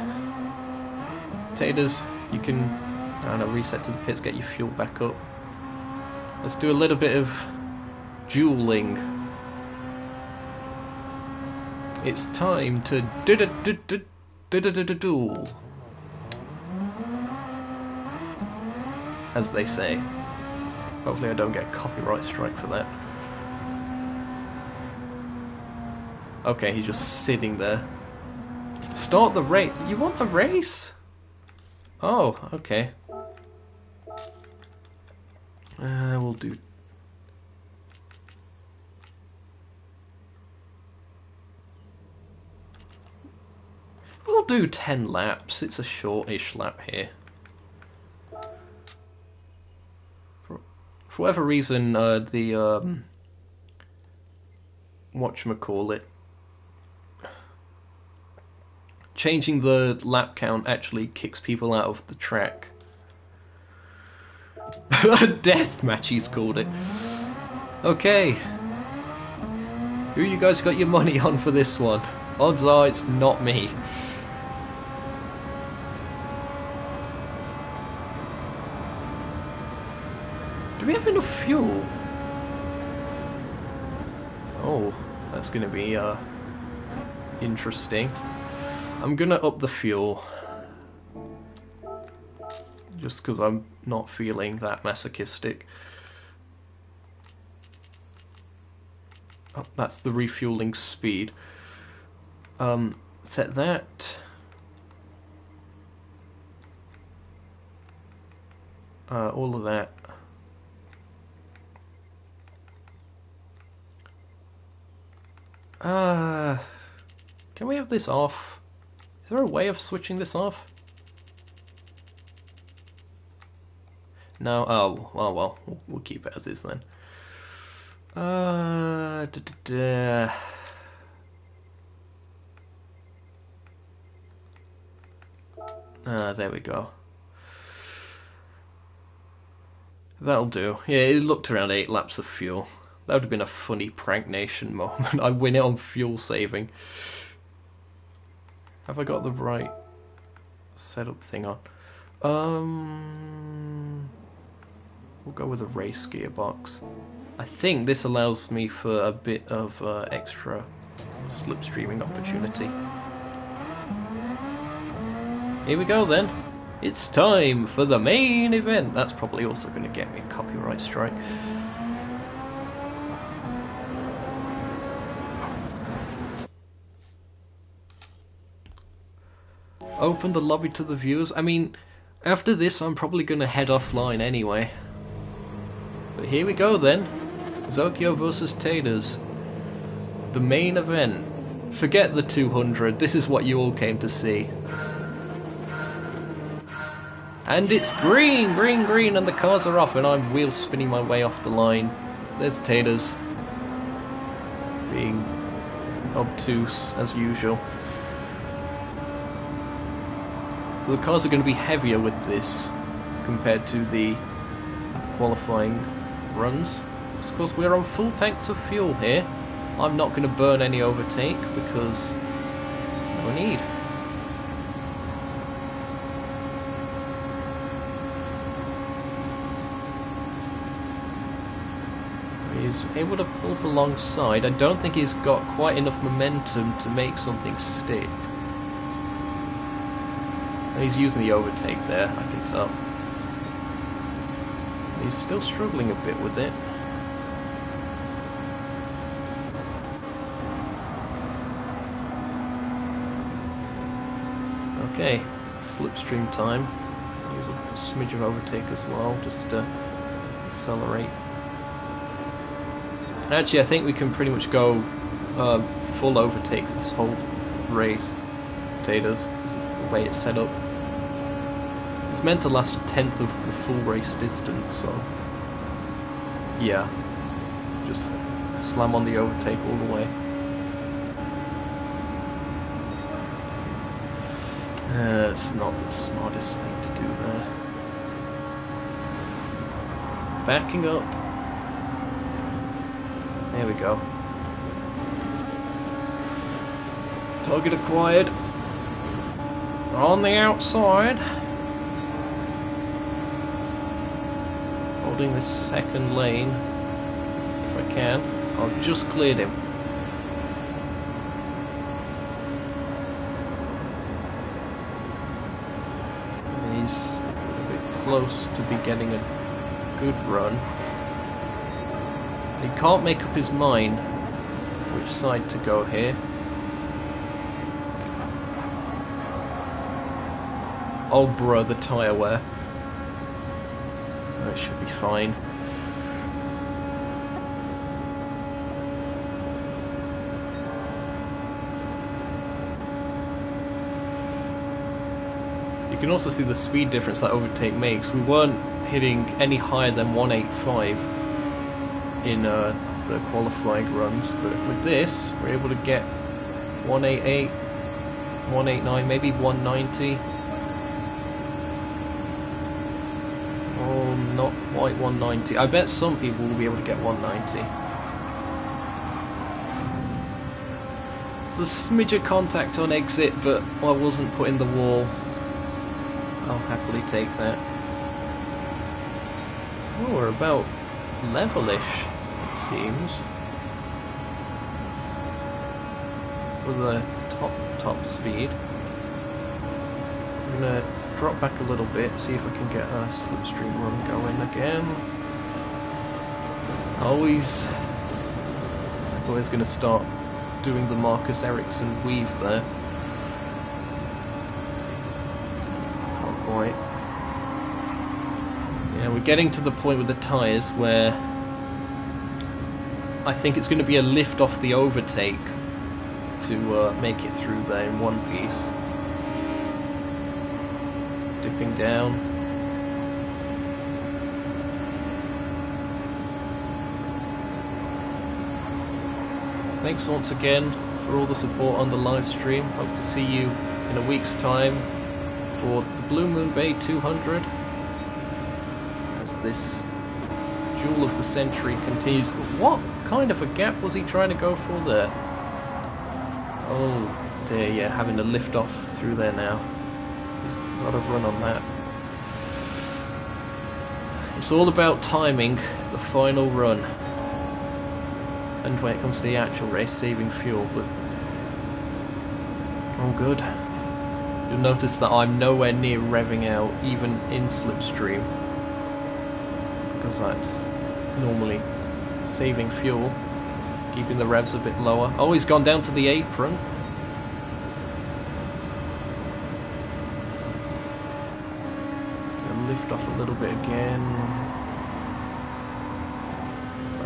[SPEAKER 1] Taters, you can, I don't know, reset to the pits, get your fuel back up. Let's do a little bit of dueling. It's time to duel, as they say. Hopefully I don't get a copyright strike for that. Okay, he's just sitting there. Start the race. You want a race? Oh, okay. We'll do... We'll do 10 laps. It's a shortish lap here. For whatever reason, the whatchamacallit, changing the lap count actually kicks people out of the track. A death match, he's called it. Okay. Who you guys got your money on for this one? Odds are it's not me. Do we have enough fuel? Oh, that's gonna be interesting. I'm gonna up the fuel, just because I'm not feeling that masochistic. Oh, that's the refueling speed. Set that. All of that. Can we have this off? Is there a way of switching this off? No. Oh well. We'll keep it as is then. There we go. That'll do. Yeah, it looked around 8 laps of fuel. That would have been a funny Prank Nation moment. I win it on fuel saving. Have I got the right setup thing on? We'll go with a race gearbox. I think this allows me for a bit of extra slipstreaming opportunity. Here we go then. It's time for the main event. That's probably also going to get me a copyright strike. Open the lobby to the viewers. I mean, after this I'm probably going to head offline anyway. But here we go then. Zokyo versus Taters. The main event. Forget the 200. This is what you all came to see. And it's green, green, green, and the cars are off, and I'm wheel spinning my way off the line. There's Taters. Being obtuse, as usual. So the cars are going to be heavier with this, compared to the qualifying runs. Of course, we're on full tanks of fuel here. I'm not going to burn any overtake, because no need. He's able to pull up alongside. I don't think he's got quite enough momentum to make something stick. And he's using the overtake there, I can tell. He's still struggling a bit with it. Okay, slipstream time. Use a smidge of overtake as well, just to accelerate. Actually, I think we can pretty much go full overtake this whole race. Potatoes, the way it's set up. It's meant to last a tenth of the full race distance, so yeah, just slam on the overtake all the way. It's not the smartest thing to do there. Backing up. There we go. Target acquired. On the outside. Holding this second lane. If I can. I've just cleared him. He's a bit close to be getting a good run. He can't make up his mind which side to go here. Oh bruh, the tyre wear. That should be fine. You can also see the speed difference that overtake makes. We weren't hitting any higher than 185 in the qualifying runs, but with this we're able to get 188, 189, maybe 190. Oh, not quite 190. I bet some people will be able to get 190. It's a smidge of contact on exit, but I wasn't putting the wall. I'll happily take that. Oh, we're about levelish, it seems. With a top speed. I'm gonna drop back a little bit, see if I can get a slipstream run going again. Always. I thought I was gonna start doing the Marcus Ericsson weave there. Not quite. Yeah, we're getting to the point with the tyres where I think it's going to be a lift off the overtake to make it through there in one piece. Dipping down. Thanks once again for all the support on the live stream. Hope to see you in a week's time for the Blue Moon Bay 200. As this Jewel of the Century continues. What kind of a gap was he trying to go for there? Oh dear, yeah, having to lift off through there now. He's got a run on that. It's all about timing the final run. And when it comes to the actual race, saving fuel, but all good. You'll notice that I'm nowhere near revving out, even in slipstream, because that's normally saving fuel, keeping the revs a bit lower. Oh, he's gone down to the apron. Gonna lift off a little bit again.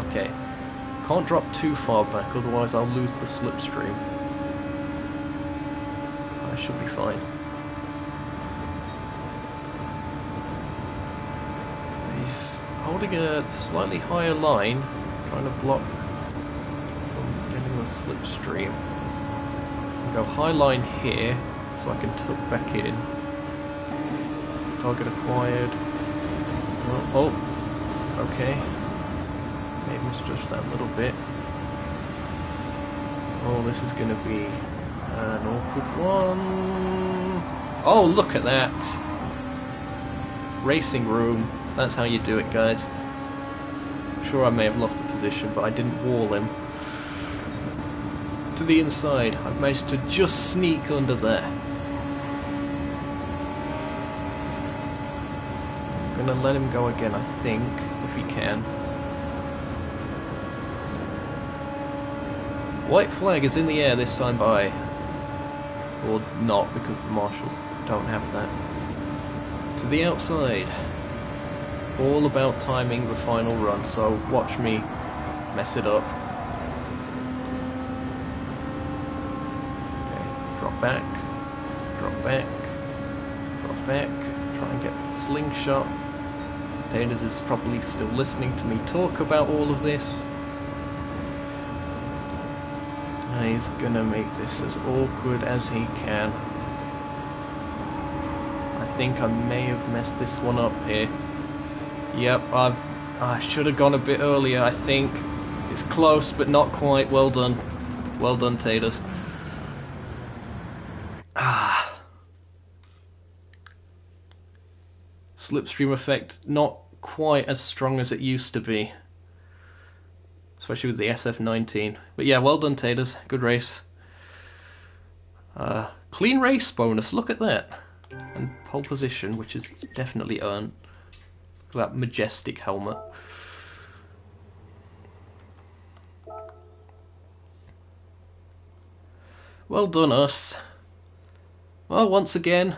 [SPEAKER 1] Okay. Can't drop too far back, otherwise I'll lose the slipstream. I should be fine. He's holding a slightly higher line, trying to block from getting the slipstream. I'll go high line here, so I can tuck back in. Target acquired. Oh, okay. Maybe misjudged that a little bit. Oh, this is going to be an awkward one. Oh, look at that. Racing room. That's how you do it, guys. Sure, I may have lost the position, but I didn't wall him. To the inside. I've managed to just sneak under there. I'm going to let him go again, I think, if he can. White flag is in the air this time by... or not, because the marshals don't have that. To the outside. All about timing the final run, so watch me mess it up. Okay, drop back, drop back, drop back, try and get the slingshot. Taylors is probably still listening to me talk about all of this. He's gonna make this as awkward as he can. I think I may have messed this one up here. Yep, I should have gone a bit earlier, I think. It's close, but not quite. Well done. Well done, Taters. Slipstream effect, not quite as strong as it used to be. Especially with the SF-19. But yeah, well done, Taters. Good race. Clean race bonus, look at that. And pole position, which is definitely earned. Look at that majestic helmet. Well done, us. Well, once again,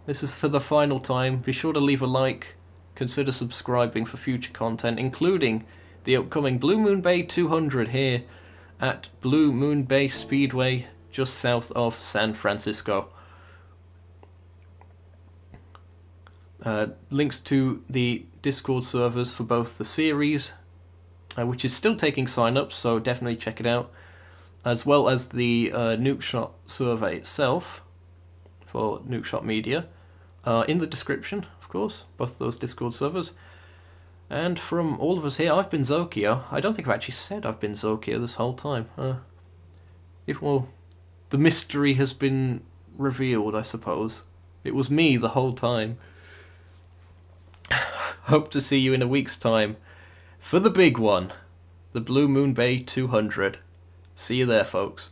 [SPEAKER 1] this is for the final time. Be sure to leave a like. Consider subscribing for future content, including the upcoming Blue Moon Bay 200 here at Blue Moon Bay Speedway, just south of San Francisco. Links to the Discord servers for both the series, which is still taking sign-ups, so definitely check it out, as well as the Nukeshot server itself for Nukeshot Media, in the description, of course, both those Discord servers. And from all of us here, I've been Zokio. I don't think I've actually said I've been Zokio this whole time. Well, the mystery has been revealed, I suppose. It was me the whole time. Hope to see you in a week's time for the big one, the Blue Moon Bay 200. See you there, folks.